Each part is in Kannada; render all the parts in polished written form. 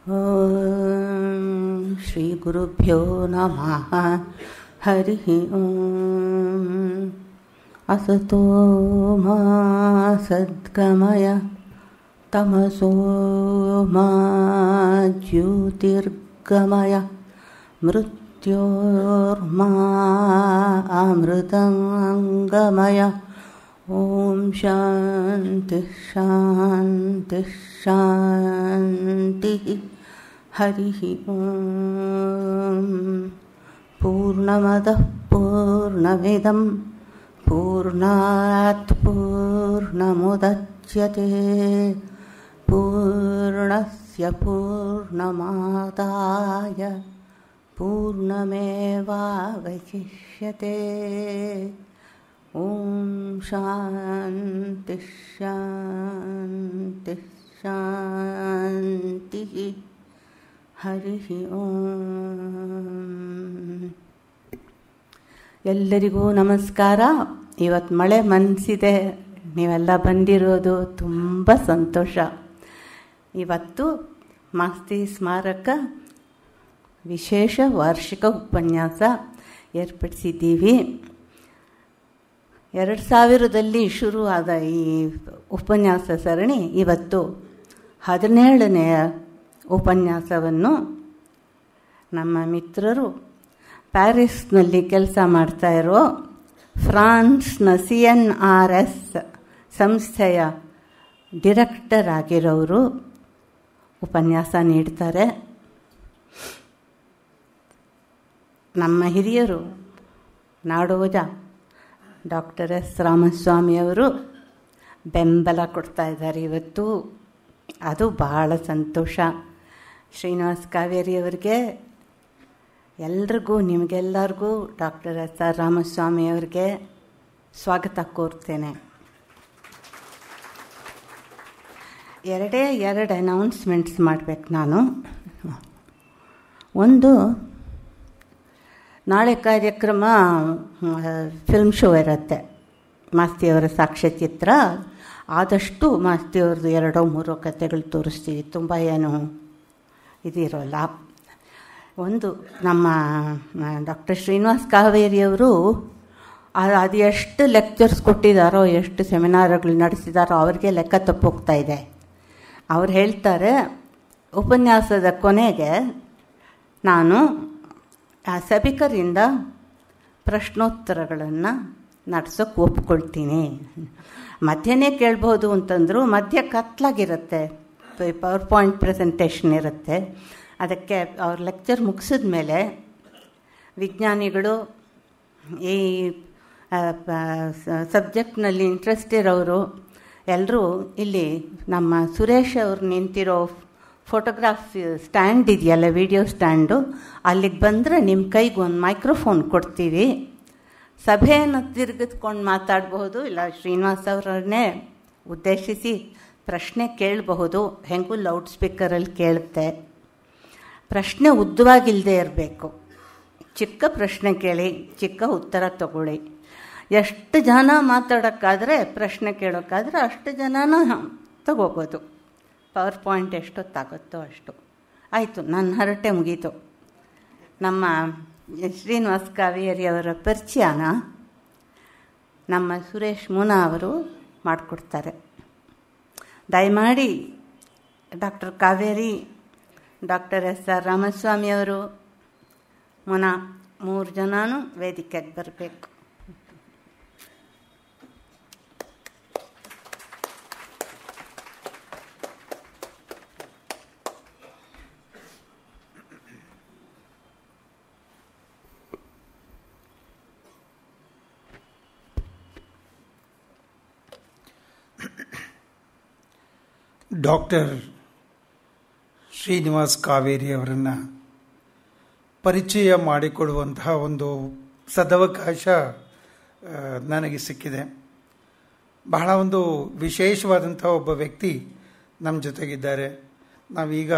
ಓಂ ಶ್ರೀ ಗುರುಭ್ಯೋ ನಮಃ. ಹರಿ ಓಂ. ಅಸತೋ ಮಾ ಸದ್ಗಮಯ ತಮಸೋ ಮಾ ಜ್ಯೋತಿರ್ಗಮಯ ಮೃತ್ಯೋರ್ಮಾ ಅಮೃತಂಗಮಯ. ಓಂ ಶಾಂತಿ ಶಾಂತಿ ಶಾಂತಿ. ಹರಿ ಓಂ. ಪೂರ್ಣಮದಃ ಪೂರ್ಣಮಿದಂ ಪೂರ್ಣಾತ್ ಪೂರ್ಣಮುದಚ್ಯತೆ ಪೂರ್ಣಸ್ಯ ಪೂರ್ಣಮಾದಾಯ ಪೂರ್ಣಮೇವಾವಶಿಷ್ಯತೆ. ಓಂ ಶಾಂತಿ ಶಾಂತಿ ಶಾಂತಿ. ಹರಿ ಓಂ. ಎಲ್ಲರಿಗೂ ನಮಸ್ಕಾರ. ಇವತ್ತು ಮಳೆ ಮನಸಿದೆ, ನೀವೆಲ್ಲ ಬಂದಿರೋದು ತುಂಬ ಸಂತೋಷ. ಇವತ್ತು ಮಾಸ್ತಿ ಸ್ಮಾರಕ ವಿಶೇಷ ವಾರ್ಷಿಕ ಉಪನ್ಯಾಸ ಏರ್ಪಡಿಸಿದ್ದೀವಿ. 2000ರಲ್ಲಿ ಶುರುವಾದ ಈ ಉಪನ್ಯಾಸ ಸರಣಿ ಇವತ್ತು 17ನೆಯ ಉಪನ್ಯಾಸವನ್ನು ನಮ್ಮ ಮಿತ್ರರು ಪ್ಯಾರಿಸ್ನಲ್ಲಿ ಕೆಲಸ ಮಾಡ್ತಾ ಇರೋ ಫ್ರಾನ್ಸ್ನ CNRS ಸಂಸ್ಥೆಯ ಡಿರೆಕ್ಟರ್ ಆಗಿರೋರು ಉಪನ್ಯಾಸ ನೀಡ್ತಾರೆ. ನಮ್ಮ ಹಿರಿಯರು ನಾಡೋಜ ಡಾಕ್ಟರ್ S ರಾಮಸ್ವಾಮಿಯವರು ಬೆಂಬಲ ಕೊಡ್ತಾ ಇದ್ದಾರೆ ಇವತ್ತು. ಅದು ಬಹಳ ಸಂತೋಷ. ಶ್ರೀನಿವಾಸ್ ಕಾವೇರಿಯವರಿಗೆ, ಎಲ್ರಿಗೂ, ನಿಮಗೆಲ್ಲರಿಗೂ ಡಾಕ್ಟರ್ S ರಾಮಸ್ವಾಮಿಯವರಿಗೆ ಸ್ವಾಗತ ಕೋರ್ತೇನೆ. ಎರಡು ಅನೌನ್ಸ್ಮೆಂಟ್ಸ್ ಮಾಡಬೇಕು ನಾನು. ಒಂದು, ನಾಳೆ ಕಾರ್ಯಕ್ರಮ ಫಿಲ್ಮ್ ಶೋ ಇರುತ್ತೆ. ಮಾಸ್ತಿಯವರ ಸಾಕ್ಷ್ಯಚಿತ್ರ. ಆದಷ್ಟು ಮಾಸ್ತಿಯವ್ರದ್ದು 2-3 ಕಥೆಗಳು ತೋರಿಸ್ತೀವಿ, ತುಂಬ ಏನು ಇದಿರೋಲ್ಲ. ಒಂದು, ನಮ್ಮ ಡಾಕ್ಟರ್ ಶ್ರೀನಿವಾಸ್ ಕಾವೇರಿಯವರು ಅದು ಎಷ್ಟು ಲೆಕ್ಚರ್ಸ್ ಕೊಟ್ಟಿದ್ದಾರೋ, ಎಷ್ಟು ಸೆಮಿನಾರ್ಗಳು ನಡೆಸಿದಾರೋ ಅವ್ರಿಗೆ ಲೆಕ್ಕ ತಪ್ಪೋಗ್ತಾ ಇದೆ. ಅವ್ರು ಹೇಳ್ತಾರೆ, ಉಪನ್ಯಾಸದ ಕೊನೆಗೆ ನಾನು ಸಭಿಕರಿಂದ ಪ್ರಶ್ನೋತ್ತರಗಳನ್ನು ನಡೆಸೋಕ್ಕೆ ಒಪ್ಕೊಳ್ತೀನಿ. ಮಧ್ಯನೇ ಕೇಳ್ಬೋದು ಅಂತಂದರು. ಮಧ್ಯ ಕತ್ಲಾಗಿರುತ್ತೆ, ಪವರ್ ಪಾಯಿಂಟ್ ಪ್ರೆಸೆಂಟೇಷನ್ ಇರುತ್ತೆ. ಅದಕ್ಕೆ ಅವ್ರ ಲೆಕ್ಚರ್ ಮುಗಿಸಿದ ಮೇಲೆ ವಿಜ್ಞಾನಿಗಳು, ಈ ಸಬ್ಜೆಕ್ಟ್ನಲ್ಲಿ ಇಂಟ್ರೆಸ್ಟ್ ಇರೋರು ಎಲ್ಲರೂ ಇಲ್ಲಿ ನಮ್ಮ ಸುರೇಶ್ ಅವ್ರು ನಿಂತಿರೋ ಫೋಟೋಗ್ರಾಫ್ ಸ್ಟ್ಯಾಂಡ್ ಇದೆಯಲ್ಲ, ವಿಡಿಯೋ ಸ್ಟ್ಯಾಂಡು, ಅಲ್ಲಿಗೆ ಬಂದರೆ ನಿಮ್ಮ ಕೈಗೆ ಒಂದು ಮೈಕ್ರೋಫೋನ್ ಕೊಡ್ತೀವಿ. ಸಭೆಯನ್ನು ತಿರುಗಿಸ್ಕೊಂಡು ಮಾತಾಡಬಹುದು, ಇಲ್ಲ ಶ್ರೀನಿವಾಸ್ ಅವರನ್ನೇ ಉದ್ದೇಶಿಸಿ ಪ್ರಶ್ನೆ ಕೇಳಬಹುದು. ಹೆಂಗೂ ಲೌಡ್ ಸ್ಪೀಕರಲ್ಲಿ ಕೇಳುತ್ತೆ. ಪ್ರಶ್ನೆ ಉದ್ದವಾಗಿಲ್ಲದೆ ಇರಬೇಕು. ಚಿಕ್ಕ ಪ್ರಶ್ನೆ ಕೇಳಿ, ಚಿಕ್ಕ ಉತ್ತರ ತಗೊಳ್ಳಿ. ಎಷ್ಟು ಜನ ಮಾತಾಡೋಕ್ಕಾದರೆ, ಪ್ರಶ್ನೆ ಕೇಳೋಕ್ಕಾದರೆ ಅಷ್ಟು ಜನನ ತಗೋಬೋದು. ಪವರ್ ಪಾಯಿಂಟ್ ಎಷ್ಟೊತ್ತಾಗುತ್ತೋ ಅಷ್ಟು. ಆಯಿತು, ನನ್ನ ಹರಟೆ ಮುಗೀತು. ನಮ್ಮ ಶ್ರೀನಿವಾಸ್ ಕಾವೇರಿಯವರ ಪರಿಚಯನ ನಮ್ಮ ಸುರೇಶ್ ಮುನಾ ಅವರು ಮಾಡಿಕೊಡ್ತಾರೆ. ದಯಮಾಡಿ ಡಾಕ್ಟರ್ ಕಾವೇರಿ, ಡಾಕ್ಟರ್ S ರಾಮಸ್ವಾಮಿಯವರು, ಮುನಾ 3 ಜನನೂ ವೇದಿಕೆಗೆ ಬರಬೇಕು. ಡಾಕ್ಟರ್ ಶ್ರೀನಿವಾಸ್ ಕಾವೇರಿ ಅವರನ್ನು ಪರಿಚಯ ಮಾಡಿಕೊಡುವಂತಹ ಒಂದು ಸದವಕಾಶ ನನಗೆ ಸಿಕ್ಕಿದೆ. ಬಹಳ ಒಂದು ವಿಶೇಷವಾದಂಥ ಒಬ್ಬ ವ್ಯಕ್ತಿ ನಮ್ಮ ಜೊತೆಗಿದ್ದಾರೆ. ನಾವೀಗ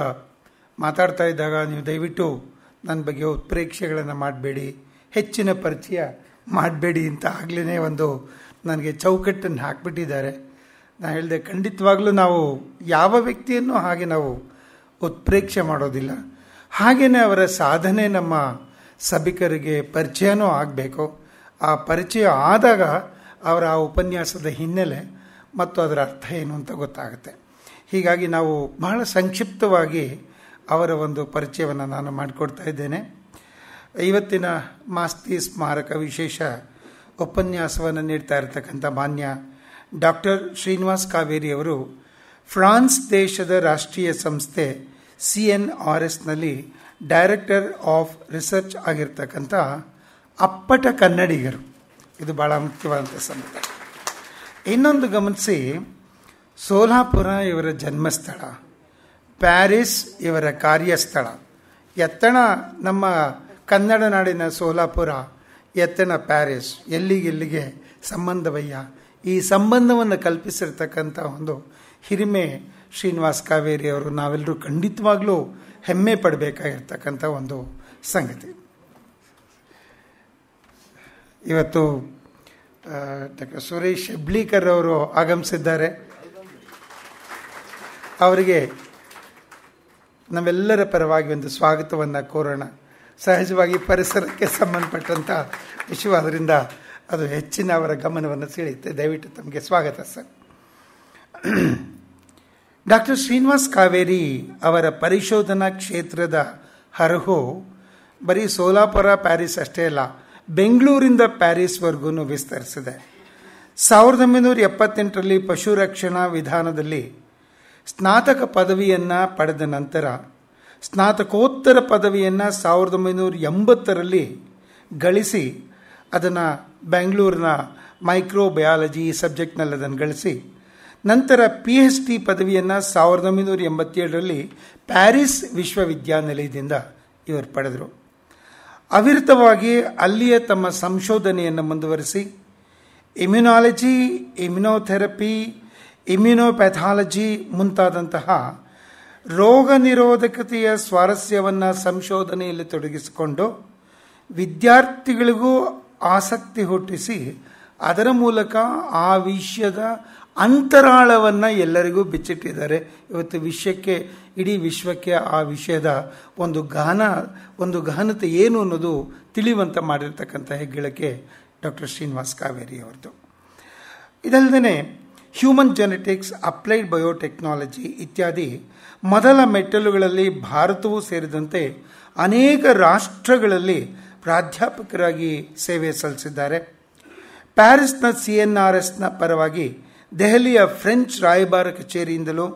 ಮಾತಾಡ್ತಾ ಇದ್ದಾಗ ನೀವು ದಯವಿಟ್ಟು ನನ್ನ ಬಗ್ಗೆ ಉತ್ಪ್ರೇಕ್ಷೆಗಳನ್ನು ಮಾಡಬೇಡಿ, ಹೆಚ್ಚಿನ ಪರಿಚಯ ಮಾಡಬೇಡಿ ಅಂತ ಆಗಲೇ ಒಂದು ನನಗೆ ಚೌಕಟ್ಟನ್ನು ಹಾಕಿಬಿಟ್ಟಿದ್ದಾರೆ. ನಾನು ಹೇಳಿದೆ, ಖಂಡಿತವಾಗ್ಲೂ ನಾವು ಯಾವ ವ್ಯಕ್ತಿಯನ್ನು ಹಾಗೆ ನಾವು ಉತ್ಪ್ರೇಕ್ಷೆ ಮಾಡೋದಿಲ್ಲ. ಹಾಗೆಯೇ ಅವರ ಸಾಧನೆ ನಮ್ಮ ಸಭಿಕರಿಗೆ ಪರಿಚಯನೂ ಆಗಬೇಕು. ಆ ಪರಿಚಯ ಆದಾಗ ಅವರ ಆ ಉಪನ್ಯಾಸದ ಹಿನ್ನೆಲೆ ಮತ್ತು ಅದರ ಅರ್ಥ ಏನು ಅಂತ ಗೊತ್ತಾಗುತ್ತೆ. ಹೀಗಾಗಿ ನಾವು ಬಹಳ ಸಂಕ್ಷಿಪ್ತವಾಗಿ ಅವರ ಒಂದು ಪರಿಚಯವನ್ನು ನಾನು ಮಾಡಿಕೊಡ್ತಾ ಇದ್ದೇನೆ. ಇವತ್ತಿನ ಮಾಸ್ತಿ ಸ್ಮಾರಕ ವಿಶೇಷ ಉಪನ್ಯಾಸವನ್ನು ನೀಡ್ತಾ ಇರತಕ್ಕಂಥ ಮಾನ್ಯ ಡಾಕ್ಟರ್ ಶ್ರೀನಿವಾಸ್ ಕಾವೇರಿ ಅವರು ಫ್ರಾನ್ಸ್ ದೇಶದ ರಾಷ್ಟ್ರೀಯ ಸಂಸ್ಥೆ CNRSನಲ್ಲಿ ಡೈರೆಕ್ಟರ್ ಆಫ್ ರಿಸರ್ಚ್ ಆಗಿರ್ತಕ್ಕಂಥ ಅಪ್ಪಟ ಕನ್ನಡಿಗರು. ಇದು ಬಹಳ ಮುಖ್ಯವಾದಂಥ ಸಂಗತಿ. ಇನ್ನೊಂದು ಗಮನಿಸಿ, ಸೋಲಾಪುರ ಇವರ ಜನ್ಮಸ್ಥಳ, ಪ್ಯಾರಿಸ್ ಇವರ ಕಾರ್ಯಸ್ಥಳ. ಎತ್ತಣ ನಮ್ಮ ಕನ್ನಡ ನಾಡಿನ ಸೋಲಾಪುರ, ಎತ್ತಣ ಪ್ಯಾರಿಸ್, ಎಲ್ಲಿಗೆಲ್ಲಿಗೆ ಸಂಬಂಧವಯ್ಯ. ಈ ಸಂಬಂಧವನ್ನು ಕಲ್ಪಿಸಿರ್ತಕ್ಕಂಥ ಒಂದು ಹಿರಿಮೆ ಶ್ರೀನಿವಾಸ್ ಕಾವೇರಿ ಅವರು ನಾವೆಲ್ಲರೂ ಖಂಡಿತವಾಗ್ಲೂ ಹೆಮ್ಮೆ ಪಡಬೇಕಾಗಿರ್ತಕ್ಕಂಥ ಒಂದು ಸಂಗತಿ. ಇವತ್ತು ಡಾಕ್ಟರ್ ಸುರೇಶ್ ಹೆಬ್ಳೀಕರ್ ಅವರು ಆಗಮಿಸಿದ್ದಾರೆ. ಅವರಿಗೆ ನಾವೆಲ್ಲರ ಪರವಾಗಿ ಒಂದು ಸ್ವಾಗತವನ್ನು ಕೋರೋಣ. ಸಹಜವಾಗಿ ಪರಿಸರಕ್ಕೆ ಸಂಬಂಧಪಟ್ಟಂಥ ವಿಷಯವಾದ್ದರಿಂದ ಅದು ಹೆಚ್ಚಿನ ಅವರ ಗಮನವನ್ನು ಸೆಳೆಯುತ್ತೆ. ದಯವಿಟ್ಟು ತಮಗೆ ಸ್ವಾಗತ ಸರ್. ಡಾಕ್ಟರ್ ಶ್ರೀನಿವಾಸ್ ಕಾವೇರಿ ಅವರ ಪರಿಶೋಧನಾ ಕ್ಷೇತ್ರದ ಹರಹು ಬರೀ ಸೋಲಾಪುರ ಪ್ಯಾರಿಸ್ ಅಷ್ಟೇ ಅಲ್ಲ, ಬೆಂಗಳೂರಿಂದ ಪ್ಯಾರಿಸ್ವರೆಗೂ ವಿಸ್ತರಿಸಿದೆ. 1978ರಲ್ಲಿ ಪಶು ರಕ್ಷಣಾ ವಿಧಾನದಲ್ಲಿ ಸ್ನಾತಕ ಪದವಿಯನ್ನು ಪಡೆದ ನಂತರ ಸ್ನಾತಕೋತ್ತರ ಪದವಿಯನ್ನು 1980ರಲ್ಲಿ ಗಳಿಸಿ ಅದನ್ನು ಬೆಂಗಳೂರಿನ ಮೈಕ್ರೋಬಯಾಲಜಿ ಸಬ್ಜೆಕ್ಟ್ನಲ್ಲಿ ಅದನ್ನು ಗಳಿಸಿ ನಂತರ PhD ಪದವಿಯನ್ನು 1987ರಲ್ಲಿ ಪ್ಯಾರಿಸ್ ವಿಶ್ವವಿದ್ಯಾನಿಲಯದಿಂದ ಇವರು ಪಡೆದರು. ಅವಿರತವಾಗಿ ಅಲ್ಲಿಯೇ ತಮ್ಮ ಸಂಶೋಧನೆಯನ್ನು ಮುಂದುವರಿಸಿ ಇಮ್ಯುನಾಲಜಿ, ಇಮ್ಯುನೋಥೆರಪಿ, ಇಮ್ಯುನೋಪ್ಯಾಥಾಲಜಿ ಮುಂತಾದಂತಹ ರೋಗ ನಿರೋಧಕತೆಯ ಸ್ವಾರಸ್ಯವನ್ನು ಸಂಶೋಧನೆಯಲ್ಲಿ ತೊಡಗಿಸಿಕೊಂಡು ವಿದ್ಯಾರ್ಥಿಗಳಿಗೂ ಆಸಕ್ತಿ ಹುಟ್ಟಿಸಿ ಅದರ ಮೂಲಕ ಆ ವಿಷಯದ ಅಂತರಾಳವನ್ನು ಎಲ್ಲರಿಗೂ ಬಿಚ್ಚಿಟ್ಟಿದ್ದಾರೆ. ಇವತ್ತು ವಿಷಯಕ್ಕೆ, ಇಡೀ ವಿಶ್ವಕ್ಕೆ ಆ ವಿಷಯದ ಒಂದು ಗಹನತೆ ಏನು ಅನ್ನೋದು ತಿಳಿಯುವಂತ ಮಾಡಿರ್ತಕ್ಕಂಥ ಹೆಗ್ಗಳಿಕೆ ಡಾಕ್ಟರ್ ಶ್ರೀನಿವಾಸ್ ಕಾವೇರಿ ಅವರದು. ಇದಲ್ಲದೆ ಹ್ಯೂಮನ್ ಜೆನೆಟಿಕ್ಸ್, ಅಪ್ಲೈಡ್ ಬಯೋಟೆಕ್ನಾಲಜಿ ಇತ್ಯಾದಿ ಮೊದಲ ಮೆಟ್ಟಲುಗಳಲ್ಲಿ ಭಾರತವೂ ಸೇರಿದಂತೆ ಅನೇಕ ರಾಷ್ಟ್ರಗಳಲ್ಲಿ ಪ್ರಾಧ್ಯಾಪಕರಾಗಿ ಸೇವೆ ಸಲ್ಲಿಸಿದ್ದಾರೆ. ಪ್ಯಾರಿಸ್ನ CNRSನ ಪರವಾಗಿ ದೆಹಲಿಯ ಫ್ರೆಂಚ್ ರಾಯಭಾರ ಕಚೇರಿಯಿಂದಲೂ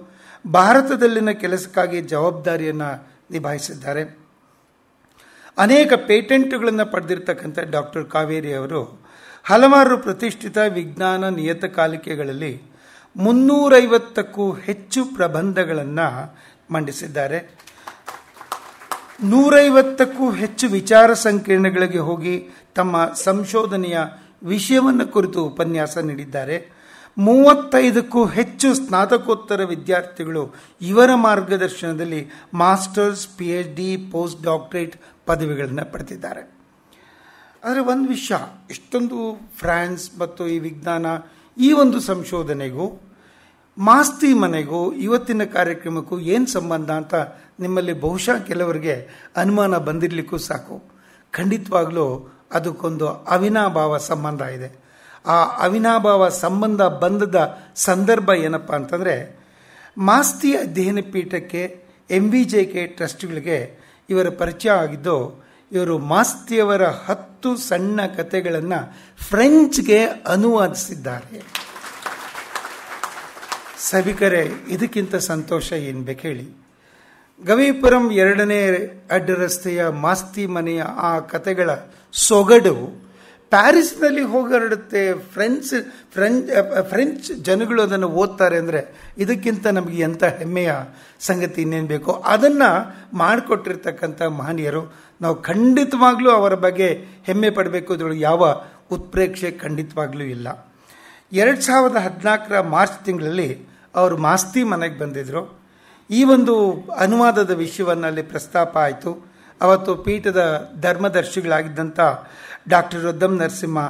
ಭಾರತದಲ್ಲಿನ ಕೆಲಸಕ್ಕಾಗಿ ಜವಾಬ್ದಾರಿಯನ್ನು ನಿಭಾಯಿಸಿದ್ದಾರೆ. ಅನೇಕ ಪೇಟೆಂಟ್ಗಳನ್ನು ಪಡೆದಿರ್ತಕ್ಕಂಥ ಡಾಕ್ಟರ್ ಕಾವೇರಿ ಅವರು ಹಲವಾರು ಪ್ರತಿಷ್ಠಿತ ವಿಜ್ಞಾನ ನಿಯತಕಾಲಿಕೆಗಳಲ್ಲಿ 350ಕ್ಕೂ ಹೆಚ್ಚು ಪ್ರಬಂಧಗಳನ್ನು ಮಂಡಿಸಿದ್ದಾರೆ. 150ಕ್ಕೂ ಹೆಚ್ಚು ವಿಚಾರ ಸಂಕಿರಣಗಳಿಗೆ ಹೋಗಿ ತಮ್ಮ ಸಂಶೋಧನೆಯ ವಿಷಯವನ್ನು ಕುರಿತು ಉಪನ್ಯಾಸ ನೀಡಿದ್ದಾರೆ. 35ಕ್ಕೂ ಹೆಚ್ಚು ಸ್ನಾತಕೋತ್ತರ ವಿದ್ಯಾರ್ಥಿಗಳು ಇವರ ಮಾರ್ಗದರ್ಶನದಲ್ಲಿ ಮಾಸ್ಟರ್ಸ್, PhD, ಪೋಸ್ಟ್ ಡಾಕ್ಟರೇಟ್ ಪದವಿಗಳನ್ನು ಪಡೆದಿದ್ದಾರೆ. ಆದರೆ ಒಂದು ವಿಷಯ, ಇಷ್ಟೊಂದು ಫ್ರಾನ್ಸ್ ಮತ್ತು ಈ ವಿಜ್ಞಾನ, ಈ ಒಂದು ಸಂಶೋಧನೆಗೂ ಮಾಸ್ತಿ ಮನೆಗೂ ಇವತ್ತಿನ ಕಾರ್ಯಕ್ರಮಕ್ಕೂ ಏನು ಸಂಬಂಧ ಅಂತ ನಿಮ್ಮಲ್ಲಿ ಬಹುಶಃ ಕೆಲವರಿಗೆ ಅನುಮಾನ ಬಂದಿರಲಿಕ್ಕೂ ಸಾಕು. ಖಂಡಿತವಾಗ್ಲೂ ಅದಕ್ಕೊಂದು ಅವಿನಾಭಾವ ಸಂಬಂಧ ಇದೆ. ಆ ಅವಿನಾಭಾವ ಸಂಬಂಧ ಬಂಧದ ಸಂದರ್ಭ ಏನಪ್ಪ ಅಂತಂದರೆ, ಮಾಸ್ತಿ ಅಧ್ಯಯನ ಪೀಠಕ್ಕೆ MVJK ಟ್ರಸ್ಟ್ಗಳಿಗೆ ಇವರ ಪರಿಚಯ ಆಗಿದ್ದು, ಇವರು ಮಾಸ್ತಿಯವರ 10 ಸಣ್ಣ ಕಥೆಗಳನ್ನು ಫ್ರೆಂಚ್ಗೆ ಅನುವಾದಿಸಿದ್ದಾರೆ. ಸಭಿಕರೇ, ಇದಕ್ಕಿಂತ ಸಂತೋಷ ಏನು ಬೇಕು ಹೇಳಿ. ಗವಿಪುರಂ 2ನೇ ಅಡ್ಡ ರಸ್ತೆಯ ಮಾಸ್ತಿ ಮನೆಯ ಆ ಕಥೆಗಳ ಸೊಗಡು ಪ್ಯಾರಿಸ್ನಲ್ಲಿ ಹೋಗರಡುತ್ತೆ. ಫ್ರೆಂಚ್ ಜನಗಳು ಅದನ್ನು ಓದ್ತಾರೆ ಅಂದರೆ ಇದಕ್ಕಿಂತ ನಮಗೆ ಎಂಥ ಹೆಮ್ಮೆಯ ಸಂಗತಿ ಇನ್ನೇನು ಬೇಕು. ಅದನ್ನು ಮಾಡಿಕೊಟ್ಟಿರ್ತಕ್ಕಂಥ ಮಹನೀಯರು. ನಾವು ಖಂಡಿತವಾಗ್ಲೂ ಅವರ ಬಗ್ಗೆ ಹೆಮ್ಮೆ ಪಡಬೇಕು. ಅದರೊಳಗೆ ಯಾವ ಉತ್ಪ್ರೇಕ್ಷೆ ಖಂಡಿತವಾಗ್ಲೂ ಇಲ್ಲ. 2014 ಮಾರ್ಚ್ ತಿಂಗಳಲ್ಲಿ ಅವರು ಮಾಸ್ತಿ ಮನೆಗೆ ಬಂದಿದ್ದರು. ಈ ಒಂದು ಅನುವಾದದ ವಿಷಯವನ್ನು ಅಲ್ಲಿ ಪ್ರಸ್ತಾಪ ಆಯಿತು. ಅವತ್ತು ಪೀಠದ ಧರ್ಮದರ್ಶಿಗಳಾಗಿದ್ದಂಥ ಡಾಕ್ಟರ್ ರುದ್ದಂ ನರಸಿಂಹ,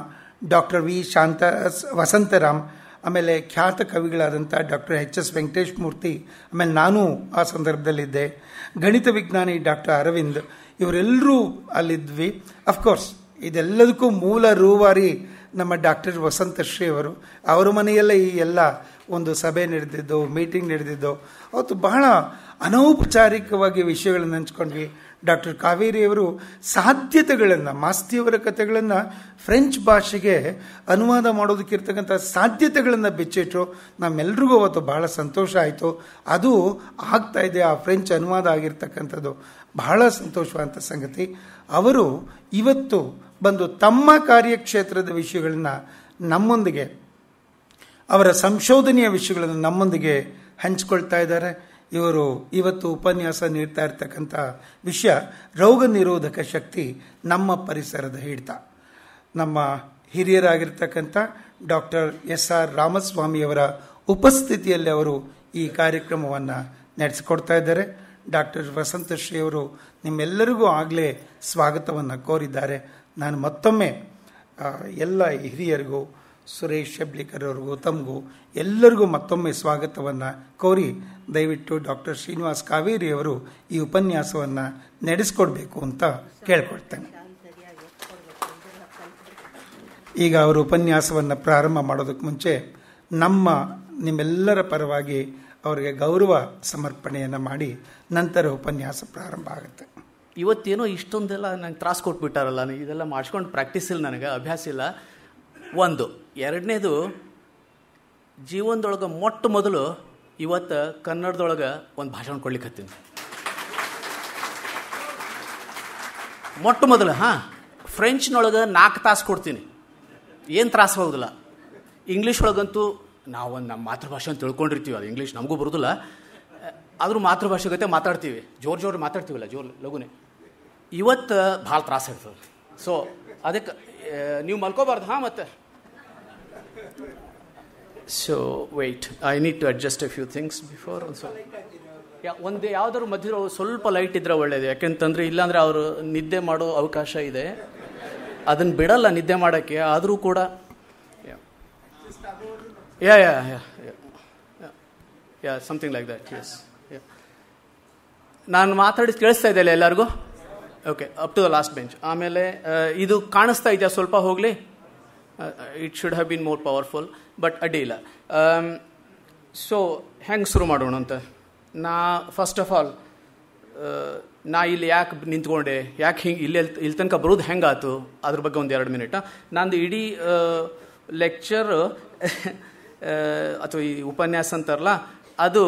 ಡಾಕ್ಟರ್ ವಿ ವಸಂತರಾಮ್, ಆಮೇಲೆ ಖ್ಯಾತ ಕವಿಗಳಾದಂಥ ಡಾಕ್ಟರ್ ಎಚ್.ಎಸ್. ವೆಂಕಟೇಶ್ ಮೂರ್ತಿ, ಆಮೇಲೆ ನಾನು ಆ ಸಂದರ್ಭದಲ್ಲಿದ್ದೆ, ಗಣಿತ ವಿಜ್ಞಾನಿ ಡಾಕ್ಟರ್ ಅರವಿಂದ್, ಇವರೆಲ್ಲರೂ ಅಲ್ಲಿದ್ವಿ. ಅಫ್ಕೋರ್ಸ್ ಇದೆಲ್ಲದಕ್ಕೂ ಮೂಲ ರೂವಾರಿ ನಮ್ಮ ಡಾಕ್ಟರ್ ವಸಂತಶ್ರೀ ಅವರು. ಅವರ ಮನೆಯಲ್ಲೇ ಈ ಎಲ್ಲ ಒಂದು ಸಭೆ ನಡೆದಿದ್ದು, ಮೀಟಿಂಗ್ ನಡೆದಿದ್ದು. ಅವತ್ತು ಬಹಳ ಅನೌಪಚಾರಿಕವಾಗಿ ವಿಷಯಗಳನ್ನು ಹಂಚ್ಕೊಂಡ್ವಿ. ಡಾಕ್ಟರ್ ಕಾವೇರಿಯವರು ಸಾಧ್ಯತೆಗಳನ್ನು, ಮಾಸ್ತಿಯವರ ಕಥೆಗಳನ್ನು ಫ್ರೆಂಚ್ ಭಾಷೆಗೆ ಅನುವಾದ ಮಾಡೋದಕ್ಕಿರ್ತಕ್ಕಂಥ ಸಾಧ್ಯತೆಗಳನ್ನು ಬಿಚ್ಚಿಟ್ರು. ನಮ್ಮೆಲ್ರಿಗೂ ಅವತ್ತು ಬಹಳ ಸಂತೋಷ ಆಯಿತು. ಅದು ಆಗ್ತಾ ಇದೆ, ಆ ಫ್ರೆಂಚ್ ಅನುವಾದ ಆಗಿರ್ತಕ್ಕಂಥದ್ದು ಬಹಳ ಸಂತೋಷವಾದಂಥ ಸಂಗತಿ. ಅವರು ಇವತ್ತು ಬಂದು ತಮ್ಮ ಕಾರ್ಯಕ್ಷೇತ್ರದ ವಿಷಯಗಳನ್ನ ನಮ್ಮೊಂದಿಗೆ, ಅವರ ಸಂಶೋಧನೆಯ ವಿಷಯಗಳನ್ನು ನಮ್ಮೊಂದಿಗೆ ಹಂಚಿಕೊಳ್ತಾ ಇದ್ದಾರೆ. ಇವರು ಇವತ್ತು ಉಪನ್ಯಾಸ ನೀಡ್ತಾ ಇರ್ತಕ್ಕಂಥ ವಿಷಯ ರೋಗ ನಿರೋಧಕ ಶಕ್ತಿ ನಮ್ಮ ಪರಿಸರದ ಹಿಡಿತ. ನಮ್ಮ ಹಿರಿಯರಾಗಿರ್ತಕ್ಕಂಥ ಡಾಕ್ಟರ್ ಎಸ್.ಆರ್. ರಾಮಸ್ವಾಮಿಯವರ ಉಪಸ್ಥಿತಿಯಲ್ಲಿ ಅವರು ಈ ಕಾರ್ಯಕ್ರಮವನ್ನು ನಡೆಸಿಕೊಡ್ತಾ ಇದ್ದಾರೆ. ಡಾಕ್ಟರ್ ವಸಂತಶ್ರೀ ಅವರು ನಿಮ್ಮೆಲ್ಲರಿಗೂ ಆಗಲೇ ಸ್ವಾಗತವನ್ನು ಕೋರಿದ್ದಾರೆ. ನಾನು ಮತ್ತೊಮ್ಮೆ ಎಲ್ಲ ಹಿರಿಯರಿಗೂ, ಸುರೇಶ್ ಹೆಬ್ಳಿಕರ್ ಅವ್ರಿಗೂ, ತಮಗೂ ಎಲ್ಲರಿಗೂ ಮತ್ತೊಮ್ಮೆ ಸ್ವಾಗತವನ್ನು ಕೋರಿ ದಯವಿಟ್ಟು ಡಾಕ್ಟರ್ ಶ್ರೀನಿವಾಸ್ ಕಾವೇರಿಯವರು ಈ ಉಪನ್ಯಾಸವನ್ನು ನಡೆಸಿಕೊಡ್ಬೇಕು ಅಂತ ಕೇಳ್ಕೊಳ್ತೇನೆ. ಈಗ ಅವರು ಉಪನ್ಯಾಸವನ್ನು ಪ್ರಾರಂಭ ಮಾಡೋದಕ್ಕೆ ಮುಂಚೆ ನಿಮ್ಮೆಲ್ಲರ ಪರವಾಗಿ ಅವರಿಗೆ ಗೌರವ ಸಮರ್ಪಣೆಯನ್ನು ಮಾಡಿ ನಂತರ ಉಪನ್ಯಾಸ ಪ್ರಾರಂಭ ಆಗುತ್ತೆ. ಇವತ್ತೇನೋ ಇಷ್ಟೊಂದೆಲ್ಲ ನಂಗೆ ತ್ರಾಸು ಕೊಟ್ಬಿಟ್ಟಾರಲ್ಲ, ಇದೆಲ್ಲ ಮಾಡಿಸ್ಕೊಂಡು ಪ್ರಾಕ್ಟೀಸ್ ಇಲ್ಲ, ನನಗೆ ಅಭ್ಯಾಸ ಇಲ್ಲ. ಒಂದು ಎರಡನೇದು, ಜೀವನದೊಳಗೆ ಮೊಟ್ಟ ಮೊದಲು ಇವತ್ತು ಕನ್ನಡದೊಳಗೆ ಒಂದು ಭಾಷಣ ಕೊಡ್ಲಿಕ್ಕೆ ಹತ್ತೀನಿ. ಮೊಟ್ಟ ಮೊದಲು ಫ್ರೆಂಚ್ನೊಳಗೆ 4 ತಾಸು ಕೊಡ್ತೀನಿ, ಏನು ತ್ರಾಸು ಹೋಗೋದಿಲ್ಲ. ಇಂಗ್ಲೀಷ್ ಒಳಗಂತೂ ನಾವು ನಮ್ಮ ಮಾತೃಭಾಷೆ ಅಂತ ತಿಳ್ಕೊಂಡಿರ್ತೀವಿ, ಅದು ಇಂಗ್ಲೀಷ್ ನಮಗೂ ಬರೋದಿಲ್ಲ, ಆದರೂ ಮಾತೃಭಾಷೆ ಜೊತೆ ಮಾತಾಡ್ತೀವಿ, ಜೋರು ಮಾತಾಡ್ತೀವಲ್ಲ, ಲಘುನೆ. ಇವತ್ತು ಭಾಳ ತ್ರಾಸ ಇರ್ತದೆ. ಸೊ ಅದಕ್ಕೆ ನೀವು ಮಲ್ಕೋಬಾರ್ದು. ಮತ್ತೆ so wait, I need to adjust a few things before. ಒಂದು ಯಾವುದಾದ್ರು ಮಧ್ಯೆ ಸ್ವಲ್ಪ ಲೈಟ್ ಇದ್ರೆ ಒಳ್ಳೇದು, ಯಾಕೆಂತಂದರೆ ಇಲ್ಲಾಂದರೆ ಅವರು ನಿದ್ದೆ ಮಾಡೋ ಅವಕಾಶ ಇದೆ, ಅದನ್ನು ಬಿಡಲ್ಲ ನಿದ್ದೆ ಮಾಡೋಕ್ಕೆ. ಆದರೂ ಕೂಡ ಸಮಥಿಂಗ್ ಲೈಕ್ ದಟ್. ಎಸ್, ನಾನು ಮಾತಾಡಿದ್ದು ಕೇಳಿಸ್ತಾ ಇದೆಯಲ್ಲ ಎಲ್ಲರಿಗೂ? Okay, up to the last bench. ಆಮೇಲೆ ಇದು ಕಾಣಿಸ್ತಾ ಇದೆಯಾ ಸ್ವಲ್ಪ? ಹೋಗಲಿ, it should have been more powerful, but ಅಡ್ಡಿಲ್ಲ. ಸೊ ಹೆಂಗೆ ಶುರು ಮಾಡೋಣ ಅಂತ. ಫಸ್ಟ್ ಆಫ್ ಆಲ್ ನಾ ಇಲ್ಲಿ ಯಾಕೆ ನಿಂತ್ಕೊಂಡೆ, ಯಾಕೆ ಹಿಂಗೆ ಇಲ್ಲಿ ತನಕ ಬರೋದು ಹೆಂಗಾಯ್ತು ಅದ್ರ ಬಗ್ಗೆ ಒಂದು 2 ಮಿನಿಟ್. ನಂದು ಇಡೀ ಲೆಕ್ಚರ್ ಅಥವಾ ಈ ಉಪನ್ಯಾಸ ಅಂತಾರಲ್ಲ, ಅದು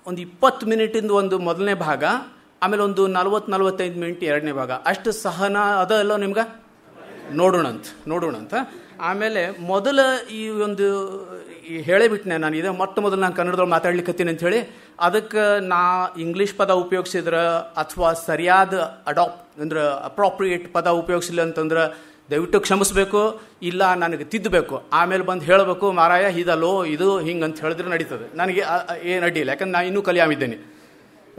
ಒಂದು 20 ಮಿನಿಟಿಂದ ಒಂದು ಮೊದಲನೇ ಭಾಗ, ಆಮೇಲೆ ಒಂದು 40-45 ಮಿನಿಟ್ ಎರಡನೇ ಭಾಗ. ಅಷ್ಟು ಸಹನ ಅದೆಲ್ಲ ನಿಮ್ಗೆ ನೋಡೋಣಂತ. ಆಮೇಲೆ ಮೊದಲ ಈ ಒಂದು ಹೇಳೇಬಿಟ್ನೆ ನಾನು, ಇದೇ ಮೊದಲು ನಾನು ಕನ್ನಡದೊಳಗೆ ಮಾತಾಡ್ಲಿಕ್ಕತ್ತೀನಿ ಅಂಥೇಳಿ. ಅದಕ್ಕೆ ನಾ ಇಂಗ್ಲೀಷ್ ಪದ ಉಪಯೋಗಿಸಿದ್ರೆ ಅಥವಾ ಸರಿಯಾದ ಅಪ್ರೋಪ್ರಿಯೇಟ್ ಪದ ಉಪಯೋಗಿಸಿಲ್ಲ ಅಂತಂದ್ರೆ ದಯವಿಟ್ಟು ಕ್ಷಮಿಸ್ಬೇಕು, ಇಲ್ಲ ನನಗೆ ತಿದ್ದಬೇಕು. ಆಮೇಲೆ ಬಂದು ಹೇಳಬೇಕು, ಮಾರಾಯ ಇದಲ್ಲೋ ಇದು ಹಿಂಗೆ ಅಂತ ಹೇಳಿದ್ರೆ ನಡೀತದೆ. ನನಗೆ ಏನು ಅಡ್ಡಿಲ್ಲ, ಯಾಕಂದ್ರೆ ನಾನು ಇನ್ನೂ ಕಲಿಯಾಮಿದ್ದೇನೆ.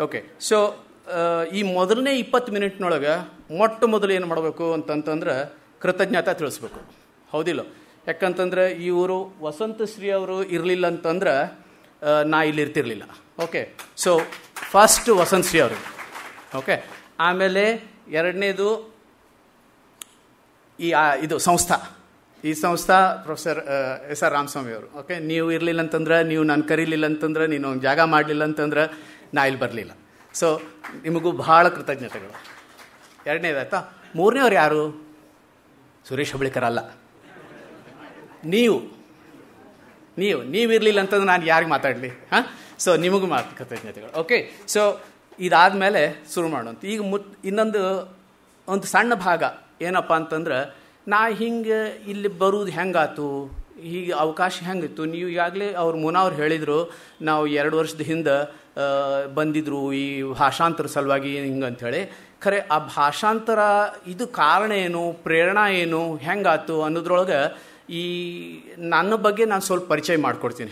ಓಕೆ, ಸೊ ಈ ಮೊದಲನೇ 20 ಮಿನಿಟ್ನೊಳಗೆ ಮೊದಲು ಏನು ಮಾಡಬೇಕು ಅಂತಂತಂದ್ರೆ ಕೃತಜ್ಞತೆ ತಿಳಿಸ್ಬೇಕು, ಹೌದಿಲ್ಲ? ಯಾಕಂತಂದ್ರೆ ಇವರು ವಸಂತಶ್ರೀ ಅವರು ಇರಲಿಲ್ಲ ಅಂತಂದ್ರೆ ನಾ ಇಲ್ಲಿ ಇರ್ತಿರ್ಲಿಲ್ಲ. ಓಕೆ, ಸೊ ಫಸ್ಟ್ ವಸಂತಶ್ರೀ ಅವರು. ಓಕೆ, ಆಮೇಲೆ ಎರಡನೇದು ಇದು ಈ ಸಂಸ್ಥಾ ಪ್ರೊಫೆಸರ್ ಎಸ್.ಆರ್. ರಾಮಸ್ವಾಮಿ ಅವರು. ಓಕೆ, ನೀವು ಇರಲಿಲ್ಲ ಅಂತಂದ್ರೆ, ನೀವು ನಾನು ಕರೀಲಿಲ್ಲ ಅಂತಂದ್ರೆ, ನೀನು ಜಾಗ ಮಾಡಲಿಲ್ಲ ಅಂತಂದ್ರೆ ನಾ ಇಲ್ಲಿ ಬರಲಿಲ್ಲ. ಸೊ ನಿಮಗೂ ಭಾಳ ಕೃತಜ್ಞತೆಗಳು. ಎರಡನೇದಾಯ್ತಾ. ಮೂರನೇವ್ರು ಯಾರು? ಸುರೇಶ್ ಹೆಬ್ಳಿಕರ್ ಅಲ್ಲ, ನೀವಿರಲಿಲ್ಲ ಅಂತಂದ್ರೆ ನಾನು ಯಾರಿಗೆ ಮಾತಾಡಲಿ? ಸೊ ನಿಮಗೂ ಕೃತಜ್ಞತೆಗಳು. ಓಕೆ, ಸೊ ಇದಾದಮೇಲೆ ಶುರು ಮಾಡೋಂತ. ಈಗ ಇನ್ನೊಂದು ಸಣ್ಣ ಭಾಗ ಏನಪ್ಪ ಅಂತಂದ್ರೆ, ನಾ ಹಿಂಗೆ ಇಲ್ಲಿ ಬರುವುದು ಹೆಂಗಾತು, ಹೀಗೆ ಅವಕಾಶ ಹೆಂಗಿತ್ತು. ನೀವು ಈಗಾಗಲೇ ಮುನಾವ್ರು ಹೇಳಿದರು, ನಾವು 2 ವರ್ಷದ ಹಿಂದೆ ಬಂದಿದ್ರು ಈ ಭಾಷಾಂತರ ಸಲುವಾಗಿ ಹಿಂಗಂಥೇಳಿ. ಖರೆ ಆ ಭಾಷಾಂತರ ಇದು ಕಾರಣ ಏನು, ಪ್ರೇರಣಾ ಏನು, ಹೆಂಗಾತು ಅನ್ನೋದ್ರೊಳಗೆ ನನ್ನ ಬಗ್ಗೆ ನಾನು ಸ್ವಲ್ಪ ಪರಿಚಯ ಮಾಡಿಕೊಡ್ತೀನಿ.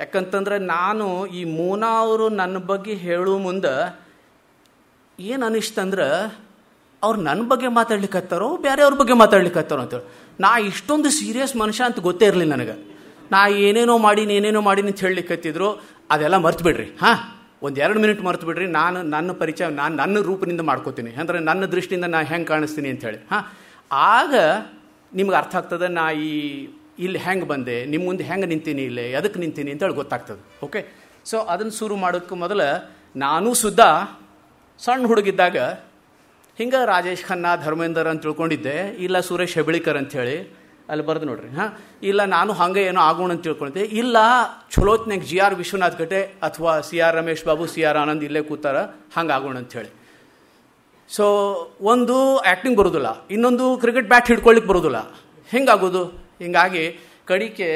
ಯಾಕಂತಂದ್ರೆ ನಾನು ಈ ಮೂನಾ ಅವರು ನನ್ನ ಬಗ್ಗೆ ಹೇಳೋ ಮುಂದೆ ಏನು ಅನಿಸ್ತಂದ್ರೆ, ಅವ್ರು ನನ್ನ ಬಗ್ಗೆ ಮಾತಾಡ್ಲಿಕ್ಕತ್ತಾರೋ ಬೇರೆಯವ್ರ ಬಗ್ಗೆ ಮಾತಾಡ್ಲಿಕ್ಕತ್ತಾರೋ ಅಂತೇಳಿ. ನಾ ಇಷ್ಟೊಂದು ಸೀರಿಯಸ್ ಮನುಷ್ಯ ಅಂತ ಗೊತ್ತೇ ಇರಲಿಲ್ಲ ನನಗೆ. ನಾ ಏನೇನೋ ಮಾಡೀನಿ ಅಂತ ಹೇಳಲಿಕ್ಕತ್ತಿದ್ರು. ಅದೆಲ್ಲ ಮರ್ತು ಬಿಡ್ರಿ. ಒಂದು 2 ಮಿನಿಟ್ ಮರ್ತು ಬಿಡ್ರಿ. ನಾನು ನನ್ನ ಪರಿಚಯ ನನ್ನ ರೂಪದಿಂದ ಮಾಡ್ಕೋತೀನಿ, ಅಂದರೆ ನನ್ನ ದೃಷ್ಟಿಯಿಂದ ನಾ ಹೆಂಗೆ ಕಾಣಿಸ್ತೀನಿ ಅಂಥೇಳಿ. ಆಗ ನಿಮ್ಗೆ ಅರ್ಥ ಆಗ್ತದೆ ನಾ ಇಲ್ಲಿ ಹೆಂಗೆ ಬಂದೆ, ನಿಮ್ಮ ಮುಂದೆ ಹೆಂಗೆ ನಿಂತೀನಿ, ಇಲ್ಲೇ ಎದಕ್ಕೆ ನಿಂತೀನಿ ಅಂತೇಳಿ ಗೊತ್ತಾಗ್ತದೆ. ಓಕೆ, ಸೊ ಅದನ್ನು ಶುರು ಮಾಡೋಕ್ಕೆ ಮೊದಲು ನಾನು ಸುದ್ದ ಸಣ್ಣ ಹುಡುಗಿದ್ದಾಗ ಹಿಂಗೆ ರಾಜೇಶ್ ಖನ್ನಾ, ಧರ್ಮೇಂದರ್ ಅಂತ ತಿಳ್ಕೊಂಡಿದ್ದೆ. ಇಲ್ಲ ಸುರೇಶ್ ಹೆಬ್ಳಿಕರ್ ಅಂಥೇಳಿ ಅಲ್ಲಿ ಬರ್ದು ನೋಡ್ರಿ. ಇಲ್ಲ ನಾನು ಹಂಗೆ ಏನೋ ಆಗೋಣ ಅಂತ ತಿಳ್ಕೊಂಡಿದ್ದೆ. ಇಲ್ಲ ಚಲೋತ್ನಾಗ GR ವಿಶ್ವನಾಥ್ ಗಟೆ ಅಥವಾ CR ರಮೇಶ್ ಬಾಬು, CR ಆನಂದ್ ಇಲ್ಲೇ ಕೂತಾರ, ಹಂಗೆ ಆಗೋಣ ಅಂಥೇಳಿ. ಸೊ ಒಂದು ಆ್ಯಕ್ಟಿಂಗ್ ಬರೋದಿಲ್ಲ, ಇನ್ನೊಂದು ಕ್ರಿಕೆಟ್ ಬ್ಯಾಟ್ ಹಿಡ್ಕೊಳ್ಳಿಕ್ಕೆ ಬರೋದಿಲ್ಲ. ಹೆಂಗಾಗೋದು? ಹಿಂಗಾಗಿ ಕಡಿಕೆ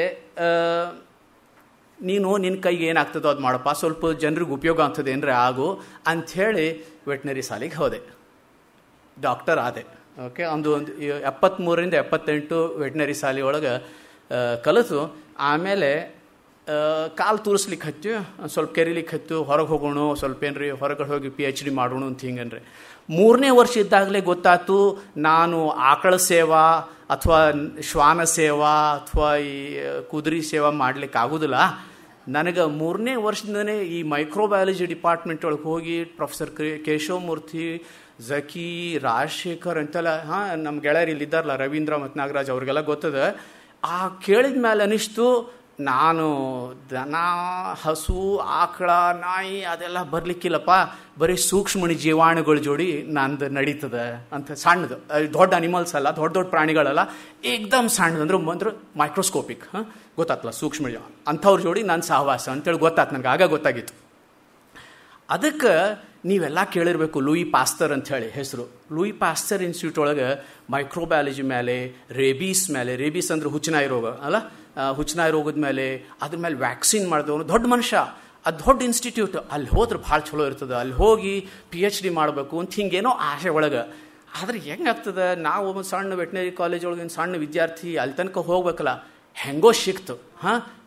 ನೀನು ನಿನ್ನ ಕೈಗೆ ಏನಾಗ್ತದೋ ಅದು ಮಾಡಪ್ಪ, ಸ್ವಲ್ಪ ಜನರಿಗೆ ಉಪಯೋಗ ಆಗ್ತದೆ ಏನರೇ ಆಗು ಅಂಥೇಳಿ ವೆಟ್ನರಿ ಶಾಲೆಗೆ ಹೋದೆ. ಡಾಕ್ಟರ್ ಆದೆ. ಓಕೆ, ಒಂದು 73ರಿಂದ 78 ವೆಟ್ನರಿ ಶಾಲೆ ಒಳಗೆ ಕಲಿತು ಆಮೇಲೆ ಕಾಲು ತೂರಿಸ್ಲಿಕ್ಕೆ ಹತ್ತಿ, ಸ್ವಲ್ಪ ಕೆರಿಲಿಕ್ಕೆ ಹತ್ತು, ಹೊರಗೆ ಹೋಗೋಣ, ಸ್ವಲ್ಪ ಏನ್ರಿ ಹೊರಗಡೆ ಹೋಗಿ PhD ಮಾಡೋಣ ಅಂತ ಹಿಂಗನ್ರಿ. 3ನೇ ವರ್ಷ ಇದ್ದಾಗಲೇ ಗೊತ್ತಾಯ್ತು ನಾನು ಆಕಳ ಸೇವಾ ಅಥವಾ ಶ್ವಾನ ಸೇವಾ ಅಥವಾ ಈ ಕುದುರೆ ಸೇವಾ ಮಾಡ್ಲಿಕ್ಕೆ ಆಗೋದಿಲ್ಲ. ನನಗೆ 3ನೇ ವರ್ಷದಿಂದನೇ ಈ ಮೈಕ್ರೋಬಯಾಲಜಿ ಡಿಪಾರ್ಟ್ಮೆಂಟ್ ಒಳಗೆ ಹೋಗಿ ಪ್ರೊಫೆಸರ್ ಕೇಶವಮೂರ್ತಿ, ಝಕಿ, ರಾಜಶೇಖರ್ ಅಂತೆಲ್ಲ ನಮ್ಮ ಗೆಳೆಯರು ಇಲ್ಲಿದ್ದಾರಲ್ಲ, ರವೀಂದ್ರ ಮತ್ತು ನಾಗರಾಜ್, ಅವ್ರಿಗೆಲ್ಲ ಗೊತ್ತದ. ಕೇಳಿದ ಮೇಲೆ ಅನಿಸ್ತು ನಾನು ದನ, ಹಸು, ಆಕಳ, ನಾಯಿ ಅದೆಲ್ಲ ಬರಲಿಕ್ಕಿಲ್ಲಪ್ಪ, ಬರೀ ಸೂಕ್ಷ್ಮಣಿ ಜೀವಾಣುಗಳ ಜೋಡಿ ನಂದು ನಡೀತದೆ ಅಂತ. ಸಣ್ಣದು, ದೊಡ್ಡ ಅನಿಮಲ್ಸ್ ಅಲ್ಲ, ದೊಡ್ಡ ಪ್ರಾಣಿಗಳಲ್ಲ, ಏಕ್ದಮ್ ಸಣ್ಣದು ಅಂದ್ರೆ ಮೈಕ್ರೋಸ್ಕೋಪಿಕ್, ಗೊತ್ತಾಗ್ತಲ್ಲ ಸೂಕ್ಷ್ಮ ಅಂಥವ್ರ ಜೋಡಿ ನನ್ನ ಸಹವಾಸ ಅಂತೇಳಿ ಗೊತ್ತಾಯ್ತು ನನಗೆ. ಆಗ ಗೊತ್ತಾಗಿತ್ತು. ಅದಕ್ಕೆ ನೀವೆಲ್ಲ ಕೇಳಿರಬೇಕು ಲೂಯಿ ಪಾಸ್ಟರ್ ಅಂಥೇಳಿ ಹೆಸರು. ಲೂಯಿ ಪಾಸ್ಟರ್ ಇನ್ಸ್ಟಿಟ್ಯೂಟ್ ಒಳಗೆ ಮೈಕ್ರೋಬಯಾಲಜಿ ಮೇಲೆ, ರೇಬೀಸ್ ಮೇಲೆ, ರೇಬೀಸ್ ಅಂದ್ರೆ ಹುಚ್ಚನಾಯಿ ರೋಗ ಅಲ್ಲ, ಹುಚ್ಚನಾಯಿ ರೋಗದ ಮೇಲೆ, ಅದ್ರ ಮೇಲೆ ವ್ಯಾಕ್ಸಿನ್ ಮಾಡಿದವನು ದೊಡ್ಡ ಮನುಷ್ಯ. ಅದು ದೊಡ್ಡ ಇನ್ಸ್ಟಿಟ್ಯೂಟ್. ಅಲ್ಲಿ ಹೋದ್ರೆ ಭಾಳ ಚಲೋ ಇರ್ತದೆ, ಅಲ್ಲಿ ಹೋಗಿ PhD ಮಾಡಬೇಕು ಅಂತ ಹಿಂಗೇನೋ ಆಸೆ ಒಳಗೆ. ಆದ್ರೆ ಹೆಂಗಾಗ್ತದೆ, ನಾವು ಒಂದು ಸಣ್ಣ ವೆಟ್ನರಿ ಕಾಲೇಜ್ ಒಳಗಿನ ಸಣ್ಣ ವಿದ್ಯಾರ್ಥಿ, ಅಲ್ಲಿ ತನಕ ಹೋಗ್ಬೇಕಲ್ಲ, ಹೆಂಗೋ ಸಿಕ್ತು.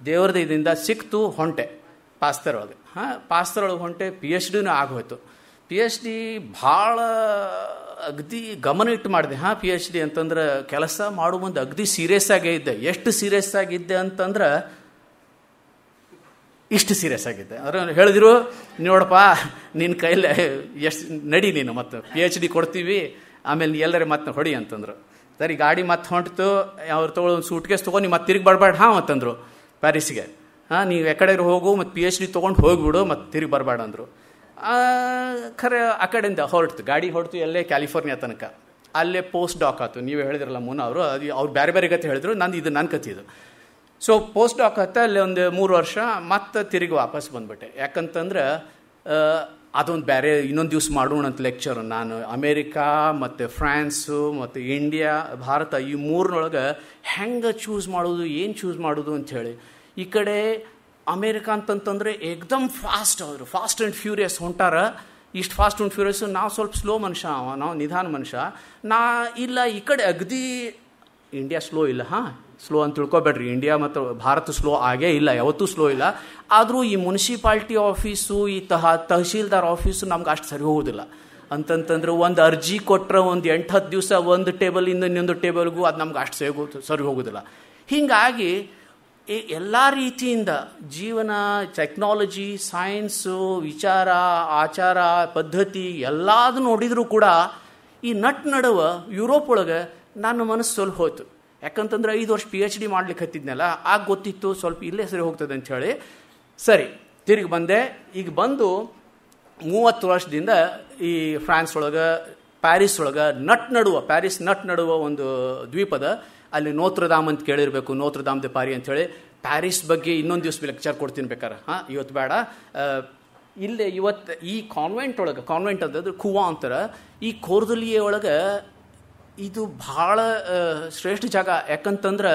ದೇವ್ರದ ಇದರಿಂದ ಸಿಕ್ತು, ಹೊಂಟೆ ಪಾಸ್ಟರ್ ಒಳಗೆ. ಪಾಸ್ಟರ್ ಒಳಗೆ ಹೊಂಟೆ, PhDನೂ ಆಗೋಯ್ತು. PhD ಭಾಳ ಅಗದಿ ಗಮನ ಇಟ್ಟು ಮಾಡಿದೆ. PhD ಅಂತಂದ್ರೆ ಕೆಲಸ ಮಾಡೋ ಮುಂದೆ ಅಗದಿ ಸೀರಿಯಸ್ ಆಗೇ ಇದ್ದೆ. ಎಷ್ಟು ಸೀರಿಯಸ್ ಆಗಿದ್ದೆ ಅಂತಂದ್ರೆ ಇಷ್ಟು ಸೀರಿಯಸ್ ಆಗಿದ್ದೆ. ಅಂದ್ರೆ ಹೇಳಿದ್ರು, ನೋಡಪ್ಪ ನಿನ್ನ ಕೈಲೇ ಎಷ್ಟು ನಡಿ, ನೀನು ಮತ್ತೆ PhD ಕೊಡ್ತೀವಿ, ಆಮೇಲೆ ಎಲ್ಲರೇ ಮತ್ತೆ ಹೊಡಿ ಅಂತಂದ್ರು. ಸರಿ, ಗಾಡಿ ಮತ್ತೆ ಹೊಂಟಿತು. ಅವ್ರು ತಗೊಳ್ಳೋ ಒಂದು ಸೂಟ್ಕೇಸ್ ತೊಗೊಂಡು ನೀವು ಮತ್ತೆ ತಿರುಗಿ ಬರಬೇಡ ಅಂತಂದ್ರು ಪ್ಯಾರಿಸ್ಗೆ. ನೀವು ಎಕಡೆ ಹೋಗು, ಮತ್ತು PhD ತೊಗೊಂಡು ಹೋಗ್ಬಿಡು, ಮತ್ತು ತಿರುಗಿ ಬರಬೇಡ ಅಂದರು. ಖರೆ ಆ ಕಡೆಯಿಂದ ಹೊರಟು, ಗಾಡಿ ಹೊರಟು ಎಲ್ಲೇ ಕ್ಯಾಲಿಫೋರ್ನಿಯಾ ತನಕ. ಅಲ್ಲೇ ಪೋಸ್ಟ್ ಡಾಕ್ ಆಯ್ತು. ನೀವು ಹೇಳಿದ್ರಲ್ಲ ಮುನ್ನ ಅವರು, ಅವ್ರು ಬೇರೆ ಬೇರೆ ಕತೆ ಹೇಳಿದ್ರು, ಇದು ನನ್ನ ಕತೆ ಇದು. ಸೊ ಪೋಸ್ಟ್ ಡಾಕ್ ಆಯ್ತು, ಅಲ್ಲಿ ಒಂದು 3 ವರ್ಷ ಮತ್ತೆ ತಿರುಗಿ ವಾಪಸ್ ಬಂದ್ಬಿಟ್ಟೆ. ಯಾಕಂತಂದ್ರೆ ಅದೊಂದು ಬೇರೆ ಇನ್ನೊಂದು ದಿವ್ಸ ಮಾಡೋಣ ಅಂತ ಲೆಕ್ಚರ್. ನಾನು ಅಮೇರಿಕಾ ಮತ್ತು ಫ್ರಾನ್ಸು ಮತ್ತು ಇಂಡಿಯಾ, ಭಾರತ ಈ 3ನೊಳಗೆ ಹೆಂಗೆ ಚೂಸ್ ಮಾಡೋದು, ಏನು ಚೂಸ್ ಮಾಡೋದು ಅಂಥೇಳಿ. ಈ ಕಡೆ ಅಮೇರಿಕಾ ಅಂತಂತಂದರೆ ಏಕ್ದಮ್ ಫಾಸ್ಟ್, ಅವರು ಫಾಸ್ಟ್ ಆ್ಯಂಡ್ ಫ್ಯೂರಿಯಸ್ ಹೊಂಟಾರ. ಇಷ್ಟು ಫಾಸ್ಟ್ ಆ್ಯಂಡ್ ಫ್ಯೂರಿಯಸ್, ನಾವು ಸ್ವಲ್ಪ ಸ್ಲೋ ಮನುಷ್ಯ, ನಾವು ನಿಧಾನ ಮನುಷ್ಯ. ಇಲ್ಲ ಈ ಕಡೆ ಅಗದಿ ಇಂಡಿಯಾ ಸ್ಲೋ ಇಲ್ಲ. ಸ್ಲೋ ಅಂತ ತಿಳ್ಕೊಬೇಡ್ರಿ, ಇಂಡಿಯಾ ಮತ್ತು ಭಾರತ ಸ್ಲೋ ಆಗೇ ಇಲ್ಲ, ಯಾವತ್ತೂ ಸ್ಲೋ ಇಲ್ಲ. ಆದರೂ ಈ ಮುನ್ಸಿಪಾಲ್ಟಿ ಆಫೀಸು, ಈ ತಹಶೀಲ್ದಾರ್ ಆಫೀಸು ನಮ್ಗೆ ಅಷ್ಟು ಸರಿ ಹೋಗೋದಿಲ್ಲ. ಅಂತಂತಂದ್ರೆ ಒಂದು ಅರ್ಜಿ ಕೊಟ್ಟರೆ ಒಂದು 8-10 ದಿವಸ ಒಂದು ಟೇಬಲಿಂದ ಇನ್ನೊಂದು ಟೇಬಲ್ಗೂ ಅದು ನಮ್ಗೆ ಅಷ್ಟು ಸರಿ ಹೋಗೋದಿಲ್ಲ. ಹೀಗಾಗಿ ಎಲ್ಲ ರೀತಿಯಿಂದ ಜೀವನ, ಟೆಕ್ನಾಲಜಿ, ಸೈನ್ಸು, ವಿಚಾರ, ಆಚಾರ, ಪದ್ಧತಿ ಎಲ್ಲದೂ ನೋಡಿದರೂ ಕೂಡ ಈ ನಡುವೆ ಯುರೋಪ್ ಒಳಗೆ ನನ್ನ ಮನಸ್ಸು ಸ್ವಲ್ಪ ಹೋಯ್ತು. ಯಾಕಂತಂದ್ರೆ 5 ವರ್ಷ PhD ಮಾಡ್ಲಿಕ್ಕೆ ಹತ್ತಿದ್ನಲ್ಲ, ಆಗ ಗೊತ್ತಿತ್ತು ಸ್ವಲ್ಪ ಇಲ್ಲೇ ಸರಿ ಹೋಗ್ತದೆ ಅಂಥೇಳಿ. ಸರಿ, ತಿರುಗಿ ಬಂದೆ. ಈಗ ಬಂದು 30 ವರ್ಷದಿಂದ ಈ ಫ್ರಾನ್ಸ್ ಒಳಗೆ, ಪ್ಯಾರಿಸ್ ಒಳಗೆ, ಪ್ಯಾರಿಸ್ ನಡುವ ಒಂದು ದ್ವೀಪದ, ಅಲ್ಲಿ ನೋತ್ರಧಾಮ್ ಅಂತ ಕೇಳಿರಬೇಕು, ನೋತ್ರಧಾಮ್ ದೆ ಪಾರಿ ಅಂಥೇಳಿ. ಪ್ಯಾರಿಸ್ ಬಗ್ಗೆ ಇನ್ನೊಂದು ದಿವಸ ಲೆಕ್ಚರ್ ಕೊಡ್ತೀನಿ ಬೇಕಾರೆ, ಇವತ್ತು ಬೇಡ. ಇಲ್ಲೇ ಇವತ್ತು ಈ ಕಾನ್ವೆಂಟ್ ಒಳಗೆ, ಕಾನ್ವೆಂಟ್ ಅಂತಂದ್ರೆ ಕುವಾ ಅಂತಾರೆ, ಈ ಕೋರ್ದಲಿಯೆ ಒಳಗೆ ಇದು ಭಾಳ ಶ್ರೇಷ್ಠ ಜಾಗ. ಯಾಕಂತಂದ್ರೆ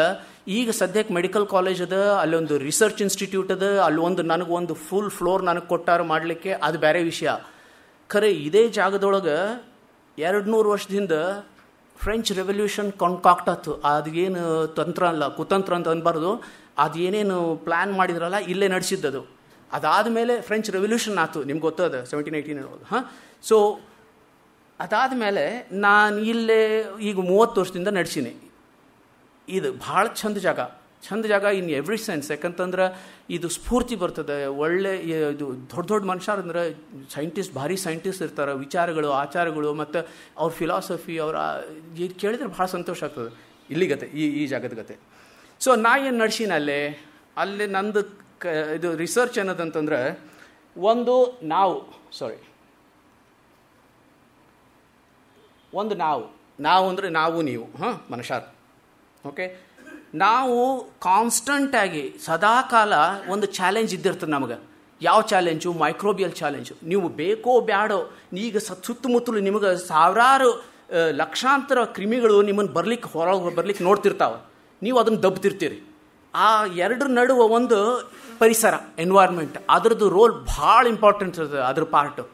ಈಗ ಸದ್ಯಕ್ಕೆ ಮೆಡಿಕಲ್ ಕಾಲೇಜ್ ಅದ, ಅಲ್ಲೊಂದು ರಿಸರ್ಚ್ ಇನ್ಸ್ಟಿಟ್ಯೂಟ್ ಅದ, ಅಲ್ಲೊಂದು ನನಗೊಂದು ಫುಲ್ ಫ್ಲೋರ್ ನನಗೆ ಕೊಟ್ಟಾರ ಮಾಡಲಿಕ್ಕೆ, ಅದು ಬೇರೆ ವಿಷಯ. ಖರೆ ಇದೇ ಜಾಗದೊಳಗೆ 200 ವರ್ಷದಿಂದ ಫ್ರೆಂಚ್ ರೆವಲ್ಯೂಷನ್ ಕಾಂಕಾಕ್ಟ್ ಆಯ್ತು. ಅದೇನು ತಂತ್ರ ಅಲ್ಲ, ಕುತಂತ್ರ ಅಂತ ಅನ್ಬಾರ್ದು, ಅದೇನೇನು ಪ್ಲ್ಯಾನ್ ಮಾಡಿದ್ರಲ್ಲ ಇಲ್ಲೇ ನಡೆಸಿದ್ದದು. ಅದಾದಮೇಲೆ ಫ್ರೆಂಚ್ ರೆವಲ್ಯೂಷನ್ ಆಯ್ತು, ನಿಮ್ಗೆ ಗೊತ್ತದ 1718. ಸೊ ಅದಾದಮೇಲೆ ನಾನು ಇಲ್ಲೇ ಈಗ 30 ವರ್ಷದಿಂದ ನಡೆಸೀನಿ. ಇದು ಭಾಳ ಚಂದ ಜಾಗ. ಚಂದ ಜಾಗ ಇನ್ ಎವ್ರಿ ಸೆನ್ಸ್. ಯಾಕಂತಂದ್ರೆ ಇದು ಸ್ಫೂರ್ತಿ ಬರ್ತದೆ. ಒಳ್ಳೆ ಇದು ದೊಡ್ಡ ದೊಡ್ಡ ಮನುಷ್ಯರು ಅಂದ್ರೆ ಸೈಂಟಿಸ್ಟ್, ಭಾರಿ ಸೈಂಟಿಸ್ಟ್ ಇರ್ತಾರೆ. ವಿಚಾರಗಳು, ಆಚಾರಗಳು ಮತ್ತು ಅವ್ರ ಫಿಲಾಸಫಿ ಅವರ ಕೇಳಿದ್ರೆ ಭಾಳ ಸಂತೋಷ ಆಗ್ತದೆ. ಇಲ್ಲಿ ಗತೆ ಈ ಜಾಗದ ಗತೆ. ಸೊ ನಾ ಏನು ನಡ್ಸೀನಿ ಅಲ್ಲಿ ನಂದು ಇದು ರಿಸರ್ಚ್ ಅನ್ನೋದಂತಂದ್ರೆ ಒಂದು ನಾವು ಅಂದರೆ ನಾವು ನೀವು ಮನುಷ್ಯರು. ಓಕೆ, ನಾವು ಕಾನ್ಸ್ಟಂಟಾಗಿ ಸದಾಕಾಲ ಒಂದು ಚಾಲೆಂಜ್ ಇದ್ದಿರ್ತದೆ ನಮಗೆ. ಯಾವ ಚಾಲೆಂಜು? Microbial challenge. ನೀವು ಬೇಕೋ ಬ್ಯಾಡೋ, ಈಗ ಸುತ್ತಮುತ್ತಲು ನಿಮಗೆ ಸಾವಿರಾರು ಲಕ್ಷಾಂತರ ಕ್ರಿಮಿಗಳು ನಿಮ್ಮನ್ನು ಹೊರಗೆ ಬರ್ಲಿಕ್ಕೆ ನೋಡ್ತಿರ್ತಾವೆ. ನೀವು ಅದನ್ನು ದಬ್ತಿರ್ತೀರಿ. ಆ ಎರಡರ ನಡುವೆ ಒಂದು ಪರಿಸರ, ಎನ್ವೈರ್ಮೆಂಟ್, ಅದರದ್ದು ರೋಲ್ ಭಾಳ ಇಂಪಾರ್ಟೆಂಟ್ ಇರ್ತದೆ, ಅದ್ರ ಪಾರ್ಟು.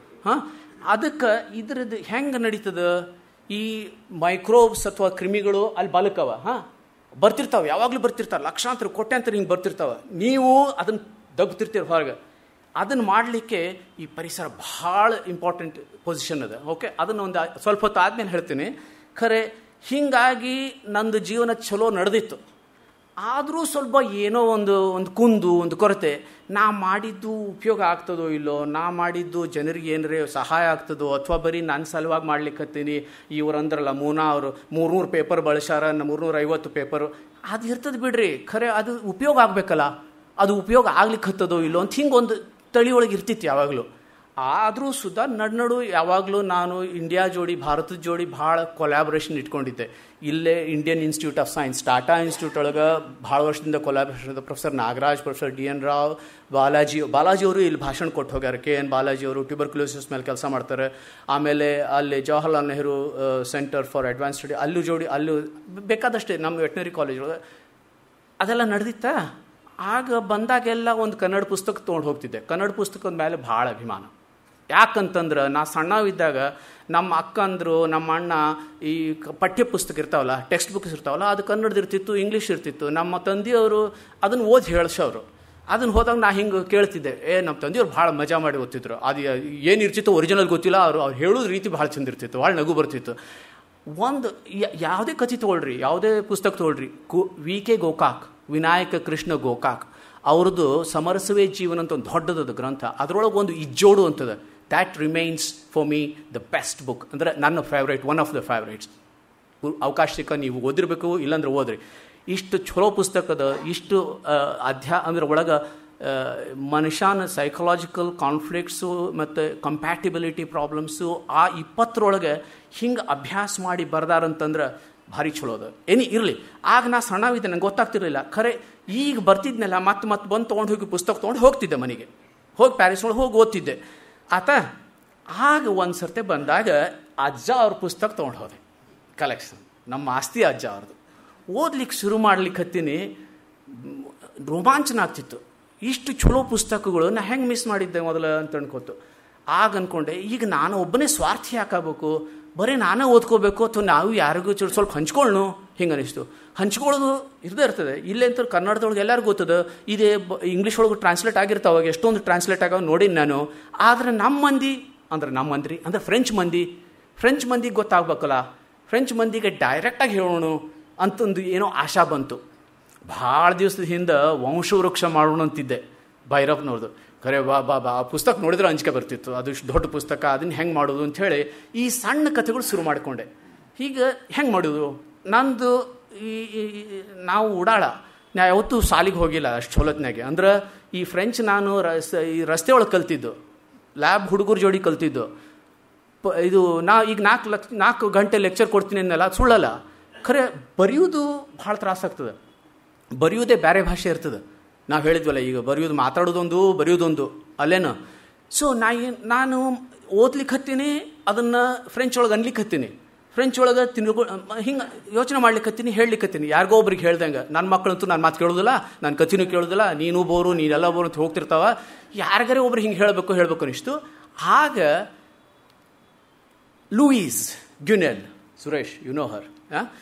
ಅದಕ್ಕೆ ಇದ್ರದ್ದು ಹೆಂಗೆ ನಡೀತದೆ? ಈ ಮೈಕ್ರೋಬ್ಸ್ ಅಥವಾ ಕ್ರಿಮಿಗಳು ಅಲ್ಲಿ ಬಲಕವ ಬರ್ತಿರ್ತಾವೆ, ಯಾವಾಗಲೂ ಬರ್ತಿರ್ತಾವೆ, ಲಕ್ಷಾಂತರ ಕೋಟ್ಯಾಂತರ ಹಿಂಗೆ ಬರ್ತಿರ್ತಾವೆ. ನೀವು ಅದನ್ನು ದಬ್ತಿರ್ತೀರಿ ಹೊರಗೆ. ಅದನ್ನು ಮಾಡಲಿಕ್ಕೆ ಈ ಪರಿಸರ ಭಾಳ ಇಂಪಾರ್ಟೆಂಟ್ ಪೊಸಿಷನ್ ಅದ. ಓಕೆ, ಅದನ್ನು ಒಂದು ಸ್ವಲ್ಪ ಹೊತ್ತು ಆದಮೇಲೆ ಹೇಳ್ತೀನಿ. ಖರೆ ಹೀಗಾಗಿ ನಂದು ಜೀವನ ಚಲೋ ನಡೆದಿತ್ತು. ಆದರೂ ಸ್ವಲ್ಪ ಏನೋ ಒಂದು ಕೊರತೆ. ನಾ ಮಾಡಿದ್ದು ಉಪಯೋಗ ಆಗ್ತದೋ ಇಲ್ಲೋ, ನಾ ಮಾಡಿದ್ದು ಜನರಿಗೆ ಏನರೇ ಸಹಾಯ ಆಗ್ತದೋ, ಅಥವಾ ಬರೀ ನನ್ನ ಸಲುವಾಗಿ ಮಾಡ್ಲಿಕ್ಕತ್ತೀನಿ. ಇವರಂದ್ರಲ್ಲ ಮೂನಾ ಅವರು 300 ಪೇಪರ್ ಬಳಸ್ಯಾರ, 350 ಪೇಪರು, ಅದು ಇರ್ತದೆ ಬಿಡ್ರಿ. ಖರೆ ಅದು ಉಪಯೋಗ ಆಗಬೇಕಲ್ಲ, ಅದು ಉಪಯೋಗ ಆಗ್ಲಿಕ್ಕೆ ಹತ್ತದೋ ಇಲ್ಲೋ ಅಂತ ಹಿಂಗೊಂದು ತಳಿಯೊಳಗೆ ಇರ್ತಿತ್ತು ಯಾವಾಗಲೂ. ಆದರೂ ಸುಧಾ ನಡು ಯಾವಾಗಲೂ ನಾನು ಇಂಡಿಯಾ ಜೋಡಿ, ಭಾರತದ ಜೋಡಿ ಭಾಳ ಕೊಲ್ಯಾಬ್ರೇಷನ್ ಇಟ್ಕೊಂಡಿದ್ದೆ. ಇಲ್ಲೇ Indian Institute of science, Tata institute ಒಳಗೆ ಭಾಳ ವರ್ಷದಿಂದ ಕೊಲ್ಯಾಬ್ರೇಷನ್ ಇದೆ. Professor Nagaraj, professor DN Rao, Balaji ಅವರು ಇಲ್ಲಿ ಭಾಷಣ ಕೊಟ್ಟು ಹೋಗ್ಯಾರ. KN ಬಾಲಾಜಿ ಅವರು ಟ್ಯೂಬರ್ಕ್ಯುಲೋಸಿಸ್ ಮೇಲೆ ಕೆಲಸ ಮಾಡ್ತಾರೆ. ಆಮೇಲೆ ಅಲ್ಲಿ Jawaharlal Nehru centre for advance study, ಅಲ್ಲೂ ಬೇಕಾದಷ್ಟೇ ನಮ್ಮ ವೆಟನರಿ ಕಾಲೇಜ್ ಒಳಗೆ ಅದೆಲ್ಲ ನಡೆದಿತ್ತ. ಆಗ ಬಂದಾಗೆಲ್ಲ ಒಂದು ಕನ್ನಡ ಪುಸ್ತಕ ತೊಗೊಂಡು ಹೋಗ್ತಿದ್ದೆ. ಕನ್ನಡ ಪುಸ್ತಕದ ಮೇಲೆ ಭಾಳ ಅಭಿಮಾನ. ಯಾಕಂತಂದ್ರೆ ನಾ ಸಣ್ಣವಿದ್ದಾಗ ನಮ್ಮ ಅಕ್ಕಂದರು, ನಮ್ಮ ಅಣ್ಣ ಈ ಪಠ್ಯ ಪುಸ್ತಕ ಇರ್ತಾವಲ್ಲ, ಟೆಕ್ಸ್ಟ್ ಬುಕ್ಸ್ ಇರ್ತಾವಲ್ಲ, ಅದು ಕನ್ನಡದ ಇರ್ತಿತ್ತು, ಇಂಗ್ಲೀಷ್ ಇರ್ತಿತ್ತು. ನಮ್ಮ ತಂದೆಯವರು ಅದನ್ನು ಓದಿ ಹೇಳ್ಸೋರು. ಅದನ್ನು ಹೋದಾಗ ನಾ ಹಿಂಗೆ ಕೇಳ್ತಿದ್ದೆ. ನಮ್ಮ ತಂದೆಯವ್ರು ಭಾಳ ಮಜಾ ಮಾಡಿ ಓದ್ತಿದ್ರು. ಅದು ಏನಿರ್ತಿತ್ತು ಒರಿಜಿನಲ್ ಗೊತ್ತಿಲ್ಲ, ಅವ್ರು ಹೇಳೋದು ರೀತಿ ಭಾಳ ಚಂದ ಇರ್ತಿತ್ತು, ಭಾಳ ನಗು ಬರ್ತಿತ್ತು. ಒಂದು ಯಾವುದೇ ಕಥೆ ತೊಗೊಳ್ರಿ, ಯಾವುದೇ ಪುಸ್ತಕ ತೊಗೊಳ್ರಿ, VK ಗೋಕಾಕ್, ವಿನಾಯಕ ಕೃಷ್ಣ ಗೋಕಾಕ್ ಅವ್ರದ್ದು ಸಮರಸವೇ ಜೀವನ ಅಂತ ಒಂದು ದೊಡ್ಡದದು ಗ್ರಂಥ. ಅದರೊಳಗೆ ಒಂದು ಇಜ್ಜೋಡು ಅಂತದ. That remains for me the best book. ಅಂದರೆ ನನ್ನ favourite, one of the favourites. ಅವಕಾಶ ಸಿಕ್ಕ ನೀವು ಓದಿರಬೇಕು, ಇಲ್ಲಾಂದ್ರೆ ಓದ್ರಿ. ಇಷ್ಟು ಚಲೋ ಪುಸ್ತಕದ, ಇಷ್ಟು ಅಂದ್ರೆ ಒಳಗೆ ಮನುಷ್ಯನ ಸೈಕಲಾಜಿಕಲ್ ಕಾನ್ಫ್ಲಿಕ್ಟ್ಸು ಮತ್ತು ಕಂಪ್ಯಾಟಿಬಿಲಿಟಿ ಪ್ರಾಬ್ಲಮ್ಸು ಆ 20ರೊಳಗೆ ಹಿಂಗೆ ಅಭ್ಯಾಸ ಮಾಡಿ ಬರ್ದಾರಂತಂದ್ರೆ ಭಾರಿ ಚಲೋ ಅದ. ಇರಲಿ, ಆಗ ನಾ ಸಣ್ಣವಿದ್ದೆ, ನಂಗೆ ಗೊತ್ತಾಗ್ತಿರ್ಲಿಲ್ಲ. ಖರೆ ಈಗ ಬರ್ತಿದ್ನೆಲ್ಲ ಮತ್ತೆ ಬಂದು ತೊಗೊಂಡು ಹೋಗಿ ಪುಸ್ತಕ ತೊಗೊಂಡು ಹೋಗ್ತಿದ್ದೆ ಮನೆಗೆ. ಹೋಗಿ ಪ್ಯಾರಿಸ್ ಒಳಗೆ ಹೋಗಿ ಓದ್ತಿದ್ದೆ ಆಗ ಒಂದು ಸರ್ತೆ ಬಂದಾಗ ಅಜ್ಜ ಅವ್ರ ಪುಸ್ತಕ ತೊಗೊಂಡು ಹೋದೆ, ಕಲೆಕ್ಷನ್, ನಮ್ಮ ಆಸ್ತಿ ಅಜ್ಜ ಅವ್ರದ್ದು. ಓದ್ಲಿಕ್ಕೆ ಶುರು ಮಾಡ್ಲಿಕ್ಕೆ ಹತ್ತೀನಿ, ರೋಮಾಂಚನ ಆಗ್ತಿತ್ತು. ಇಷ್ಟು ಚಲೋ ಪುಸ್ತಕಗಳು ನಾ ಹೆಂಗೆ ಮಿಸ್ ಮಾಡಿದ್ದೆ ಮೊದಲು ಅಂತ ಅನ್ಕೋತು. ಆಗ ಅಂದ್ಕೊಂಡೆ, ಈಗ ನಾನು ಒಬ್ಬನೇ ಸ್ವಾರ್ಥಿ ಹಾಕಬೇಕು, ಬರೀ ನಾನೇ ಓದ್ಕೋಬೇಕು, ಅಥವಾ ನಾವು ಯಾರಿಗೂ ಸ್ವಲ್ಪ ಹಂಚ್ಕೊಳ್ಳು, ಹಿಂಗೆ ಅನಿಸ್ತು. ಹಂಚ್ಕೊಳ್ಳೋದು ಇರದೇ ಇರ್ತದೆ. ಇಲ್ಲೇ ಅಂತ ಕನ್ನಡದೊಳಗೆ ಎಲ್ಲರಿಗೂ ಗೊತ್ತದ, ಇದೇ ಇಂಗ್ಲೀಷ್ ಒಳಗೆ ಟ್ರಾನ್ಸ್ಲೇಟ್ ಆಗಿರ್ತಾವಾಗ, ಎಷ್ಟೊಂದು ಟ್ರಾನ್ಸ್ಲೇಟ್ ಆಗೋ ನೋಡೀನಿ ನಾನು. ಆದರೆ ನಮ್ಮ ಮಂದಿ ಅಂದರೆ ಫ್ರೆಂಚ್ ಮಂದಿಗೆ ಗೊತ್ತಾಗ್ಬೇಕಲ್ಲ, ಫ್ರೆಂಚ್ ಮಂದಿಗೆ ಡೈರೆಕ್ಟಾಗಿ ಹೇಳೋಣ ಅಂತಂದು ಏನೋ ಆಶಾ ಬಂತು. ಭಾಳ ದಿವಸದ ಹಿಂದೆ ವಂಶವೃಕ್ಷ ಮಾಡೋಣ ಅಂತಿದ್ದೆ ಭೈರಪ್ಪನವ್ರದ್ದು. ಖರೆ ಬಾ ಆ ಪುಸ್ತಕ ನೋಡಿದ್ರೆ ಅಂಜಿಕೆ ಬರ್ತಿತ್ತು, ಅದು ಇಷ್ಟು ದೊಡ್ಡ ಪುಸ್ತಕ, ಅದನ್ನು ಹೆಂಗೆ ಮಾಡೋದು ಅಂಥೇಳಿ ಈ ಸಣ್ಣ ಕಥೆಗಳು ಶುರು ಮಾಡಿಕೊಂಡೆ. ಹೀಗೆ ಹೆಂಗೆ ಮಾಡೋದು? ನಂದು ನಾವು ಉಡಾಳ, ನಾ ಯಾವತ್ತೂ ಸಾಲಿಗೆ ಹೋಗಿಲ್ಲ ಅಷ್ಟು ಚೊಲತ್ನಾಗೆ. ಅಂದ್ರೆ ಈ ಫ್ರೆಂಚ್ ನಾನು ಈ ರಸ್ತೆ ಒಳಗೆ ಕಲ್ತಿದ್ದು, ಲ್ಯಾಬ್ ಹುಡುಗರ ಜೋಡಿ ಕಲ್ತಿದ್ದು. ಇದು ಈಗ 4 ಗಂಟೆ ಲೆಕ್ಚರ್ ಕೊಡ್ತೀನಿ ಅನ್ನಲ್ಲ, ಸುಳ್ಳಲ್ಲ. ಖರೆ ಬರೆಯೋದು ಭಾಳ ತ್ರಾಸಾಗ್ತದೆ. ಬರೆಯೋದೇ ಬೇರೆ ಭಾಷೆ ಇರ್ತದೆ. ನಾವು ಹೇಳಿದ್ವಲ್ಲ, ಈಗ ಬರೆಯೋದೊಂದು ಅಲ್ಲೇನು. ಸೊ ನಾನು ಓದ್ಲಿಕ್ಕೆ ಹತ್ತೀನಿ, ಅದನ್ನು ಫ್ರೆಂಚ್ ಒಳಗೆ ಅನ್ಲಿಕ್ಕೆ ಹತ್ತೀನಿ, ಫ್ರೆಂಚ್ ಒಳಗೆ ಹಿಂಗೆ ಯೋಚನೆ ಮಾಡ್ಲಿಕ್ಕೆ ಹತ್ತೀನಿ, ಹೇಳಲಿಕ್ಕೆ ಹತ್ತೀನಿ. ಯಾರಿಗೋ ಒಬ್ರಿಗೆ ಹೇಳ್ದಂಗೆ. ನನ್ನ ಮಕ್ಕಳಂತೂ ನಾನು ಮಾತು ಕೇಳೋದಿಲ್ಲ, ನನ್ನ ಕಥೆನೂ ಕೇಳೋದಿಲ್ಲ, ನೀನೆಲ್ಲ ಬೋರು ಅಂತ ಹೋಗ್ತಿರ್ತಾವ. ಯಾರಿಗಾರೆ ಒಬ್ರು ಹಿಂಗೆ ಹೇಳಬೇಕು ಅನಿಸ್ತು. ಆಗ Louis Gunnell, Suresh you know her,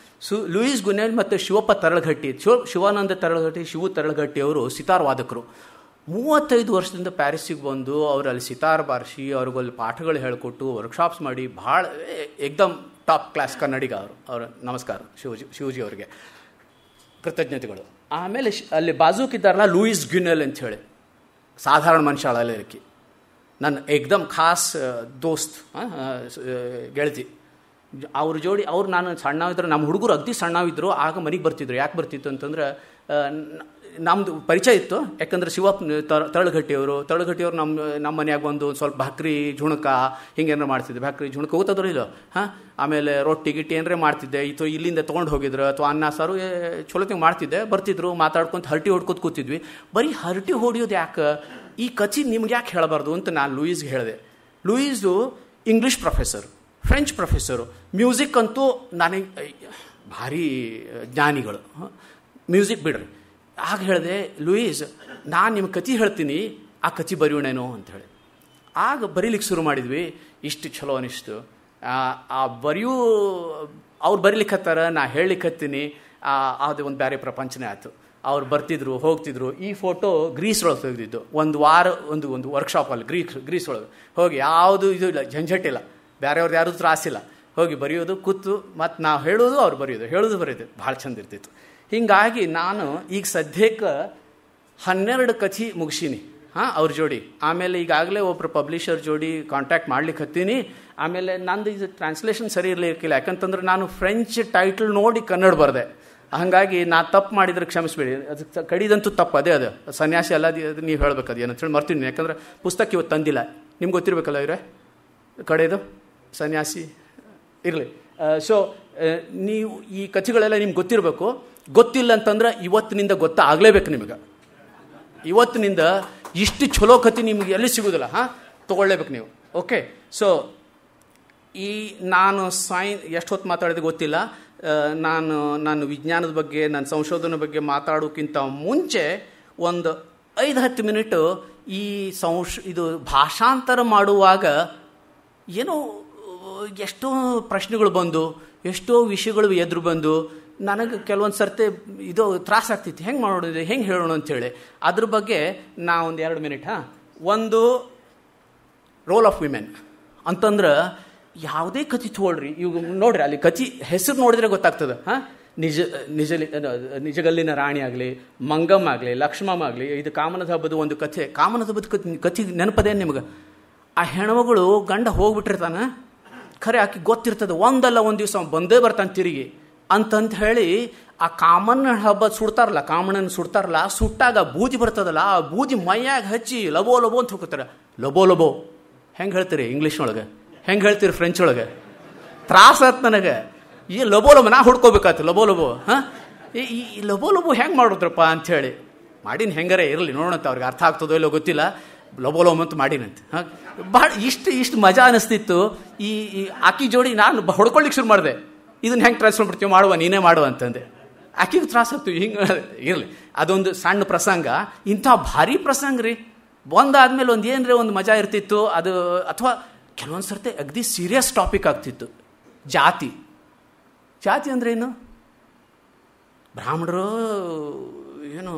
Louis Gunnell ಮತ್ತು ಶಿವಪ್ಪ ತರಳಘಟ್ಟಿ, ಶಿವಾನಂದ ತರಳಘಟ್ಟಿ, ಶಿವು ತರಳಘಟ್ಟಿ ಅವರು ಸಿತಾರ್ ವಾದಕರು. 35 ವರ್ಷದಿಂದ ಪ್ಯಾರಿಸಿಗೆ ಬಂದು ಅವರು ಅಲ್ಲಿ ಸಿತಾರ್ ಬಾರಿಸಿ ಅವ್ರಿಗಲ್ಲಿ ಪಾಠಗಳು ಹೇಳಿಕೊಟ್ಟು ವರ್ಕ್ಶಾಪ್ಸ್ ಮಾಡಿ ಭಾಳ ಏಕ್ದಮ್ ಟಾಪ್ ಕ್ಲಾಸ್ ಕನ್ನಡಿಗ ಅವರು. ನಮಸ್ಕಾರ ಶಿವಜಿ ಅವರಿಗೆ ಕೃತಜ್ಞತೆಗಳು. ಆಮೇಲೆ ಅಲ್ಲಿ ಬಾಜೂಕಿದ್ದಾರಲ್ಲ ಲೂಯಿಸ್ ಗ್ಯುನೆಲ್ ಅಂತ ಹೇಳಿ, ಸಾಧಾರಣ ಮನುಷ್ಯ ಅಳಲ್ಲ ಇರಕ್ಕೆ, ನನ್ನ ಏಕ್ದಮ್ ಖಾಸ್ ದೋಸ್ತ್ ಗೆಳತಿ. ಅವ್ರ ಜೋಡಿ ಅವ್ರು ನಾನು ಸಣ್ಣವಿದ್ರು, ನಮ್ಮ ಹುಡುಗರು ಅಗದಿ ಸಣ್ಣವಿದ್ರು, ಆಗ ಮನೆಗೆ ಬರ್ತಿದ್ರು. ಯಾಕೆ ಬರ್ತಿತ್ತು ಅಂತಂದ್ರೆ ನಮ್ಮದು ಪರಿಚಯ ಇತ್ತು. ಯಾಕಂದ್ರೆ ಶಿವಪ್ಪ ತಳಗಟ್ಟಿಯವರು ನಮ್ಮ ಮನ್ಯಾಗ ಬಂದು ಸ್ವಲ್ಪ ಭಾಕ್ರಿ ಜುಣಕ ಹಿಂಗೇನಾರು ಮಾಡ್ತಿದ್ದೆ. ಭಾಕ್ರಿ ಜುಣಕ ಓದ್ತದ್ರು ಇಲ್ಲ, ಹಾಂ. ಆಮೇಲೆ ರೊಟ್ಟಿ ಗಿಟ್ಟಿ ಏನಾರೇ ಮಾಡ್ತಿದ್ದೆ, ಇದು ಇಲ್ಲಿಂದ ತೊಗೊಂಡು ಹೋಗಿದ್ರು, ಅಥವಾ ಅನ್ನ ಸಾರು ಚಲೋತ್ತಿಗೆ ಮಾಡ್ತಿದ್ದೆ. ಬರ್ತಿದ್ರು, ಮಾತಾಡ್ಕೊಂತ ಹರಟಿ ಹೊಡ್ಕೊತ ಕೂತಿದ್ವಿ. ಬರೀ ಹರಟಿ ಹೊಡಿಯೋದು ಯಾಕೆ, ಈ ಕಚಿ ನಿಮ್ಗೆ ಯಾಕೆ ಹೇಳಬಾರ್ದು ಅಂತ ನಾನು ಲೂಯಿಸ್ಗೆ ಹೇಳಿದೆ. Louis English professor, French professor, music ಅಂತೂ ನನಗೆ ಭಾರಿ ಜ್ಞಾನಿಗಳು, ಮ್ಯೂಸಿಕ್ ಬಿಡ್ರಿ. ಆಗ ಹೇಳಿದೆ, ಲೂಯಿಸ್ ನಾನು ನಿಮ್ಮ ಕಥೆ ಹೇಳ್ತೀನಿ, ಆ ಕಥೆ ಬರೆಯೋಣೇನೋ ಅಂಥೇಳಿ. ಆಗ ಬರೀಲಿಕ್ಕೆ ಶುರು ಮಾಡಿದ್ವಿ. ಇಷ್ಟು ಚಲೋ ಅನಿಸ್ತು. ಆ ಅವ್ರು ಬರೀಲಿಕ್ಕೆ ಹತ್ತಾರ, ನಾ ಹೇಳಲಿಕ್ಕೆ ಹತ್ತೀನಿ. ಅದು ಒಂದು ಬೇರೆ ಪ್ರಪಂಚನೇ ಆಯಿತು. ಅವ್ರು ಬರ್ತಿದ್ರು, ಹೋಗ್ತಿದ್ರು. ಈ ಫೋಟೋ ಗ್ರೀಸ್ ಒಳಗೆ ತೆಗೆದಿದ್ದು. ಒಂದು ವಾರ ಒಂದು ವರ್ಕ್ಶಾಪಲ್ಲಿ ಗ್ರೀಸ್ ಒಳಗೆ ಹೋಗಿ, ಯಾವುದು ಇದು ಇಲ್ಲ, ಝಂझट ಇಲ್ಲ, ಬೇರೆಯವ್ರದ್ದು ಯಾರು ತ್ರಾಸಿಲ್ಲ. ಹೋಗಿ ಬರೆಯೋದು, ಕೂತು ಮತ್ತು ನಾವು ಹೇಳೋದು, ಅವ್ರು ಹೇಳೋದು ಬರೆಯೋದು, ಭಾಳ ಚಂದ ಇರ್ತಿತ್ತು. ಹೀಗಾಗಿ ನಾನು ಈಗ ಸದ್ಯಕ್ಕೆ 12 ಕಥೆ ಮುಗಿಸೀನಿ, ಹಾಂ, ಅವ್ರ ಜೋಡಿ. ಆಮೇಲೆ ಈಗಾಗಲೇ ಒಬ್ಬರು ಪಬ್ಲಿಷರ್ ಜೋಡಿ ಕಾಂಟ್ಯಾಕ್ಟ್ ಮಾಡ್ಲಿಕ್ಕೆ ಹತ್ತೀನಿ. ಆಮೇಲೆ ನಂದು ಇದು ಟ್ರಾನ್ಸ್ಲೇಷನ್ ಸರಿ ಇರಲಿಕ್ಕಿಲ್ಲ, ಯಾಕಂತಂದ್ರೆ ನಾನು ಫ್ರೆಂಚ್ ಟೈಟಲ್ ನೋಡಿ ಕನ್ನಡ ಬರೆದೆ. ಹಾಗಾಗಿ ನಾ ತಪ್ಪು ಮಾಡಿದ್ರೆ ಕ್ಷಮಿಸ್ಬೇಡಿ. ಅದು ಕಡಿದಂತೂ ತಪ್ಪು, ಅದು ಸನ್ಯಾಸಿ ಅಲ್ಲ, ಅದು ನೀವು ಹೇಳ್ಬೇಕು. ಅದು ಏನಂತೇಳಿ ಮರ್ತೀನಿ, ಯಾಕಂದ್ರೆ ಪುಸ್ತಕ ಇವತ್ತು ತಂದಿಲ್ಲ. ನಿಮ್ಗೆ ಗೊತ್ತಿರಬೇಕಲ್ಲ ಇವರೇ, ಕಡೆದು ಸನ್ಯಾಸಿ ಇರಲಿ. ಸೊ ನೀವು ಈ ಕಥೆಗಳೆಲ್ಲ ನಿಮ್ಗೆ ಗೊತ್ತಿರಬೇಕು. ಗೊತ್ತಿಲ್ಲ ಅಂತಂದ್ರೆ ಇವತ್ತಿನಿಂದ ಗೊತ್ತಾಗಲೇಬೇಕು ನಿಮಗೆ. ಇವತ್ತಿನಿಂದ ಇಷ್ಟು ಚಲೋ ಕಥೆ ನಿಮ್ಗೆ ಎಲ್ಲಿ ಸಿಗೋದಿಲ್ಲ, ಹಾಂ, ತೊಗೊಳ್ಳೇಬೇಕು ನೀವು. ಓಕೆ. ಸೊ ನಾನು ಎಷ್ಟು ಹೊತ್ತು ಮಾತಾಡಿದೆ ಗೊತ್ತಿಲ್ಲ. ನಾನು ವಿಜ್ಞಾನದ ಬಗ್ಗೆ, ನನ್ನ ಸಂಶೋಧನೆ ಬಗ್ಗೆ ಮಾತಾಡೋಕ್ಕಿಂತ ಮುಂಚೆ ಒಂದು 5-10 ಮಿನಿಟು ಇದು ಭಾಷಾಂತರ ಮಾಡುವಾಗ ಏನೋ ಎಷ್ಟೋ ಪ್ರಶ್ನೆಗಳು ಬಂದು, ಎಷ್ಟೋ ವಿಷಯಗಳು ಎದುರು ಬಂದು, ನನಗೆ ಕೆಲವೊಂದು ಸರ್ತಿ ಇದು ತ್ರಾಸಾಗ್ತಿತ್ತು. ಹೆಂಗೆ ಮಾಡೋದು, ಹೆಂಗೆ ಹೇಳೋಣ ಅಂಥೇಳಿ. ಅದ್ರ ಬಗ್ಗೆ ನಾ ಒಂದು 2 ಮಿನಿಟ್. ಒಂದು ರೋಲ್ ಆಫ್ ವಿಮೆನ್ ಅಂತಂದ್ರೆ ಯಾವುದೇ ಕಥೆ ತೊಗೊಳ್ರಿ, ಇವಾಗ ನೋಡ್ರಿ, ಅಲ್ಲಿ ಕಥೆ ಹೆಸರು ನೋಡಿದ್ರೆ ಗೊತ್ತಾಗ್ತದೆ. ಹಾಂ, ನಿಜಗಲ್ಲಿನ ರಾಣಿ ಆಗಲಿ, ಮಂಗಮ್ಮ ಆಗಲಿ, ಲಕ್ಷ್ಮಮ್ಮ ಆಗಲಿ, ಇದು ಕಾಮನದ ಹಬ್ಬದ ಒಂದು ಕಥೆ. ಕಾಮನದ ಹಬ್ಬದ ಕಥೆ ನೆನಪದೇನು ನಿಮ್ಗೆ? ಆ ಹೆಣ್ಮಗಳು ಗಂಡ ಹೋಗ್ಬಿಟ್ಟಿರ್ತಾನ, ಖರೆ ಆಕೆ ಗೊತ್ತಿರ್ತದೆ, ಒಂದಲ್ಲ ಒಂದು ದಿವಸ ಬಂದೇ ಬರ್ತಾನೆ ತಿರುಗಿ ಅಂತಂತ ಹೇಳಿ. ಆ ಕಾಮನ ಹಬ್ಬ ಸುಡ್ತಾರಲ್ಲ, ಕಾಮಣ್ಣನ ಸುಡ್ತಾರಲ್ಲ, ಸುಟ್ಟಾಗ ಬೂದಿ ಬರ್ತದಲ್ಲ, ಆ ಬೂದಿ ಮೈಯಾಗ ಹಚ್ಚಿ ಲಬೋ ಲಬೋ ಅಂತ ಹೋಗ್ತಾರೆ. ಲಬೋ ಲಬೋ ಹೆಂಗೆ ಹೇಳ್ತೀರಿ ಇಂಗ್ಲೀಷ್ನೊಳಗೆ, ಹೆಂಗೆ ಹೇಳ್ತೀರಿ ಫ್ರೆಂಚ್ ಒಳಗೆ? ತ್ರಾಸತ್ ನನಗೆ. ಈ ಲಬೋ ಲಬೋ ನಾ ಹುಡ್ಕೋಬೇಕಾಯ್ತು. ಲಬೋ ಲಬೋ, ಹಾಂ, ಈ ಲಬೋ ಲಬೋ ಹೆಂಗೆ ಮಾಡಿದ್ರಪ್ಪ ಅಂಥೇಳಿ ಮಾಡಿನ. ಹೆಂಗಾರೆ ಇರಲಿ, ನೋಡೋಣಂತ, ಅವ್ರಿಗೆ ಅರ್ಥ ಆಗ್ತದೋ ಇಲ್ಲೋ ಗೊತ್ತಿಲ್ಲ. ಲಬೋ ಲಬೋ ಅಂತ ಮಾಡಿನಂತ. ಹಾಂ, ಭಾಳ ಇಷ್ಟು ಮಜಾ ಅನಿಸ್ತಿತ್ತು. ಈ ಆಕಿ ಜೋಡಿ ನಾನು ಹೊಡ್ಕೊಳ್ಳಿಕ್ಕೆ ಶುರು ಮಾಡಿದೆ. ಇದನ್ನ ಹೆಂಗೆ ಟ್ರಾನ್ಸ್ಫರ್ ಮಾಡ್ತೀವಿ, ಮಾಡುವ, ನೀನೇ ಮಾಡುವ ಅಂತಂದೆ. ಆಕೆಗೆ ತ್ರಾಸಾಗ್ತೀವಿ. ಹಿಂಗೆ ಇರಲಿ, ಅದೊಂದು ಸಣ್ಣ ಪ್ರಸಂಗ. ಇಂಥ ಭಾರಿ ಪ್ರಸಂಗ ರೀ. ಒಂದಾದ್ಮೇಲೆ ಒಂದು ಏನರೇ ಒಂದು ಮಜಾ ಇರ್ತಿತ್ತು ಅದು. ಅಥವಾ ಕೆಲವೊಂದು ಸರ್ತಿ ಅಗದಿ ಸೀರಿಯಸ್ ಟಾಪಿಕ್ ಆಗ್ತಿತ್ತು. ಜಾತಿ ಅಂದ್ರೆ ಏನು? ಬ್ರಾಹ್ಮಣರು, ಏನು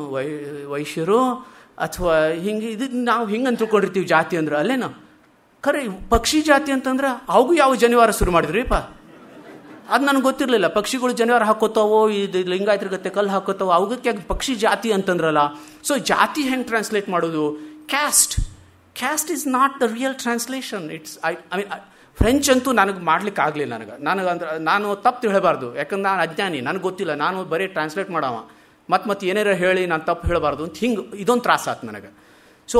ವೈಶ್ಯರು, ಅಥವಾ ಹಿಂಗೆ, ಇದು ನಾವು ಹಿಂಗೆ ಅಂತ ತಿಳ್ಕೊಂಡಿರ್ತೀವಿ ಜಾತಿ ಅಂದ್ರೆ. ಅಲ್ಲೇನೋ ಖರೆ ಪಕ್ಷಿ ಜಾತಿ ಅಂತಂದ್ರೆ ಅವಾಗೂ ಯಾವ ಜನಿವಾರ ಶುರು ಮಾಡಿದ್ರಿಪ್ಪ, ಅದು ನನಗೆ ಗೊತ್ತಿರಲಿಲ್ಲ. ಪಕ್ಷಿಗಳು ಜನಿವಾರ ಹಾಕೋತಾವೋ, ಇದು ಲಿಂಗಾಯತರ ಗತ್ತೆ ಕಲ್ಲು ಹಾಕೋತಾವೋ, ಅವಕ್ಕೆ ಪಕ್ಷಿ ಜಾತಿ ಅಂತಂದ್ರಲ್ಲ. ಸೊ ಜಾತಿ ಹೆಂಗೆ ಟ್ರಾನ್ಸ್ಲೇಟ್ ಮಾಡೋದು? Caste is not the real translation. I mean French ಅಂತೂ ನನಗೆ ಮಾಡ್ಲಿಕ್ಕೆ ಆಗಲಿಲ್ಲ. ನನಗಂದ್ರೆ ನಾನು ತಪ್ಪು ಹೇಳಬಾರ್ದು, ಯಾಕಂದ್ರೆ ನಾನು ಅಜ್ಞಾನಿ, ನನಗೆ ಗೊತ್ತಿಲ್ಲ, ನಾನು ಬರೀ ಟ್ರಾನ್ಸ್ಲೇಟ್ ಮಾಡವ, ಮತ್ತು ಏನಾರ ಹೇಳಿ ನಾನು ತಪ್ಪು ಹೇಳಬಾರ್ದು ಅಂತ ಹಿಂಗೆ ಇದೊಂದು ತ್ರಾಸ ಆಯ್ತು ನನಗೆ. ಸೊ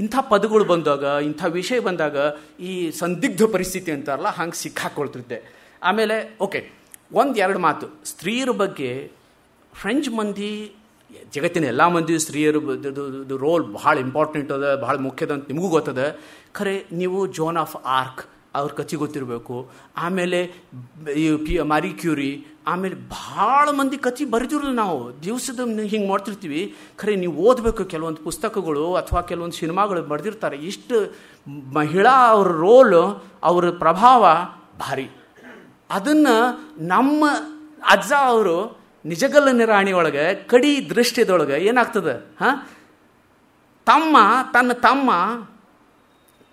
ಇಂಥ ಪದಗಳು ಬಂದಾಗ, ಇಂಥ ವಿಷಯ ಬಂದಾಗ ಈ ಸಂದಿಗ್ಧ ಪರಿಸ್ಥಿತಿ ಅಂತಾರಲ್ಲ, ಹಂಗೆ ಸಿಕ್ಕಾಕೊಳ್ತಿದ್ದೆ. ಆಮೇಲೆ ಓಕೆ, 1-2 ಮಾತು ಸ್ತ್ರೀಯರ ಬಗ್ಗೆ. ಫ್ರೆಂಚ್ ಮಂದಿ, ಜಗತ್ತಿನ ಎಲ್ಲ ಮಂದಿ ಸ್ತ್ರೀಯರು ರೋಲ್ ಭಾಳ ಇಂಪಾರ್ಟೆಂಟ್ ಅದ, ಭಾಳ ಮುಖ್ಯದ ಅಂತ ನಿಮಗೂ ಗೊತ್ತದ. ಖರೆ ನೀವು ಜೋನ್ ಆಫ್ ಆರ್ಕ್ ಅವ್ರ ಕಥೆ ಗೊತ್ತಿರಬೇಕು. ಆಮೇಲೆ ಮಾರಿ ಕ್ಯೂರಿ, ಆಮೇಲೆ ಭಾಳ ಮಂದಿ ಕಥೆ ಬರೆದಿರಲ್ಲ. ನಾವು ದಿವಸದ ಹಿಂಗೆ ಮಾಡ್ತಿರ್ತೀವಿ. ಖರೆ ನೀವು ಓದಬೇಕು ಕೆಲವೊಂದು ಪುಸ್ತಕಗಳು ಅಥವಾ ಕೆಲವೊಂದು ಸಿನಿಮಾಗಳು ಬರೆದಿರ್ತಾರೆ. ಇಷ್ಟು ಮಹಿಳಾ ಅವ್ರ ರೋಲ್, ಅವ್ರ ಪ್ರಭಾವ ಭಾರಿ. ಅದನ್ನು ನಮ್ಮ ಅಜ್ಜ ಅವರು ನಿಜಗಲ್ಲಿನ ರಾಣಿ ಒಳಗೆ ಕಡಿ ದೃಷ್ಟಿದೊಳಗೆ ಏನಾಗ್ತದೆ, ಹಾಂ,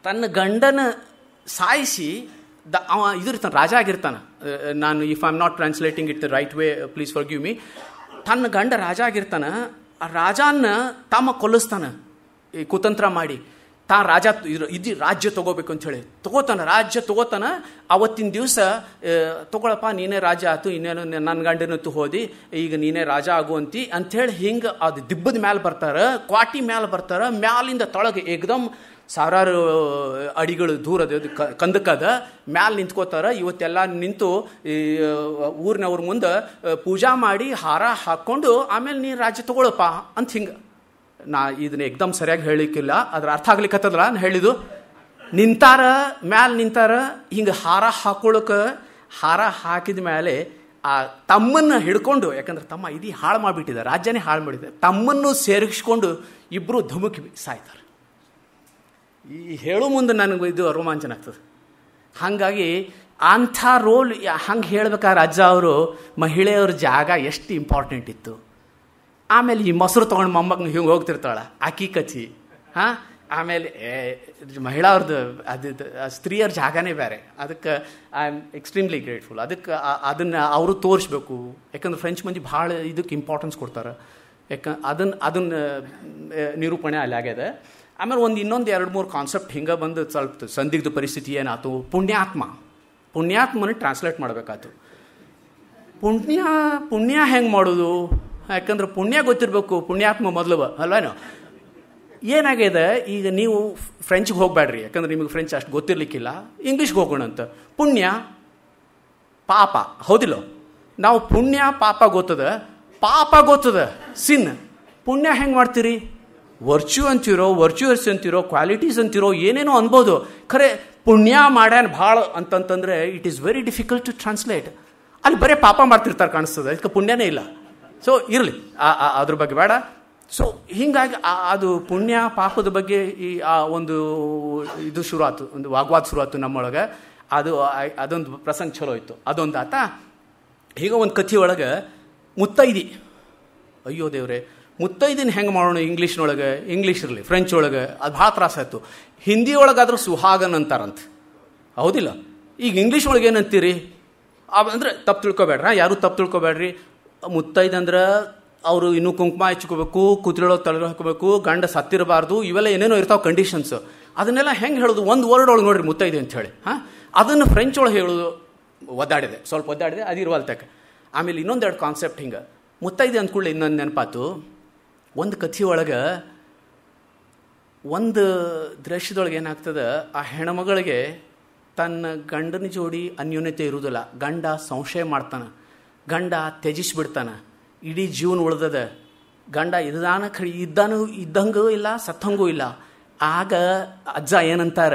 ತನ್ನ ಗಂಡನ ಸಾಯಿಸಿ ಅವ ಇದಿರ್ತಾನೆ, ರಾಜ ಆಗಿರ್ತಾನೆ. ನಾನು if I am not translating it the right way, please forgive me. ತನ್ನ ಗಂಡ ರಾಜ ಆಗಿರ್ತಾನ, ಆ ರಾಜನ ತಮ್ಮ ಕೊಲ್ಲಿಸ್ತಾನ ಈ ಕುತಂತ್ರ ಮಾಡಿ. ರಾಜ ರಾಜ್ಯ ತಗೋಬೇಕು ಅಂತ ಹೇಳಿ ರಾಜ್ಯ ತಗೋತಾನ. ಅವತ್ತಿನ ದಿವಸ ತಗೊಳಪ್ಪ ನೀನೇ ರಾಜ ಆಯ್ತು, ಇನ್ನೇನು ನನ್ನ ಗಂಡನತ್ತು ಹೋದಿ, ಈಗ ನೀನೇ ರಾಜ ಆಗುವಂತಿ ಅಂಥೇಳಿ ಹಿಂಗೆ ಅದು ದಿಬ್ಬದ ಮ್ಯಾಲೆ ಬರ್ತಾರ, ಕ್ವಾಟಿ ಮ್ಯಾಲೆ ಬರ್ತಾರ. ಮ್ಯಾಲಿಂದ ತೊಳಗೆ ಏಕದಮ್ ಸಾವಿರಾರು ಅಡಿಗಳು ದೂರದ ಕಂದಕದ ಮ್ಯಾಲೆ ನಿಂತ್ಕೋತಾರ. ಇವತ್ತೆಲ್ಲ ನಿಂತು ಊರಿನವ್ರ ಮುಂದೆ ಪೂಜಾ ಮಾಡಿ ಹಾರ ಹಾಕ್ಕೊಂಡು ಆಮೇಲೆ ನೀನು ರಾಜ್ಯ ತಗೊಳಪ್ಪ ಅಂತ ಹಿಂಗೆ. ನಾ ಇದನ್ನ ಏಕದಮ್ ಸರಿಯಾಗಿ ಹೇಳಿಕ್ಕಿಲ್ಲ, ಅದ್ರ ಅರ್ಥ ಆಗ್ಲಿಕ್ಕತ್ತದಲ್ಲ ನಾನು ಹೇಳಿದ್ದು. ನಿಂತಾರ, ಮ್ಯಾಲೆ ನಿಂತಾರ, ಹಿಂಗೆ ಹಾರ ಹಾಕೊಳ್ಳೋಕೆ ಹಾರ ಹಾಕಿದ ಮೇಲೆ ಆ ತಮ್ಮನ್ನು ಹಿಡ್ಕೊಂಡು, ಯಾಕಂದ್ರೆ ತಮ್ಮ ಇದೀ ಹಾಳು ಮಾಡಿಬಿಟ್ಟಿದೆ, ರಾಜ್ಯನೇ ಹಾಳು ಮಾಡಿದೆ, ತಮ್ಮನ್ನು ಸೇರಿಸ್ಕೊಂಡು ಇಬ್ಬರು ಧುಮುಕಿ ಸಾಯ್ತಾರೆ. ಈ ಹೇಳೋ ಮುಂದೆ ನನಗೆ ಇದು ರೋಮಾಂಚನ ಆಗ್ತದೆ. ಹಾಗಾಗಿ ಅಂಥ ರೋಲ್ ಹಂಗೆ ಹೇಳ್ಬೇಕಾದ್ರೆ ಅಜ್ಜ ಅವರು ಮಹಿಳೆಯವ್ರ ಜಾಗ ಎಷ್ಟು ಇಂಪಾರ್ಟೆಂಟ್ ಇತ್ತು. ಆಮೇಲೆ ಈ ಮೊಸರು ತೊಗೊಂಡು ಮೊಮ್ಮಗನ ಹಿಂಗೆ ಹೋಗ್ತಿರ್ತಾಳ ಆಕಿ ಕಚಿ. ಆಮೇಲೆ ಮಹಿಳಾವ್ರದ್ದು ಅದು ಸ್ತ್ರೀಯರ ಜಾಗನೇ ಬೇರೆ. ಅದಕ್ಕೆ ಐ ಆಮ್ ಎಕ್ಸ್ಟ್ರೀಮ್ಲಿ ಗ್ರೇಟ್ಫುಲ್. ಅದಕ್ಕೆ ಅದನ್ನು ಅವರು ತೋರಿಸ್ಬೇಕು. ಯಾಕಂದ್ರೆ ಫ್ರೆಂಚ್ ಮಂದಿ ಭಾಳ ಇದಕ್ಕೆ ಇಂಪಾರ್ಟೆನ್ಸ್ ಕೊಡ್ತಾರೆ. ಅದನ್ನು ನಿರೂಪಣೆ ಅಲ್ಲಿ ಆಗ್ಯದ. ಆಮೇಲೆ ಇನ್ನೊಂದು 2-3 ಕಾನ್ಸೆಪ್ಟ್ ಹಿಂಗೆ ಬಂದು ಸ್ವಲ್ಪ ಸಂದಿಗ್ಧ ಪರಿಸ್ಥಿತಿ ಏನಾಯ್ತು. ಪುಣ್ಯಾತ್ಮನ ಟ್ರಾನ್ಸ್ಲೇಟ್ ಮಾಡಬೇಕಾಯ್ತು. ಪುಣ್ಯ ಹೆಂಗೆ ಮಾಡೋದು? ಯಾಕಂದ್ರೆ ಪುಣ್ಯ ಗೊತ್ತಿರಬೇಕು, ಪುಣ್ಯಾತ್ಮ ಮೊದಲು ಅಲ್ವೇನೋ. ಏನಾಗಿದೆ ಈಗ, ನೀವು ಫ್ರೆಂಚ್ಗೆ ಹೋಗಬೇಡ್ರಿ, ಯಾಕಂದ್ರೆ ನಿಮಗೆ ಫ್ರೆಂಚ್ ಅಷ್ಟು ಗೊತ್ತಿರ್ಲಿಕ್ಕಿಲ್ಲ. ಇಂಗ್ಲೀಷ್ಗೆ ಹೋಗೋಣ ಅಂತ. ಪುಣ್ಯ ಪಾಪ ಹೌದಿಲ್ಲ? ನಾವು ಪುಣ್ಯ ಪಾಪ ಗೊತ್ತದ, ಪಾಪ ಗೊತ್ತದ ಸಿನ್. ಪುಣ್ಯ ಹೆಂಗೆ ಮಾಡ್ತೀರಿ? ವರ್ಚ್ಯೂ ಅಂತಿರೋ, ವರ್ಚ್ಯೂಸ್ ಅಂತಿರೋ, ಕ್ವಾಲಿಟೀಸ್ ಅಂತಿರೋ, ಏನೇನೋ ಅನ್ಬೋದು. ಖರೆ ಪುಣ್ಯ ಮಾಡ್ಯಾನ ಭಾಳ ಅಂತಂತಂದ್ರೆ it is very difficult to translate. ಅಲ್ಲಿ ಬರೀ ಪಾಪ ಮಾಡ್ತಿರ್ತಾರೆ ಕಾಣಿಸ್ತದೆ, ಅದಕ್ಕೆ ಪುಣ್ಯನೇ ಇಲ್ಲ. ಸೊ ಇರಲಿ, ಅದ್ರ ಬಗ್ಗೆ ಬೇಡ. ಸೊ ಹೀಗಾಗಿ ಅದು ಪುಣ್ಯ ಪಾಪದ ಬಗ್ಗೆ ಒಂದು ಇದು ಶುರು ಆಯ್ತು, ಒಂದು ವಾಗ್ವಾದ ಶುರು ಆಯ್ತು ನಮ್ಮೊಳಗೆ. ಅದೊಂದು ಪ್ರಸಂಗ ಚಲೋ ಇತ್ತು. ಅದೊಂದು ಆತ. ಈಗ ಒಂದು ಕಥೆ ಒಳಗೆ ಮುತ್ತೈದಿ, ಅಯ್ಯೋ ದೇವ್ರೆ, ಮುತ್ತೈದಿನ ಹೆಂಗೆ ಮಾಡೋಣ ಇಂಗ್ಲೀಷ್ನೊಳಗೆ, ಇಂಗ್ಲೀಷ್ ಇರಲಿ ಫ್ರೆಂಚ್ ಒಳಗೆ, ಅದು ಭಾಳ ತ್ರಾಸ ಆಯಿತು. ಹಿಂದಿ ಒಳಗಾದ್ರೂ ಸುಹಾಗನ್ ಅಂತಾರಂತ, ಹೌದಿಲ್ಲ? ಈಗ ಇಂಗ್ಲೀಷ್ ಒಳಗೆ ಏನಂತೀರಿ? ಅಂದರೆ ತಪ್ಪು ತಿಳ್ಕೊಬೇಡ್ರಿ, ಯಾರೂ ತಪ್ಪು ತಿಳ್ಕೊಬೇಡ್ರಿ. ಮುತ್ತೈದಂದ್ರೆ ಅವರು ಇನ್ನೂ ಕುಂಕುಮ ಹಚ್ಕೋಬೇಕು, ಕುದುರೆಯೊಳಗೆ ತಲೆ ಹಾಕೋಬೇಕು, ಗಂಡ ಸತ್ತಿರಬಾರ್ದು, ಇವೆಲ್ಲ ಏನೇನೋ ಇರ್ತಾವೆ ಕಂಡೀಷನ್ಸ್. ಅದನ್ನೆಲ್ಲ ಹೆಂಗೆ ಹೇಳೋದು? ಒಂದು ವರ್ಡ್ ಒಳಗೆ ನೋಡ್ರಿ ಮುತ್ತೈದೆ ಅಂತ ಹೇಳಿ. ಅದನ್ನು ಫ್ರೆಂಚ್ ಒಳಗೆ ಹೇಳೋದು ಸ್ವಲ್ಪ ಒದ್ದಾಡಿದೆ, ಅದು ಇರುವಲ್ತಕ್ಕೆ. ಆಮೇಲೆ ಇನ್ನೊಂದೆರಡು ಕಾನ್ಸೆಪ್ಟ್ ಹಿಂಗೆ ಮುತ್ತೈದೆ ಅಂದ್ಕೊಳ್ಳಿ. ಇನ್ನೊಂದು ನೆನಪಾತು, ಒಂದು ಕಥೆ ಒಳಗೆ ಒಂದು ದೃಶ್ಯದೊಳಗೆ ಏನಾಗ್ತದೆ, ಆ ಹೆಣ್ಮಗಳಿಗೆ ತನ್ನ ಗಂಡನ ಜೋಡಿ ಅನ್ಯೋನ್ಯತೆ ಇರುವುದಿಲ್ಲ. ಗಂಡ ಸಂಶಯ ಮಾಡ್ತಾನೆ, ಗಂಡ ತ್ಯಜಿಸ್ಬಿಡ್ತಾನೆ, ಇಡೀ ಜೀವನ ಉಳ್ದದ. ಗಂಡ ಇದ್ದಂಗೂ ಇಲ್ಲ, ಸತ್ತಂಗೂ ಇಲ್ಲ. ಆಗ ಅಜ್ಜ ಏನಂತಾರ,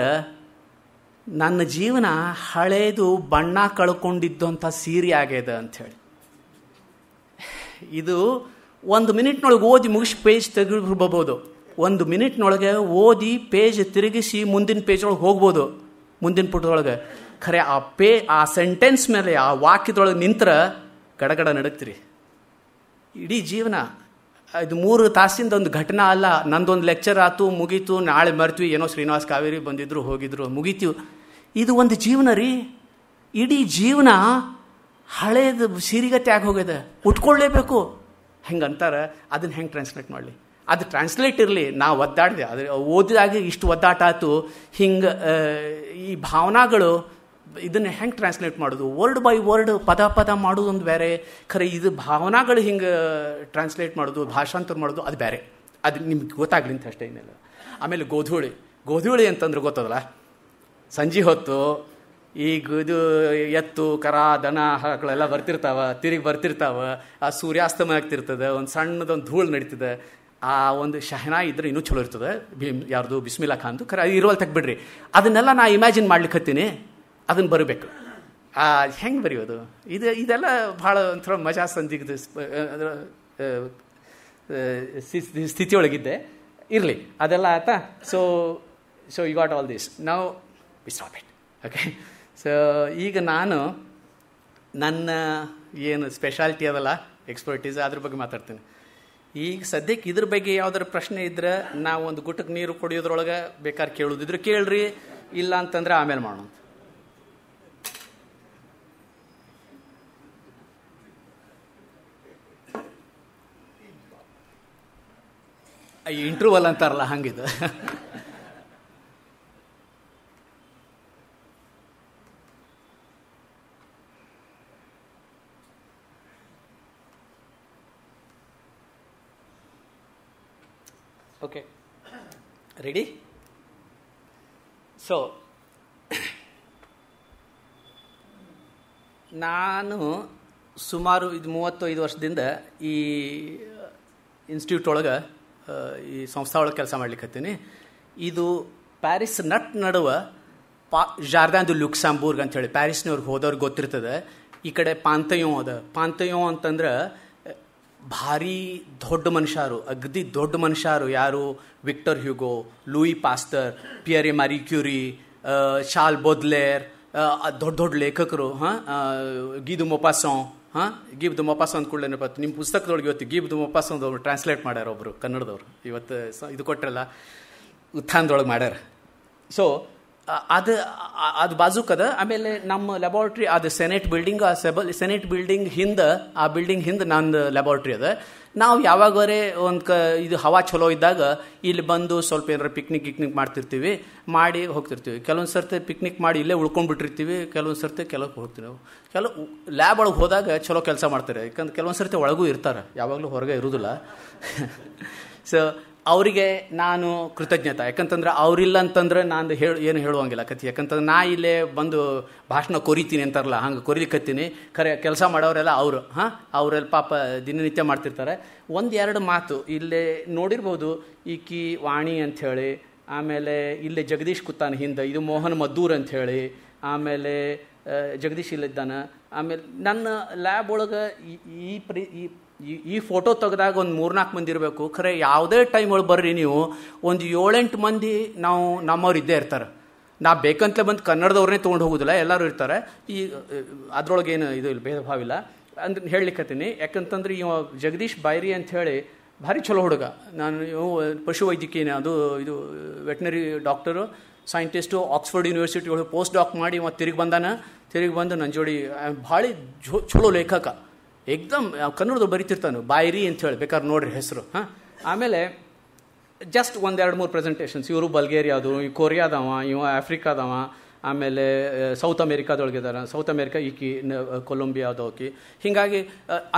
ನನ್ನ ಜೀವನ ಹಳೇದು ಬಣ್ಣ ಕಳ್ಕೊಂಡಿದ್ದು ಅಂತ ಸೀರೆ ಆಗ್ಯದ ಅಂಥೇಳಿ. ಇದು 1 ಮಿನಿಟ್ನೊಳಗೆ ಓದಿ ಮುಗಿಸಿ ಪೇಜ್ ತೆಗೆದುಬಿಡ್ಬೋದು. 1 ಮಿನಿಟ್ನೊಳಗೆ ಓದಿ ಪೇಜ್ ತಿರುಗಿಸಿ ಮುಂದಿನ ಪೇಜ್ ಒಳಗೆ ಹೋಗ್ಬೋದು, ಮುಂದಿನ ಪುಟದೊಳಗೆ. ಖರೆ ಆ ಸೆಂಟೆನ್ಸ್ ಮೇಲೆ, ಆ ವಾಕ್ಯದೊಳಗೆ ನಿಂತ್ರ ಗಡಗಡ ನಡಕ್ತಿರಿ. ಇಡೀ ಜೀವನ ಇದು 3 ತಾಸಿಂದ ಒಂದು ಘಟನಾ ಅಲ್ಲ. ನಂದೊಂದು ಲೆಕ್ಚರ್ ಆಯ್ತು, ಮುಗೀತು, ನಾಳೆ ಮರ್ತೀವಿ, ಏನೋ ಶ್ರೀನಿವಾಸ್ ಕಾವೇರಿ ಬಂದಿದ್ರು ಹೋಗಿದ್ರು, ಮುಗೀತೀವಿ. ಇದು ಒಂದು ಜೀವನ ರೀ. ಇಡೀ ಜೀವನ ಹಳೇದು ಸಿರಿಗತ್ತೆ ಆಗಿ ಹೋಗ್ಯದ, ಉಟ್ಕೊಳ್ಳೇಬೇಕು ಹೆಂಗಂತಾರೆ. ಅದನ್ನು ಹೆಂಗೆ ಟ್ರಾನ್ಸ್ಲೇಟ್ ಮಾಡಲಿ? ಅದು ಟ್ರಾನ್ಸ್ಲೇಟ್ ಇರಲಿ, ನಾವು ಒದ್ದಾಡಿದೆ, ಅದು ಓದಿದಾಗ ಇಷ್ಟು ಒದ್ದಾಟ ಆಯ್ತು. ಹಿಂಗೆ ಈ ಭಾವನಾಗಳು ಇದನ್ನು ಹೆಂಗೆ ಟ್ರಾನ್ಸ್ಲೇಟ್ ಮಾಡೋದು? ವರ್ಡ್ ಬೈ ವರ್ಡ್, ಪದ ಮಾಡೋದು ಒಂದು ಬೇರೆ. ಖರೆ ಇದು ಭಾವನಾಗಳು ಹಿಂಗೆ ಟ್ರಾನ್ಸ್ಲೇಟ್ ಮಾಡೋದು, ಭಾಷಾಂತರ ಮಾಡೋದು ಅದು ಬೇರೆ. ಅದು ನಿಮ್ಗೆ ಗೊತ್ತಾಗ್ಲಿ ಅಂತ ಅಷ್ಟೇ, ಏನಿಲ್ಲ. ಆಮೇಲೆ ಗೋಧೂಳಿ ಅಂತಂದ್ರೆ ಗೊತ್ತದಲ್ಲ, ಸಂಜೆ ಹೊತ್ತು ಈಗ ಇದು ಎತ್ತು ಕರ ದನ ಹಕ್ಕಳೆಲ್ಲ ತಿರುಗಿ ಬರ್ತಿರ್ತಾವ. ಆ ಸೂರ್ಯಾಸ್ತಮ ಆಗ್ತಿರ್ತದೆ, ಒಂದು ಸಣ್ಣದೊಂದು ಧೂಳು ನಡೀತದೆ. ಆ ಒಂದು ಶಹನಾ ಇದ್ರೆ ಇನ್ನೂ ಚಲೋ ಇರ್ತದೆ. ಯಾರ್ದು ಬಿಸ್ಮಿಲ್ಲಾ ಖಾನ್ದು ಖರೆ ಇರುವಲ್ಲಿ ತೆಗ್ಬಿಡ್ರಿ. ಅದನ್ನೆಲ್ಲ ನಾ ಇಮ್ಯಾಜಿನ್ ಮಾಡ್ಲಿಕ್ಕತ್ತೀನಿ, ಅದನ್ನು ಬರಬೇಕು. ಹೆಂಗೆ ಬರೆಯೋದು? ಇದೆಲ್ಲ ಭಾಳ ಒಂಥರ ಮಜಾ ಸಂದಿಗ್ಧ ಸ್ಥಿತಿಯೊಳಗಿದ್ದೆ. ಇರಲಿ, ಅದೆಲ್ಲ ಆಯ್ತಾ. So you got all this, now we stop it. Okay. So ಈಗ ನಾನು ನನ್ನ ಏನು ಸ್ಪೆಷಾಲಿಟಿ ಅದಲ್ಲ, ಎಕ್ಸ್ಪರ್ಟೀಸ್, ಅದ್ರ ಬಗ್ಗೆ ಮಾತಾಡ್ತೀನಿ. ಈಗ ಸದ್ಯಕ್ಕೆ ಇದ್ರ ಬಗ್ಗೆ ಯಾವ್ದಾರ ಪ್ರಶ್ನೆ ಇದ್ರೆ ನಾವು ಒಂದು ಗುಟ್ಟಕ್ಕೆ ನೀರು ಕುಡಿಯೋದ್ರೊಳಗೆ ಬೇಕಾದ್ರೆ ಕೇಳೋದಿದ್ರೆ ಕೇಳ್ರಿ, ಇಲ್ಲ ಅಂತಂದ್ರೆ ಆಮೇಲೆ ಮಾಡೋಣ. ಇಂಟರ್ವಲ್ ಅಂತಾರಲ್ಲ ಹಂಗಿದು. Okay, ready? ಸೊ ನಾನು ಸುಮಾರು 35 ವರ್ಷದಿಂದ ಈ ಇನ್ಸ್ಟಿಟ್ಯೂಟ್ ಒಳಗೆ, ಈ ಸಂಸ್ಥೆ ಒಳಗೆ ಕೆಲಸ ಮಾಡ್ಲಿಕ್ಕತ್ತೀನಿ. ಇದು ಪ್ಯಾರಿಸ್ ನಡುವೆ ಜಾರ್ದಾನ್ ದು ಲುಕ್ಸಂಬೂರ್ಗ್ ಅಂಥೇಳಿ, ಪ್ಯಾರಿಸ್ನವ್ರಿಗೆ ಹೋದವ್ರಿಗೆ ಗೊತ್ತಿರ್ತದೆ. ಈ ಕಡೆ ಪಾಂತಯೋನ್ ಅದ. ಪಾಂತಯೋನ್ ಅಂತಂದ್ರೆ ಭಾರಿ ದೊಡ್ಡ ಮನುಷ್ಯರು, ಅಗದಿ ದೊಡ್ಡ ಮನುಷ್ಯರು. ಯಾರು? Victor Hugo, Louis pastor, Pierre ಮಾರಿ ಕ್ಯೂರಿ, ಶಾರ್ಲ್ ಬೌದ್ಲೇರ್, ದೊಡ್ಡ ದೊಡ್ಡ ಲೇಖಕರು. ಗೀ ದು ಮೊಪಾಸನ್. ಗೀಬ್ ದು ಮೊಪಾಸನ್ ಅಂತ ಕೂಡಲೇ ನೆನಪಾತು. ನಿಮ್ಮ ಪುಸ್ತಕದೊಳಗೆ ಇವತ್ತು ಗೀಬ್ ದು ಮೊಪಾಸನ್ ಟ್ರಾನ್ಸ್ಲೇಟ್ ಮಾಡ್ಯಾರ ಒಬ್ಬರು ಕನ್ನಡದವ್ರು. ಇವತ್ತು ಇದು ಕೊಟ್ಟರಲ್ಲ, ಉತ್ಥಾನದೊಳಗೆ ಮಾಡ್ಯಾರ. ಸೊ ಅದು ಬಾಜುಕದ. ಆಮೇಲೆ ನಮ್ಮ ಲ್ಯಾಬಾರ್ಟ್ರಿ ಅದು ಸೆನೆಟ್ ಬಿಲ್ಡಿಂಗ್, ಸೆನೆಟ್ ಬಿಲ್ಡಿಂಗ್ ಹಿಂದೆ, ಆ ಬಿಲ್ಡಿಂಗ್ ಹಿಂದೆ ನಂದು ಲ್ಯಾಬಾರ್ಟ್ರಿ ಅದ. ನಾವು ಯಾವಾಗವರೆ ಇದು ಹವಾ ಚಲೋ ಇದ್ದಾಗ ಇಲ್ಲಿ ಬಂದು ಸ್ವಲ್ಪ ಏನಾರ ಪಿಕ್ನಿಕ್ ಮಾಡ್ತಿರ್ತೀವಿ, ಮಾಡಿ ಹೋಗ್ತಿರ್ತೀವಿ. ಕೆಲವೊಂದು ಸರ್ತಿ ಪಿಕ್ನಿಕ್ ಮಾಡಿ ಇಲ್ಲೇ ಉಳ್ಕೊಂಡ್ಬಿಟ್ಟಿರ್ತೀವಿ, ಕೆಲವೊಂದು ಸರ್ತಿ ಕೆಲವಕ್ಕೆ ಹೋಗ್ತೀವಿ. ನಾವು ಕೆಲವು ಲ್ಯಾಬ್ ಒಳಗೆ ಹೋದಾಗ ಚಲೋ ಕೆಲಸ ಮಾಡ್ತಾರೆ, ಯಾಕಂದ್ರೆ ಕೆಲವೊಂದು ಸರ್ತಿ ಒಳಗೂ ಇರ್ತಾರೆ, ಯಾವಾಗಲೂ ಹೊರಗೆ ಇರೋದಿಲ್ಲ. ಸೊ ಅವರಿಗೆ ನಾನು ಕೃತಜ್ಞತೆ. ಯಾಕಂತಂದ್ರೆ ಅವರಿಲ್ಲ ಅಂತಂದ್ರೆ ನಾನು ಏನು ಹೇಳುವಂಗಿಲ್ಲ ಕತ್ತಿ. ಯಾಕಂತಂದ್ರೆ ನಾ ಇಲ್ಲೇ ಬಂದು ಭಾಷಣ ಕೊರಿತೀನಿ ಅಂತಾರಲ್ಲ, ಹಂಗೆ ಕೊರಿಲಿಕ್ಕತ್ತೀನಿ. ಖರೆ ಕೆಲಸ ಮಾಡೋರೆಲ್ಲ ಅವರು. ಅವರೆಲ್ಲ ಪಾಪ ದಿನನಿತ್ಯ ಮಾಡ್ತಿರ್ತಾರೆ. 1-2 ಮಾತು ಇಲ್ಲೇ ನೋಡಿರ್ಬೋದು. ಈಕಿ ವಾಣಿ ಅಂಥೇಳಿ, ಆಮೇಲೆ ಇಲ್ಲೇ ಜಗದೀಶ್ ಕುತ್ತಾನ ಹಿಂದೆ, ಇದು ಮೋಹನ್ ಮದ್ದೂರ್ ಅಂಥೇಳಿ, ಆಮೇಲೆ ಜಗದೀಶ್ ಇಲ್ಲಿದ್ದಾನೆ. ಆಮೇಲೆ ನನ್ನ ಲ್ಯಾಬ್ ಒಳಗೆ ಈ ಫೋಟೋ ತೆಗೆದಾಗ ಒಂದು 3-4 ಮಂದಿ ಇರಬೇಕು. ಖರೆ ಯಾವುದೇ ಟೈಮ್ ಒಳಗೆ ಬರ್ರಿ ನೀವು, ಒಂದು 7-8 ಮಂದಿ ನಾವು ನಮ್ಮವ್ರು ಇದ್ದೇ ಇರ್ತಾರೆ. ನಾ ಬೇಕಂತಲೇ ಬಂದು ಕನ್ನಡದವ್ರನ್ನೇ ತೊಗೊಂಡು ಹೋಗೋದಿಲ್ಲ, ಎಲ್ಲರೂ ಇರ್ತಾರೆ. ಈ ಅದ್ರೊಳಗೆ ಏನು ಇದು ಇಲ್ಲ, ಭೇದ ಭಾವ ಇಲ್ಲ ಅಂದ್ರೆ ಹೇಳಲಿಕ್ಕತ್ತೀನಿ. ಯಾಕಂತಂದ್ರೆ ಇವ ಜಗದೀಶ್ ಬೈರಿ ಅಂಥೇಳಿ ಭಾರಿ ಚಲೋ ಹುಡುಗ. ನಾನು ಪಶುವೈದ್ಯಕೀಯ, ಅದು ಇದು veterinary doctor, scientist, Oxford university ಒಳಗೆ ಪೋಸ್ಟ್ ಡಾಕ್ ಮಾಡಿ ಮತ್ತು ತಿರುಗಿ ಬಂದು ನನ್ನ ಜೋಡಿ ಭಾಳ ಚಲೋ ಲೇಖಕ. ಏಕ್ದಮ್ ಕನ್ನಡದವ್ರು ಬರೀತಿರ್ತಾನೆ, ಬಾಯ್ರಿ ಅಂತ ಹೇಳಿ, ಬೇಕಾದ್ರೆ ನೋಡ್ರಿ ಹೆಸರು. ಆಮೇಲೆ ಜಸ್ಟ್ 1-2-3 ಪ್ರೆಸೆಂಟೇಷನ್ಸ್. ಇವರು ಬಲ್ಗೇರಿಯಾದು, ಈ ಕೊರಿಯಾದವ, ಇವ ಆಫ್ರಿಕಾದವ, ಆಮೇಲೆ ಸೌತ್ ಅಮೇರಿಕಾದೊಳಗಿದಾರ. ಸೌತ್ ಅಮೇರಿಕಾ ಈಕಿ, ಕೊಲಂಬಿಯಾದೋಕಿ. ಹೀಗಾಗಿ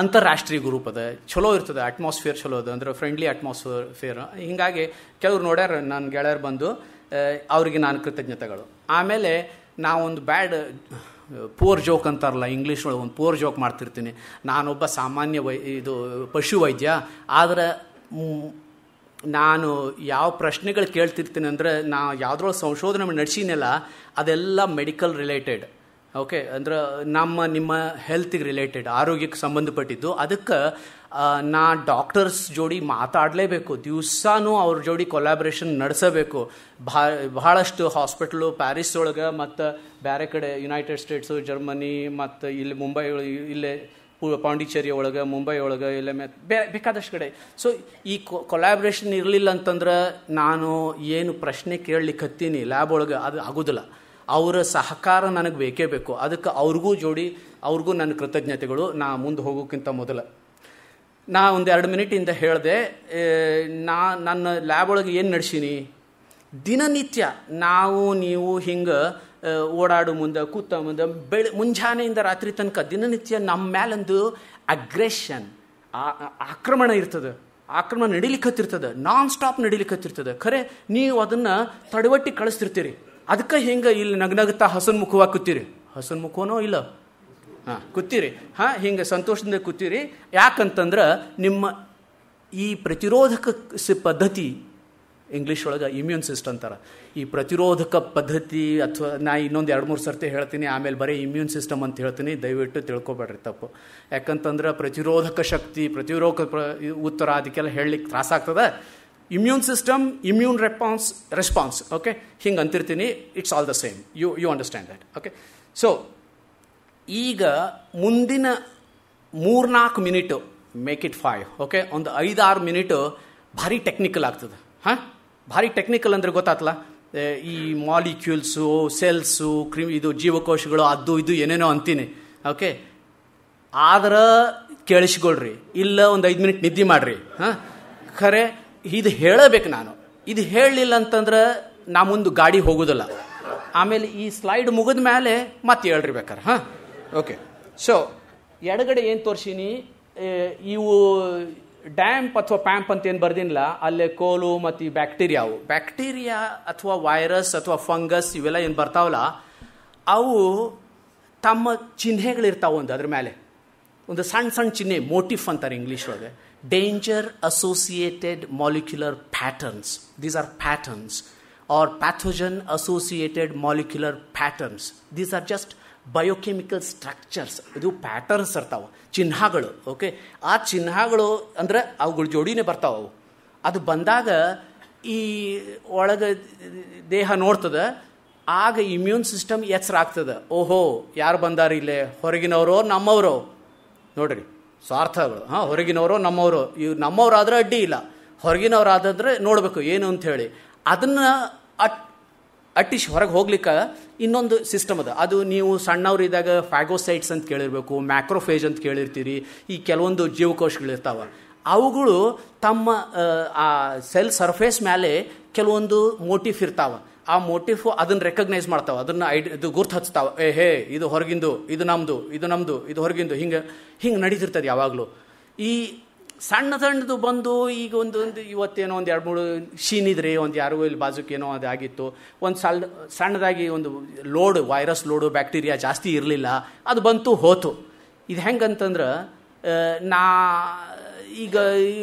ಅಂತಾರಾಷ್ಟ್ರೀಯ ಗ್ರೂಪ್ ಅದ, ಚಲೋ ಇರ್ತದೆ. ಅಟ್ಮಾಸ್ಫಿಯರ್ ಚಲೋ ಅದ, ಅಂದ್ರೆ ಫ್ರೆಂಡ್ಲಿ ಅಟ್ಮಾಸ್ಫಿಯರ್. ಹೀಗಾಗಿ ಕೆಲವ್ರು ನೋಡ್ಯಾರ ನನ್ನ ಗೆಳೆಯರು ಬಂದು, ಅವ್ರಿಗೆ ನಾನು ಕೃತಜ್ಞತೆಗಳು. ಆಮೇಲೆ ನಾವೊಂದು ಬ್ಯಾಡ್ ಪೂರ್ ಜೋಕ್ ಅಂತಾರಲ್ಲ ಇಂಗ್ಲೀಷ್ ಒಳಗೆ, ಒಂದು ಪೂರ್ ಜೋಕ್ ಮಾಡ್ತಿರ್ತೀನಿ. ನಾನೊಬ್ಬ ಸಾಮಾನ್ಯ ಇದು ಪಶುವೈದ್ಯ, ಆದರೆ ನಾನು ಯಾವ ಪ್ರಶ್ನೆಗಳು ಕೇಳ್ತಿರ್ತೀನಿ ಅಂದರೆ, ನಾ ಯಾವುದ್ರೊಳಗೆ ಸಂಶೋಧನೆ ನಡೆಸಿನಲ್ಲ ಅದೆಲ್ಲ ಮೆಡಿಕಲ್ ರಿಲೇಟೆಡ್. ಓಕೆ, ಅಂದ್ರೆ ನಿಮ್ಮ ಹೆಲ್ತಿಗೆ ರಿಲೇಟೆಡ್, ಆರೋಗ್ಯಕ್ಕೆ ಸಂಬಂಧಪಟ್ಟಿದ್ದು. ಅದಕ್ಕೆ ನಾ ಡಾಕ್ಟರ್ಸ್ ಜೋಡಿ ಮಾತಾಡಲೇಬೇಕು, ದಿವಸಾನು ಅವ್ರ ಜೋಡಿ ಕೊಲಾಬ್ರೇಷನ್ ನಡೆಸಬೇಕು. ಬಹಳಷ್ಟು ಹಾಸ್ಪಿಟ್ಲು ಪ್ಯಾರಿಸ್ ಒಳಗೆ ಮತ್ತು ಬೇರೆ ಕಡೆ ಯುನೈಟೆಡ್ ಸ್ಟೇಟ್ಸು, ಜರ್ಮನಿ ಮತ್ತು ಇಲ್ಲಿ ಮುಂಬೈ ಒಳಗೆ, ಇಲ್ಲೇ ಪಾಂಡಿಚೇರಿ ಒಳಗೆ, ಮುಂಬೈ ಒಳಗೆ, ಇಲ್ಲೇ ಬೇಕಾದಷ್ಟು ಕಡೆ. ಸೊ ಈ ಕೊಲಾಬ್ರೇಷನ್ ಇರಲಿಲ್ಲ ಅಂತಂದ್ರೆ ನಾನು ಏನು ಪ್ರಶ್ನೆ ಕೇಳಲಿಕ್ಕೆ ಹತ್ತೀನಿ ಲ್ಯಾಬ್ ಒಳಗೆ ಅದು ಆಗೋದಿಲ್ಲ. ಅವರ ಸಹಕಾರ ನನಗೆ ಬೇಕೇ ಬೇಕು. ಅದಕ್ಕೆ ಅವ್ರಿಗೂ ನನ್ನ ಕೃತಜ್ಞತೆಗಳು. ನಾ ಮುಂದೆ ಹೋಗೋಕ್ಕಿಂತ ಮೊದಲು ನಾ 1-2 ಮಿನಿಟಿಂದ ಹೇಳಿದೆ, ನನ್ನ ಲ್ಯಾಬ್ ಒಳಗೆ ಏನು ನಡೆಸೀನಿ. ದಿನನಿತ್ಯ ನೀವು ಹಿಂಗೆ ಓಡಾಡು ಮುಂದೆ, ಕೂತ ಮುಂದೆ, ಮುಂಜಾನೆಯಿಂದ ರಾತ್ರಿ ತನಕ ದಿನನಿತ್ಯ ನಮ್ಮ ಮೇಲೊಂದು ಅಗ್ರೆಷನ್, ಆಕ್ರಮಣ ಇರ್ತದೆ. ಆಕ್ರಮಣ ನಡಿಲಿಕ್ಕತ್ತಿರ್ತದೆ, ನಾನ್ ಸ್ಟಾಪ್ ನಡಿಲಿಕ್ಕತ್ತಿರ್ತದೆ. ಖರೆ ನೀವು ಅದನ್ನು ತಡವಟ್ಟಿ ಕಳಿಸ್ತಿರ್ತೀರಿ. ಅದಕ್ಕೆ ಹಿಂಗೆ ಇಲ್ಲಿ ನಗ್ನಗುತ್ತಾ ಹಸನ್ಮುಖವಾಗಿ ಕೂತೀರಿ. ಹಸನ್ಮುಖನೋ ಇಲ್ಲ, ಕೂತೀರಿ. ಹಿಂಗೆ ಸಂತೋಷದಿಂದ ಕೂತೀರಿ. ಯಾಕಂತಂದ್ರೆ ನಿಮ್ಮ ಈ ಪ್ರತಿರೋಧಕ ಪದ್ಧತಿ, ಇಂಗ್ಲೀಷ್ ಒಳಗೆ ಇಮ್ಯೂನ್ ಸಿಸ್ಟಮ್ ಅಂತಾರೆ, ಈ ಪ್ರತಿರೋಧಕ ಪದ್ಧತಿ, ಅಥವಾ ನಾ ಇನ್ನೊಂದು 2-3 ಸರ್ತಿ ಹೇಳ್ತೀನಿ, ಆಮೇಲೆ ಬರೀ ಇಮ್ಯೂನ್ ಸಿಸ್ಟಮ್ ಅಂತ ಹೇಳ್ತೀನಿ, ದಯವಿಟ್ಟು ತಿಳ್ಕೊಬೇಡ್ರಿ ತಪ್ಪು. ಯಾಕಂತಂದ್ರೆ ಪ್ರತಿರೋಧಕ ಶಕ್ತಿ, ಉತ್ತರ ಅದಕ್ಕೆಲ್ಲ ಹೇಳಲಿಕ್ಕೆ ತ್ರಾಸಾಗ್ತದೆ. Immune system, immune response. Okay, ಹಿಂಗೆ ಅಂತಿರ್ತೀನಿ. It's all the same. You understand that. Okay, so ಈಗ ಮುಂದಿನ 3-4 ಮಿನಿಟು, ಮೇಕ್ ಇಟ್ 5. ಓಕೆ, ಒಂದು 5-6 ಮಿನಿಟು ಭಾರಿ ಟೆಕ್ನಿಕಲ್ ಆಗ್ತದೆ. ಭಾರಿ ಟೆಕ್ನಿಕಲ್ ಅಂದರೆ ಗೊತ್ತಾಗ್ತಲ್ಲ, ಈ ಮಾಲಿಕ್ಯೂಲ್ಸು, ಸೆಲ್ಸು, ಇದು ಜೀವಕೋಶಗಳು, ಅದು ಇದು ಏನೇನೋ ಅಂತೀನಿ. ಓಕೆ, ಆದ್ರೆ ಕೇಳಿಸ್ಕೊಳ್ರಿ, ಇಲ್ಲ ಒಂದು 5 ಮಿನಿಟ್ ನಿದ್ದೆ ಮಾಡ್ರಿ. ಖರೆ ಇದು ಹೇಳಬೇಕು ನಾನು. ಇದು ಹೇಳಲಿಲ್ಲ ಅಂತಂದ್ರೆ ನಾ ಮುಂದೆ ಗಾಡಿ ಹೋಗೋದಿಲ್ಲ. ಆಮೇಲೆ ಈ ಸ್ಲೈಡ್ ಮುಗಿದ ಮೇಲೆ ಮತ್ತೆ ಹೇಳ್ರಿಬೇಕಾರೆ. ಹಾಂ, ಓಕೆ. ಸೊ ಎಡಗಡೆ ಏನು ತೋರಿಸೀನಿ, ಇವು ಡ್ಯಾಂಪ್ ಅಥವಾ ಪ್ಯಾಂಪ್ ಅಂತ ಏನು ಬರ್ದಿನಿಲ್ಲ, ಅಲ್ಲೇ ಕೋಲು ಮತ್ತು ಈ ಬ್ಯಾಕ್ಟೀರಿಯಾ ಅಥವಾ ವೈರಸ್ ಅಥವಾ ಫಂಗಸ್ ಇವೆಲ್ಲ ಏನು ಬರ್ತಾವಲ್ಲ, ಅವು ತಮ್ಮ ಚಿಹ್ನೆಗಳಿರ್ತಾವೆ. ಅದ್ರ ಮೇಲೆ ಒಂದು ಸಣ್ಣ ಸಣ್ಣ ಚಿಹ್ನೆ, ಮೋಟಿಫ್ ಅಂತಾರೆ ಇಂಗ್ಲೀಷ್ ಒಳಗೆ. Danger associated molecular patterns, these are patterns, or pathogen associated molecular patterns, these are just biochemical structures. ಇದು ಪ್ಯಾಟರ್ನ್ಸ್ ಇರ್ತಾವೆ, ಚಿಹ್ನೆಗಳು. ಓಕೆ, ಆ ಚಿಹ್ನೆಗಳು ಅಂದ್ರೆ ಅವುಗಳ ಜೋಡಿನೇ ಬರ್ತಾವೆ. ಅವು ಅದು ಬಂದಾಗ ಈ ಒಳಗೆ ದೇಹ ನೋಡ್ತದೆ. ಆಗ ಇಮ್ಯೂನ್ ಸಿಸ್ಟಮ್ ಎಚ್ಚರ ಆಗ್ತದೆ. ಓಹೋ, ಯಾರು ಬಂದಾರ ಇಲ್ಲೇ, ಹೊರಗಿನವರೋ ನಮ್ಮವರೋ. ನೋಡ್ರಿ ಸ್ವಾರ್ಥಗಳು. ಹಾಂ, ಹೊರಗಿನವರು ನಮ್ಮವರು. ಇವು ನಮ್ಮವರಾದ್ರೆ ಅಡ್ಡಿ ಇಲ್ಲ, ಹೊರಗಿನವರಾದ್ರೆ ನೋಡಬೇಕು ಏನು ಅಂತ ಹೇಳಿ. ಅದನ್ನು ಅಟ್ಟಿಸಿ ಹೊರಗೆ ಹೋಗ್ಲಿಕ್ಕೆ ಇನ್ನೊಂದು ಸಿಸ್ಟಮ್ ಅದ. ಅದು ನೀವು ಸಣ್ಣವರಿದ್ದಾಗ ಫ್ಯಾಗೋಸೈಟ್ಸ್ ಅಂತ ಕೇಳಿರ್ಬೇಕು, ಮ್ಯಾಕ್ರೋಫೇಜ್ ಅಂತ ಕೇಳಿರ್ತೀರಿ. ಈ ಕೆಲವೊಂದು ಜೀವಕೋಶಗಳಿರ್ತಾವೆ, ಅವುಗಳು ತಮ್ಮ ಆ ಸೆಲ್ ಸರ್ಫೇಸ್ ಮೇಲೆ ಕೆಲವೊಂದು ಮೋಟಿಫ್ ಇರ್ತಾವೆ. ಆ ಮೋಟಿಫ್ ಅದನ್ನು ರೆಕಗ್ನೈಸ್ ಮಾಡ್ತಾವೆ, ಅದನ್ನು ಇದು ಗುರ್ತು ಹಚ್ತಾವೆ. ಹೇ, ಇದು ಹೊರಗಿಂದು, ಇದು ನಮ್ಮದು, ಇದು ನಮ್ಮದು, ಇದು ಹೊರಗಿಂದು. ಹಿಂಗೆ ನಡೀತಿರ್ತದೆ ಯಾವಾಗಲೂ. ಈ ಸಣ್ಣದು ಬಂದು ಈಗ ಒಂದು ಇವತ್ತೇನೋ ಒಂದು 2-3 ಶೀನಿದ್ರೆ ಒಂದು ಯಾರು ಇಲ್ಲಿ ಬಾಜುಕೇನೋ ಅದು ಆಗಿತ್ತು. ಒಂದು ಸಣ್ಣದಾಗಿ ಒಂದು ಲೋಡ್, ವೈರಸ್ ಲೋಡು, ಬ್ಯಾಕ್ಟೀರಿಯಾ ಜಾಸ್ತಿ ಇರಲಿಲ್ಲ, ಅದು ಬಂತು ಹೋತು. ಇದು ಹೆಂಗಂತಂದ್ರೆ ಈಗ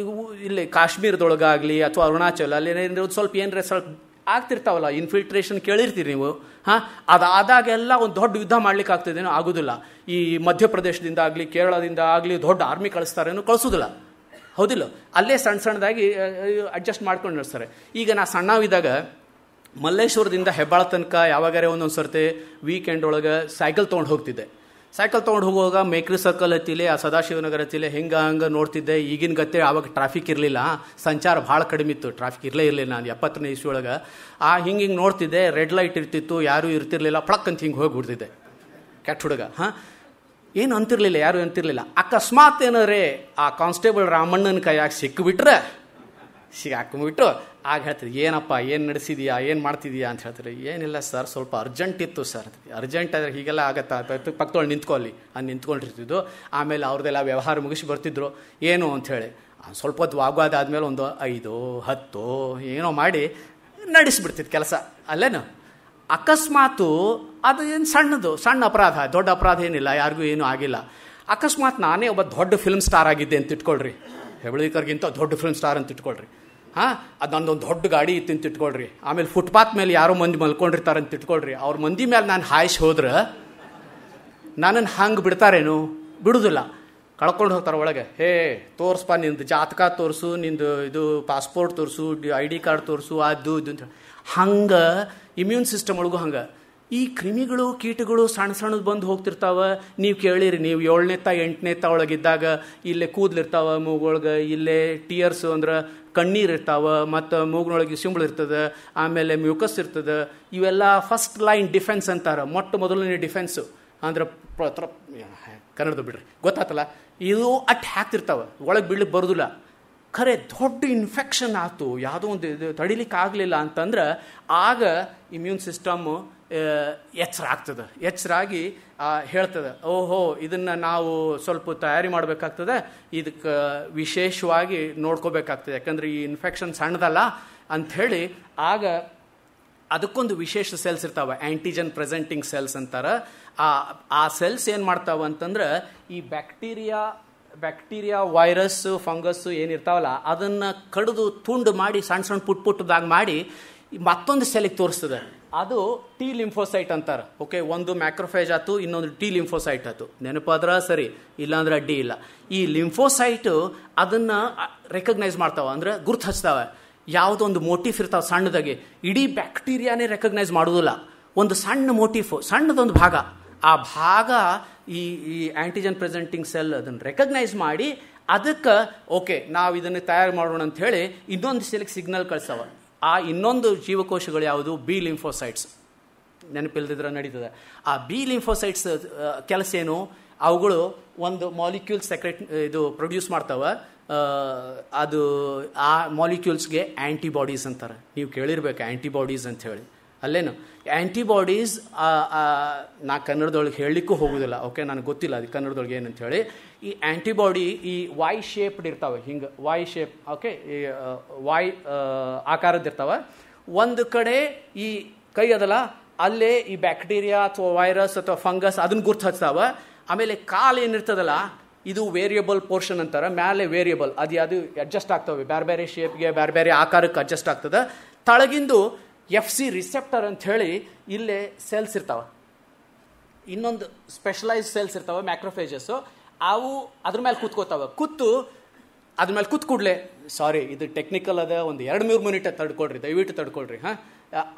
ಇಲ್ಲಿ ಕಾಶ್ಮೀರದೊಳಗಾಗಲಿ ಅಥವಾ ಅರುಣಾಚಲ ಅಲ್ಲಿ ಸ್ವಲ್ಪ ಆಗ್ತಿರ್ತಾವಲ್ಲ, ಇನ್ಫಿಲ್ಟ್ರೇಷನ್ ಕೇಳಿರ್ತೀರಿ ನೀವು. ಹಾಂ, ಅದಾದಾಗೆಲ್ಲ ಒಂದು ದೊಡ್ಡ ಯುದ್ಧ ಮಾಡ್ಲಿಕ್ಕೆ ಆಗ್ತದೇನೋ, ಆಗೋದಿಲ್ಲ. ಈ ಮಧ್ಯಪ್ರದೇಶದಿಂದ ಆಗಲಿ ಕೇರಳದಿಂದ ಆಗಲಿ ದೊಡ್ಡ ಆರ್ಮಿ ಕಳಿಸ್ತಾರೇನೋ, ಕಳಿಸೋದಿಲ್ಲ. ಹೌದಿಲ್ಲ, ಅಲ್ಲೇ ಸಣ್ಣದಾಗಿ ಅಡ್ಜಸ್ಟ್ ಮಾಡ್ಕೊಂಡು ನಡೆಸ್ತಾರೆ. ಈಗ ನಾ ಸಣ್ಣವಿದ್ದಾಗ ಮಲ್ಲೇಶ್ವರದಿಂದ ಹೆಬ್ಬಾಳ ತನಕ ಯಾವಾಗಾರೆ ಒಂದೊಂದು ಸರ್ತಿ ವೀಕೆಂಡ್ ಒಳಗೆ ಸೈಕಲ್ ತೊಗೊಂಡು ಹೋಗ್ತಿದ್ದೆ. ಸೈಕಲ್ ತೊಗೊಂಡು ಹೋಗುವಾಗ ಮೇಕ್ರಿ ಸರ್ಕಲ್ ಹತ್ತಿಲೆ, ಆ ಸದಾಶಿವನಗರ ಹತ್ತಿಲೆ, ಹಂಗೆ ನೋಡ್ತಿದ್ದೆ. ಈಗಿನ ಗತ್ತೆ ಆವಾಗ ಟ್ರಾಫಿಕ್ ಇರಲಿಲ್ಲ, ಸಂಚಾರ ಭಾಳ ಕಡಿಮೆ ಇತ್ತು, ಟ್ರಾಫಿಕ್ ಇರಲಿಲ್ಲ. ನಾನು 70ನೇ ಇಸ್ವಿ ಒಳಗೆ ಹಿಂಗೆ ನೋಡ್ತಿದ್ದೆ, ರೆಡ್ ಲೈಟ್ ಇರ್ತಿತ್ತು, ಯಾರೂ ಇರ್ತಿರ್ಲಿಲ್ಲ, ಪ್ಲಕ್ ಅಂತ ಹಿಂಗೆ ಹೋಗಿಬಿಡ್ತಿದ್ದೆ. ಕೆಟ್ಟ ಹುಡುಗ. ಹಾಂ, ಏನು ಅಂತಿರ್ಲಿಲ್ಲ, ಯಾರು ಅಂತಿರ್ಲಿಲ್ಲ. ಅಕಸ್ಮಾತ್ ಏನಾರೇ ಆ ಕಾನ್ಸ್ಟೇಬಲ್ ರಾಮಣ್ಣನ ಕೈಯಾಗ ಸಿಕ್ಕಿಬಿಟ್ರು ಆಗ ಹೇಳ್ತಿದ್ದೆ, ಏನಪ್ಪ ಏನು ನಡೆಸಿದೀಯಾ, ಏನು ಮಾಡ್ತಿದೀಯಾ ಅಂತ ಹೇಳ್ತಾರೆ. ಏನಿಲ್ಲ ಸರ್, ಸ್ವಲ್ಪ ಅರ್ಜೆಂಟ್ ಇತ್ತು ಸರ್. ಅರ್ಜೆಂಟ್ ಆದರೆ ಹೀಗೆಲ್ಲ ಆಗತ್ತಾ, ಪಕ್ಕದೊಳಗೆ ನಿಂತ್ಕೊಳ್ಳಿ ಅಲ್ಲಿ ನಿಂತ್ಕೊಂಡಿರ್ತಿದ್ದು. ಆಮೇಲೆ ಅವ್ರದ್ದೆಲ್ಲ ವ್ಯವಹಾರ ಮುಗಿಸಿ ಬರ್ತಿದ್ರು. ಏನು ಅಂಥೇಳಿ ಸ್ವಲ್ಪ ಹೊತ್ತು ವಾಗ್ವಾದಾದ್ಮೇಲೆ ಒಂದು 5-10 ಏನೋ ಮಾಡಿ ನಡೆಸಿಬಿಡ್ತಿತ್ತು ಕೆಲಸ ಅಲ್ಲೇನು. ಅಕಸ್ಮಾತು ಅದು ಏನು ಸಣ್ಣ ಅಪರಾಧ, ದೊಡ್ಡ ಅಪರಾಧ ಏನಿಲ್ಲ, ಯಾರಿಗೂ ಏನೂ ಆಗಿಲ್ಲ. ಅಕಸ್ಮಾತ್ ನಾನೇ ಒಬ್ಬ ದೊಡ್ಡ ಫಿಲ್ಮ್ ಸ್ಟಾರ್ ಆಗಿದ್ದೆ ಅಂತ ಇಟ್ಕೊಳ್ರಿ, ಹೆಬಳಿಕರ್ಗಿಂತ ದೊಡ್ಡ ಫಿಲ್ಮ್ ಸ್ಟಾರ್ ಅಂತ ಇಟ್ಕೊಳ್ರಿ. ಹಾಂ, ಅದು ನನ್ನೊಂದು ದೊಡ್ಡ ಗಾಡಿ ಇತ್ತು ಅಂತ ಇಟ್ಕೊಳ್ರಿ. ಆಮೇಲೆ ಫುಟ್ಪಾತ್ ಮೇಲೆ ಯಾರೋ ಮಂದಿ ಮಲ್ಕೊಂಡಿರ್ತಾರೆ ಅಂತ ಇಟ್ಕೊಳ್ರಿ. ಅವ್ರ ಮಂದಿ ಮೇಲೆ ನಾನು ಹಾಯಿಸಿ ಹೋದ್ರೆ ನನ್ನನ್ನು ಹಂಗೆ ಬಿಡ್ತಾರೇನು? ಬಿಡುದಿಲ್ಲ, ಕಳ್ಕೊಂಡು ಹೋಗ್ತಾರೆ ಒಳಗೆ. ಹೇ ತೋರಿಸ್ಪ, ನಿಂದು ಜಾತಕ ತೋರಿಸು, ನಿಂದು ಇದು ಪಾಸ್ಪೋರ್ಟ್ ತೋರಿಸು, ID ಕಾರ್ಡ್ ತೋರಿಸು, ಅದು ಇದು ಅಂತ. ಹಂಗೆ ಇಮ್ಯೂನ್ ಸಿಸ್ಟಮ್ ಒಳಗೂ ಹಂಗೆ ಈ ಕ್ರಿಮಿಗಳು ಕೀಟಗಳು ಸಣ್ಣದು ಬಂದು ಹೋಗ್ತಿರ್ತಾವೆ. ನೀವು ಕೇಳಿರಿ, ನೀವು 7ನೇ 8ನೇ ಒಳಗಿದ್ದಾಗ ಇಲ್ಲೇ ಕೂದಲಿರ್ತಾವೆ ಮೂಗೊಳಗೆ, ಇಲ್ಲೇ ಟಿಯರ್ಸು ಅಂದ್ರೆ ಕಣ್ಣೀರು ಇರ್ತಾವೆ, ಮತ್ತು ಮೂಗಿನೊಳಗೆ ಸಿಂಬಳು ಇರ್ತದೆ, ಆಮೇಲೆ ಮ್ಯೂಕಸ್ ಇರ್ತದೆ. ಇವೆಲ್ಲ ಫಸ್ಟ್ ಲೈನ್ ಡಿಫೆನ್ಸ್ ಅಂತಾರೆ, ಮೊದಲನೇ ಡಿಫೆನ್ಸು. ಅಂದ್ರೆ ಕನ್ನಡದ ಬಿಡ್ರಿ, ಗೊತ್ತಾತಲ್ಲ. ಇದು ಹಾಕ್ತಿರ್ತಾವೆ, ಒಳಗೆ ಬೀಳಕ್ಕೆ ಬರೋದಿಲ್ಲ. ಖರೆ ದೊಡ್ಡ ಇನ್ಫೆಕ್ಷನ್ ಆಯ್ತು, ಯಾವುದೋ ಒಂದು ಇದು ತಡಿಲಿಕ್ಕೆ ಆಗಲಿಲ್ಲ ಅಂತಂದ್ರೆ ಆಗ ಇಮ್ಯೂನ್ ಸಿಸ್ಟಮ್ಮು ಎಚ್ಚರ ಆಗ್ತದೆ. ಎಚ್ಚರಾಗಿ ಹೇಳ್ತದೆ, ಓಹೋ ಇದನ್ನು ನಾವು ಸ್ವಲ್ಪ ತಯಾರಿ ಮಾಡಬೇಕಾಗ್ತದೆ, ಇದಕ್ಕೆ ವಿಶೇಷವಾಗಿ ನೋಡ್ಕೋಬೇಕಾಗ್ತದೆ, ಯಾಕಂದರೆ ಈ ಇನ್ಫೆಕ್ಷನ್ ಸಣ್ಣದಲ್ಲ ಅಂಥೇಳಿ. ಆಗ ಅದಕ್ಕೊಂದು ವಿಶೇಷ ಸೆಲ್ಸ್ ಇರ್ತಾವೆ, ಆ್ಯಂಟಿಜನ್ ಪ್ರೆಸೆಂಟಿಂಗ್ ಸೆಲ್ಸ್ ಅಂತಾರೆ. ಆ ಸೆಲ್ಸ್ ಏನು ಮಾಡ್ತಾವೆ ಅಂತಂದ್ರೆ ಈ ಬ್ಯಾಕ್ಟೀರಿಯಾ ವೈರಸ್ ಫಂಗಸ್ಸು ಏನಿರ್ತಾವಲ್ಲ ಅದನ್ನು ಕಡಿದು ತುಂಡು ಮಾಡಿ ಸಣ್ಣ ಪುಟ್ಟದಾಗ ಮಾಡಿ ಮತ್ತೊಂದು ಸೆಲ್ಗೆ ತೋರಿಸ್ತದೆ. ಅದು ಟಿ ಲಿಂಫೋಸೈಟ್ ಅಂತಾರೆ. ಓಕೆ, ಒಂದು ಮ್ಯಾಕ್ರೋಫೇಜ್ ಆಯ್ತು, ಇನ್ನೊಂದು ಟಿ ಲಿಂಫೋಸೈಟ್ ಆಯ್ತು. ನೆನಪಾದ್ರೆ ಸರಿ, ಇಲ್ಲಾಂದ್ರೆ ಅಡ್ಡಿ ಇಲ್ಲ. ಈ ಲಿಂಫೋಸೈಟು ಅದನ್ನು ರೆಕಗ್ನೈಸ್ ಮಾಡ್ತಾವೆ, ಅಂದ್ರೆ ಗುರ್ತು ಹಚ್ತಾವೆ. ಯಾವುದೋ ಒಂದು ಮೋಟಿಫ್ ಇರ್ತಾವೆ ಸಣ್ಣದಾಗಿ, ಇಡೀ ಬ್ಯಾಕ್ಟೀರಿಯಾನೇ ರೆಕಗ್ನೈಸ್ ಮಾಡೋದಿಲ್ಲ. ಒಂದು ಸಣ್ಣ ಮೋಟಿಫು, ಸಣ್ಣದೊಂದು ಭಾಗ, ಆ ಭಾಗ ಈ ಆ್ಯಂಟಿಜನ್ ಪ್ರೆಸೆಂಟಿಂಗ್ ಸೆಲ್ ಅದನ್ನು ರೆಕಗ್ನೈಸ್ ಮಾಡಿ ಅದಕ್ಕೆ ಓಕೆ ನಾವು ಇದನ್ನು ತಯಾರು ಮಾಡೋಣ ಅಂತ ಹೇಳಿ ಇನ್ನೊಂದು ಸೆಲ್ಗೆ ಸಿಗ್ನಲ್ ಕಳಿಸ್ತಾವೆ. ಆ ಇನ್ನೊಂದು ಜೀವಕೋಶಗಳು ಯಾವುದು? B lymphocytes. ನೆನಪಿಲ್ದಿದ್ರೆ ನಡೀತದೆ. ಆ ಬಿ ಲಿಂಫೋಸೈಟ್ಸ್ ಕೆಲಸ ಏನು? ಅವುಗಳು ಒಂದು ಮಾಲಿಕ್ಯೂಲ್ ಇದು ಪ್ರೊಡ್ಯೂಸ್ ಮಾಡ್ತಾವೆ, ಅದು ಆ ಮಾಲಿಕ್ಯೂಲ್ಸ್ಗೆ ಆ್ಯಂಟಿಬಾಡೀಸ್ ಅಂತಾರೆ. ನೀವು ಕೇಳಿರ್ಬೇಕು ಆ್ಯಂಟಿಬಾಡೀಸ್ ಅಂತ ಹೇಳಿ. ಅಲ್ಲೇನು ಆ್ಯಂಟಿಬಾಡೀಸ್ ನಾ ಕನ್ನಡದೊಳಗೆ ಹೇಳಲಿಕ್ಕೂ ಹೋಗೋದಿಲ್ಲ. ಓಕೆ, ನನಗೆ ಗೊತ್ತಿಲ್ಲ ಅದು ಕನ್ನಡದೊಳಗೆ ಏನಂತ ಹೇಳಿ. ಈ ಆ್ಯಂಟಿಬಾಡಿ ಈ ವೈ ಶೇಪ್ಡ್ ಇರ್ತಾವೆ, ಹಿಂಗೆ ವೈ ಶೇಪ್, ಓಕೆ, ಈ ವೈ ಆಕಾರದ್ದಿರ್ತಾವೆ. ಒಂದು ಕಡೆ ಈ ಕೈ ಅದಲ್ಲ, ಅಲ್ಲೇ ಈ ಬ್ಯಾಕ್ಟೀರಿಯಾ ಅಥವಾ ವೈರಸ್ ಅಥವಾ ಫಂಗಸ್ ಅದನ್ನು ಗುರ್ತು ಹಚ್ತಾವ. ಆಮೇಲೆ ಕಾಲು ಏನಿರ್ತದಲ್ಲ, ಇದು ವೇರಿಯಬಲ್ ಪೋರ್ಷನ್ ಅಂತಾರೆ. ಮ್ಯಾಲೆ ವೇರಿಯಬಲ್, ಅದು ಅಡ್ಜಸ್ಟ್ ಆಗ್ತವೆ, ಬೇರೆ ಬೇರೆ ಶೇಪ್ಗೆ ಬೇರೆ ಬೇರೆ ಆಕಾರಕ್ಕೆ ಅಡ್ಜಸ್ಟ್ ಆಗ್ತದೆ. ತಳಗಿಂದು FC ರಿಸೆಪ್ಟರ್ ಅಂತ ಹೇಳಿ ಇಲ್ಲೇ ಸೆಲ್ಸ್ ಇರ್ತಾವೆ, ಇನ್ನೊಂದು ಸ್ಪೆಷಲೈಸ್ ಸೆಲ್ಸ್ ಇರ್ತಾವೆ, ಮ್ಯಾಕ್ರೋಫೇಜಸ್. ಅವು ಅದ್ರ ಮೇಲೆ ಕೂತ್ಕೋತಾವೆ. ಅದ್ರ ಮೇಲೆ ಕೂತ್ಕೂಡ್ಲೆ, ಸಾರಿ ಇದು ಟೆಕ್ನಿಕಲ್ ಅದ, ಒಂದು 2-3 ಮಿನಿಟ್ ತಡ್ಕೊಳ್ರಿ, ದಯವಿಟ್ಟು ತಡ್ಕೊಳ್ರಿ.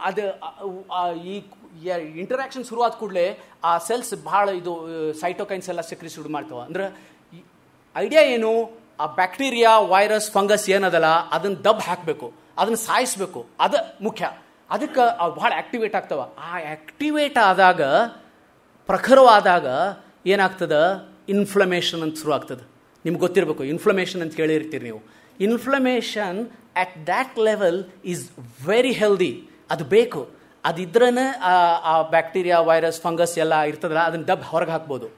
ಅದು ಈ ಇಂಟರಾಕ್ಷನ್ ಶುರುವಾದ ಕೂಡಲೇ ಆ ಸೆಲ್ಸ್ ಭಾಳ ಇದು ಸೈಟೋಕೈನ್ಸ್ ಎಲ್ಲ ಸಕ್ರಿ ಶುರು ಮಾಡ್ತಾವೆ. ಅಂದ್ರೆ ಐಡಿಯಾ ಏನು, ಆ ಬ್ಯಾಕ್ಟೀರಿಯಾ ವೈರಸ್ ಫಂಗಸ್ ಏನದಲ್ಲ ಅದನ್ನು ದಬ್ ಹಾಕಬೇಕು, ಅದನ್ನು ಸಾಯಿಸಬೇಕು, ಅದು ಮುಖ್ಯ. ಅದಕ್ಕೆ ಅವು ಭಾಳ ಆ್ಯಕ್ಟಿವೇಟ್ ಆಗ್ತವೆ. ಆ ಆ್ಯಕ್ಟಿವೇಟ್ ಆದಾಗ, ಪ್ರಖರವಾದಾಗ ಏನಾಗ್ತದೆ, ಇನ್ಫ್ಲಮೇಷನ್ ಅಂತ ಶುರು ಆಗ್ತದೆ. ನಿಮ್ಗೆ ಗೊತ್ತಿರಬೇಕು, ಇನ್ಫ್ಲಮೇಷನ್ ಅಂತ ಕೇಳಿರ್ತೀರಿ ನೀವು. Inflammation at that level is very healthy. ಅದು ಬೇಕು, ಅದಿದ್ರೇ ಆ ಬ್ಯಾಕ್ಟೀರಿಯಾ ವೈರಸ್ ಫಂಗಸ್ ಎಲ್ಲ ಇರ್ತದಲ್ಲ ಅದನ್ನು ದಬ್ ಹೊರಗೆ ಹಾಕ್ಬೋದು.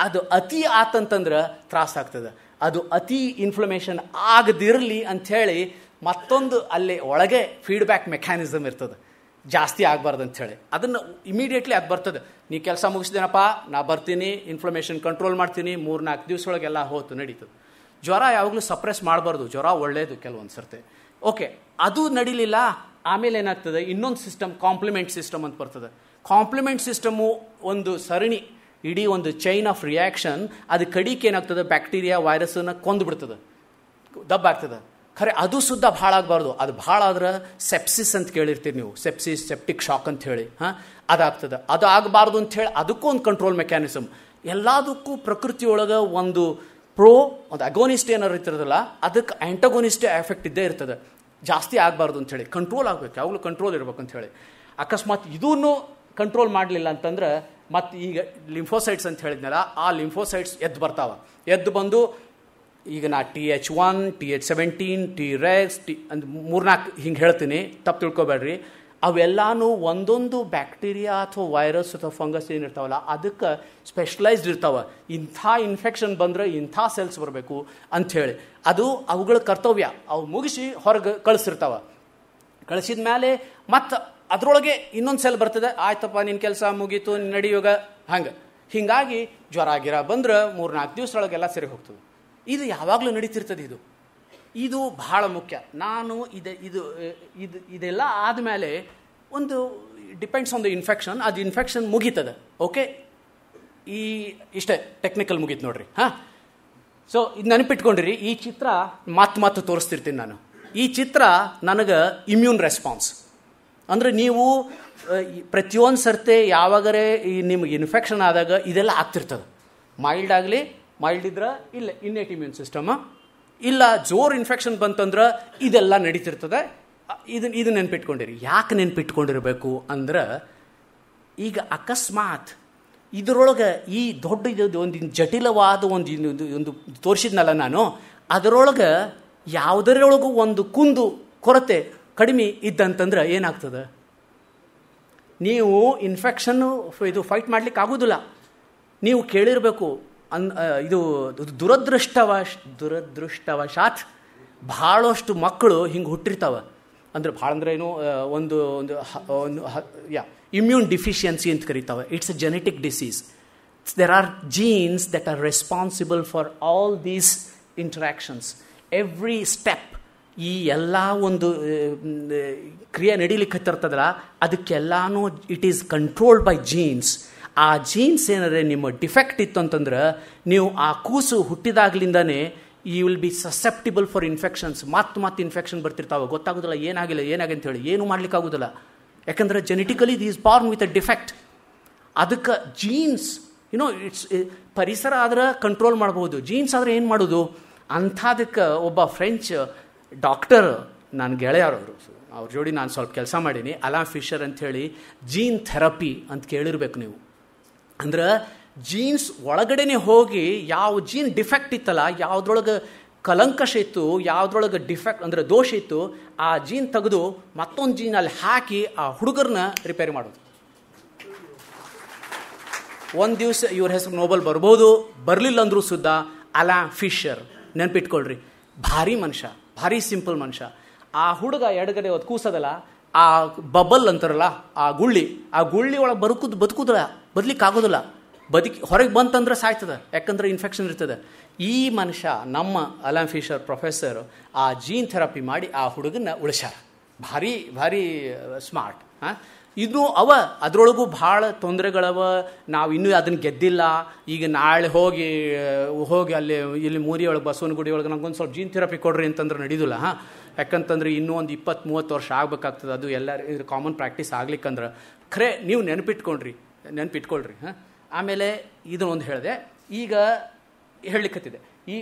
ಅದು ಅತಿ ಆತಂತಂದ್ರೆ ತ್ರಾಸಾಗ್ತದೆ. ಅದು ಅತಿ ಇನ್ಫ್ಲಮೇಷನ್ ಆಗದಿರಲಿ ಅಂಥೇಳಿ ಮತ್ತೊಂದು ಅಲ್ಲಿ ಒಳಗೆ ಫೀಡ್ಬ್ಯಾಕ್ ಮೆಕ್ಯಾನಿಸಮ್ ಇರ್ತದೆ, ಜಾಸ್ತಿ ಆಗಬಾರ್ದು ಅಂಥೇಳಿ. ಅದನ್ನು ಇಮಿಡಿಯೇಟ್ಲಿ ಅದು ಬರ್ತದೆ. ನೀ ಕೆಲಸ ಮುಗಿಸಿದೇನಪ್ಪ, ನಾ ಬರ್ತೀನಿ, ಇನ್ಫ್ಲಮೇಷನ್ ಕಂಟ್ರೋಲ್ ಮಾಡ್ತೀನಿ, 3-4 ದಿವಸ ಒಳಗೆಲ್ಲ ಹೋತು, ನಡೀತದೆ. ಜ್ವರ ಯಾವಾಗಲೂ ಸಪ್ರೆಸ್ ಮಾಡಬಾರ್ದು, ಜ್ವರ ಒಳ್ಳೆಯದು ಕೆಲವೊಂದು ಸರ್ತೆ. ಓಕೆ, ಅದು ನಡೀಲಿಲ್ಲ. ಆಮೇಲೆ ಏನಾಗ್ತದೆ, ಇನ್ನೊಂದು ಸಿಸ್ಟಮ್, ಕಾಂಪ್ಲಿಮೆಂಟ್ ಸಿಸ್ಟಮ್ ಅಂತ ಬರ್ತದೆ. ಕಾಂಪ್ಲಿಮೆಂಟ್ ಸಿಸ್ಟಮು ಒಂದು ಸರಣಿ, ಇಡೀ ಒಂದು ಚೈನ್ ಆಫ್ ರಿಯಾಕ್ಷನ್. ಅದು ಕಡಿಕೆ ಏನಾಗ್ತದೆ, ಬ್ಯಾಕ್ಟೀರಿಯಾ ವೈರಸ್ಸನ್ನು ಕೊಂದುಬಿಡ್ತದೆ, ದಬ್ಬಾಗ್ತದೆ. ಖರೆ ಅದು ಸುದ್ದ ಭಾಳ ಆಗಬಾರ್ದು. ಅದು ಭಾಳ ಆದ್ರೆ ಸೆಪ್ಸಿಸ್ ಅಂತ ಕೇಳಿರ್ತೀರಿ ನೀವು, ಸೆಪ್ಸಿಸ್, ಸೆಪ್ಟಿಕ್ ಶಾಕ್ ಅಂತ ಹೇಳಿ. ಅದಾಗ್ತದೆ. ಅದು ಆಗಬಾರ್ದು ಅಂಥೇಳಿ ಅದಕ್ಕೂ ಒಂದು ಕಂಟ್ರೋಲ್ ಮೆಕ್ಯಾನಿಸಮ್. ಎಲ್ಲದಕ್ಕೂ ಪ್ರಕೃತಿಯೊಳಗೆ ಒಂದು ಒಂದು ಅಗೋನಿಸ್ಟ್ ಏನಾರು ಇರ್ತಿರೋದಿಲ್ಲ, ಅದಕ್ಕೆ ಆ್ಯಂಟಗೋನಿಸ್ಟ್ ಎಫೆಕ್ಟ್ ಇದ್ದೇ ಇರ್ತದೆ. ಜಾಸ್ತಿ ಆಗಬಾರ್ದು ಅಂಥೇಳಿ ಕಂಟ್ರೋಲ್ ಆಗಬೇಕು, ಯಾವಾಗಲೂ ಕಂಟ್ರೋಲ್ ಇರ್ಬೇಕು ಅಂಥೇಳಿ. ಅಕಸ್ಮಾತ್ ಇದೂ ಕಂಟ್ರೋಲ್ ಮಾಡಲಿಲ್ಲ ಅಂತಂದ್ರೆ ಮತ್ತು ಈಗ ಲಿಂಫೋಸೈಟ್ಸ್ ಅಂತ ಹೇಳಿದ್ನಲ್ಲ, ಆ ಲಿಂಫೋಸೈಟ್ಸ್ ಎದ್ದು ಬಂದು ಈಗ ನಾ TH1, TH17, Tregs ಅಂತ 3-4 ಹಿಂಗೆ ಹೇಳ್ತೀನಿ, ತಪ್ಪು ತಿಳ್ಕೊಬೇಡ್ರಿ. ಅವೆಲ್ಲಾನು ಒಂದೊಂದು ಬ್ಯಾಕ್ಟೀರಿಯಾ ಅಥವಾ ವೈರಸ್ ಅಥವಾ ಫಂಗಸ್ ಏನಿರ್ತಾವಲ್ಲ ಅದಕ್ಕೆ ಸ್ಪೆಷಲೈಸ್ಡ್ ಇರ್ತಾವೆ. ಇಂಥ ಇನ್ಫೆಕ್ಷನ್ ಬಂದರೆ ಇಂಥ ಸೆಲ್ಸ್ ಬರಬೇಕು ಅಂಥೇಳಿ ಅದು ಅವುಗಳ ಕರ್ತವ್ಯ. ಅವು ಮುಗಿಸಿ ಹೊರಗೆ ಕಳಿಸಿರ್ತಾವೆ. ಕಳಿಸಿದ ಮೇಲೆ ಮತ್ತು ಅದರೊಳಗೆ ಇನ್ನೊಂದು ಸೆಲ್ ಬರ್ತದೆ, ಆಯ್ತಪ್ಪ ನಿನ್ನ ಕೆಲಸ ಮುಗೀತು, ನಡೆಯುವಾಗ ಹಿಂಗಾಗಿ ಜ್ವರ ಗಿರ ಬಂದ್ರೆ 3-4 ದಿವಸದೊಳಗೆಲ್ಲ ಸರಿ ಹೋಗ್ತದೆ. ಇದು ಯಾವಾಗಲೂ ನಡೀತಿರ್ತದೆ. ಇದು ಬಹಳ ಮುಖ್ಯ. ನಾನು ಇದೆಲ್ಲ ಆದಮೇಲೆ ಒಂದು ಡಿಪೆಂಡ್ಸ್ ಆನ್ ದ ಇನ್ಫೆಕ್ಷನ್. ಅದು ಇನ್ಫೆಕ್ಷನ್ ಮುಗೀತದೆ. ಓಕೆ, ಇಷ್ಟೇ ಟೆಕ್ನಿಕಲ್ ಮುಗೀತು ನೋಡ್ರಿ. ಸೊ ಇದು ನೆನಪಿಟ್ಕೊಂಡಿರಿ. ಈ ಚಿತ್ರ ಮತ್ತೆ ತೋರಿಸ್ತಿರ್ತೀನಿ ನಾನು. ಈ ಚಿತ್ರ ನನಗೆ ಇಮ್ಯೂನ್ ರೆಸ್ಪಾನ್ಸ್ ಅಂದರೆ ನೀವು ಪ್ರತಿಯೊಂದು ಸರ್ತೆ ಯಾವಾಗರೇ ನಿಮ್ಗೆ ಇನ್ಫೆಕ್ಷನ್ ಆದಾಗ ಇದೆಲ್ಲ ಆಗ್ತಿರ್ತದೆ. ಮೈಲ್ಡ್ ಆಗಲಿ, ಮೈಲ್ಡ್ ಇದ್ರೆ ಇಲ್ಲ ಇನ್ನೇಟ್ ಇಮ್ಯೂನ್ ಸಿಸ್ಟಮ್, ಇಲ್ಲ ಜೋರು ಇನ್ಫೆಕ್ಷನ್ ಬಂತಂದ್ರೆ ಇದೆಲ್ಲ ನಡೀತಿರ್ತದೆ. ಇದು ನೆನ್ಪಿಟ್ಕೊಂಡಿರಿ. ಯಾಕೆ ನೆನ್ಪಿಟ್ಕೊಂಡಿರಬೇಕು ಅಂದ್ರೆ, ಈಗ ಅಕಸ್ಮಾತ್ ಇದರೊಳಗೆ ಈ ದೊಡ್ಡ ಒಂದು ಜಟಿಲವಾದ ಒಂದು ತೋರಿಸಿದ್ನಲ್ಲ ನಾನು, ಅದರೊಳಗೆ ಯಾವುದರೊಳಗೂ ಒಂದು ಕೊರತೆ ಕಡಿಮೆ ಇದ್ದಂತಂದ್ರೆ ಏನಾಗ್ತದೆ, ನೀವು ಇನ್ಫೆಕ್ಷನ್ನು ಇದು ಫೈಟ್ ಮಾಡ್ಲಿಕ್ಕೆ ಆಗೋದಿಲ್ಲ. ನೀವು ಕೇಳಿರಬೇಕು, ಇದು ದುರದೃಷ್ಟವಶಾತ್ ಭಾಳಷ್ಟು ಮಕ್ಕಳು ಹಿಂಗೆ ಹುಟ್ಟಿರ್ತಾವೆ. ಅಂದರೆ ಭಾಳ ಅಂದ್ರೆ ಏನು, ಒಂದು ಇಮ್ಯೂನ್ ಡಿಫಿಷಿಯನ್ಸಿ ಅಂತ ಕರೀತಾವೆ. It's a genetic disease. There are genes that are responsible for all these interactions. Every step, ಈ ಎಲ್ಲ ಒಂದು ಕ್ರಿಯೆ ನಡೀಲಿಕ್ಕೆ ಹತ್ತಿರ್ತದಲ್ಲ ಅದಕ್ಕೆಲ್ಲಾನು it is controlled by genes. ಆ ಜೀನ್ಸ್ ಏನಾದ್ರೆ ನಿಮ್ಮ ಡಿಫೆಕ್ಟ್ ಇತ್ತು ಅಂತಂದ್ರೆ ನೀವು ಆ ಕೂಸು ಹುಟ್ಟಿದಾಗ್ಲಿಂದಾನೇ you will be susceptible for infections. ಮತ್ತೆ ಇನ್ಫೆಕ್ಷನ್ ಬರ್ತಿರ್ತಾವೆ, ಗೊತ್ತಾಗೋದಿಲ್ಲ ಏನಾಗಿಲ್ಲ ಅಂತ ಹೇಳಿ, ಏನು ಮಾಡ್ಲಿಕ್ಕೆ ಆಗೋದಿಲ್ಲ. ಯಾಕಂದ್ರೆ genetically the is born with a defect. ಅದಕ್ಕೆ ಜೀನ್ಸ್ ಇಟ್ಸ್ ಪರಿಸರ ಆದ್ರೆ ಕಂಟ್ರೋಲ್ ಮಾಡ್ಬೋದು, ಜೀನ್ಸ್ ಆದರೆ ಏನು ಮಾಡೋದು ಅಂಥದಕ್ಕೆ. ಒಬ್ಬ ಫ್ರೆಂಚ್ ಡಾಕ್ಟರ್ ನನ್ನ ಗೆಳೆಯರವರು, ಅವ್ರ ಜೋಡಿ ನಾನು ಸ್ವಲ್ಪ ಕೆಲಸ ಮಾಡೀನಿ, ಅಲಾನ್ ಫಿಶರ್ ಅಂಥೇಳಿ ಜೀನ್ ಥೆರಪಿ ಅಂತ ಕೇಳಿರ್ಬೇಕು ನೀವು. ಅಂದ್ರೆ ಜೀನ್ಸ್ ಒಳಗಡೆನೆ ಹೋಗಿ ಯಾವ ಜೀನ್ ಡಿಫೆಕ್ಟ್ ಇತ್ತಲ್ಲ, ಯಾವುದ್ರೊಳಗೆ ಕಲಂಕಶ ಇತ್ತು, ಯಾವುದ್ರೊಳಗೆ ಡಿಫೆಕ್ಟ್ ಅಂದರೆ ದೋಷ ಇತ್ತು, ಆ ಜೀನ್ ತೆಗೆದು ಮತ್ತೊಂದು ಜೀನ್ ಅಲ್ಲಿ ಹಾಕಿ ಆ ಹುಡುಗರನ್ನ ರಿಪೇರಿ ಮಾಡೋದು. ಒಂದು ದಿವಸ ಇವ್ರ ಹೆಸರು ನೋಬಲ್ ಬರ್ಬೋದು, ಬರಲಿಲ್ಲ ಅಂದರೂ ಸುದ್ದ ಅಲಾನ್ ಫಿಶರ್. ನೆನ್ಪಿಟ್ಕೊಳ್ರಿ, ಭಾರಿ ಮನುಷ್ಯ, ಭಾರಿ ಸಿಂಪಲ್ ಮನುಷ್ಯ. ಆ ಹುಡುಗ ಎಡಗಡೆ ಅದು ಕೂಸದಲ್ಲ, ಆ ಬಬಲ್ ಅಂತಾರಲ್ಲ, ಆ ಗುಳ್ಳಿ ಒಳಗೆ ಬದುಕುದಿಲ್ಲ, ಬದುಕಲಿಕ್ಕಾಗೋದಿಲ್ಲ. ಹೊರಗೆ ಬಂತಂದ್ರೆ ಸಾಯ್ತದೆ, ಯಾಕಂದ್ರೆ ಇನ್ಫೆಕ್ಷನ್ ಇರ್ತದೆ. ಈ ಮನುಷ್ಯ, ನಮ್ಮ ಅಲಾನ್ ಫಿಶರ್ ಪ್ರೊಫೆಸರ್, ಆ ಜೀನ್ ಥೆರಪಿ ಮಾಡಿ ಆ ಹುಡುಗನ ಉಳಿಸ್ಯಾರ. ಭಾರಿ ಭಾರಿ ಸ್ಮಾರ್ಟ್. ಇದು ಅದರೊಳಗೂ ಭಾಳ ತೊಂದರೆಗಳವ. ನಾವು ಇನ್ನೂ ಅದನ್ನು ಗೆದ್ದಿಲ್ಲ. ಈಗ ನಾಳೆ ಹೋಗಿ ಅಲ್ಲಿ ಇಲ್ಲಿ ಮೂರಿಯೊಳಗೆ ಬಸವನಗುಡಿ ಒಳಗೆ ನಂಗೊಂದು ಸ್ವಲ್ಪ ಜೀನ್ ಥೆರಪಿ ಕೊಡ್ರಿ ಅಂತಂದ್ರೆ ನಡೀದಿಲ್ಲ. ಯಾಕಂತಂದ್ರೆ ಇನ್ನೂ ಒಂದು 20-30 ವರ್ಷ ಆಗ್ಬೇಕಾಗ್ತದೆ. ಅದು ಎಲ್ಲ ಇದು ಕಾಮನ್ ಪ್ರಾಕ್ಟೀಸ್ ಆಗ್ಲಿಕ್ಕಂದ್ರೆ ಖರೆ ನೀವು ನೆನಪಿಟ್ಕೊಳ್ರಿ. ಆಮೇಲೆ ಇದನ್ನೊಂದು ಹೇಳಿದೆ. ಈಗ ಹೇಳಲಿಕ್ಕತ್ತಿದೆ, ಈ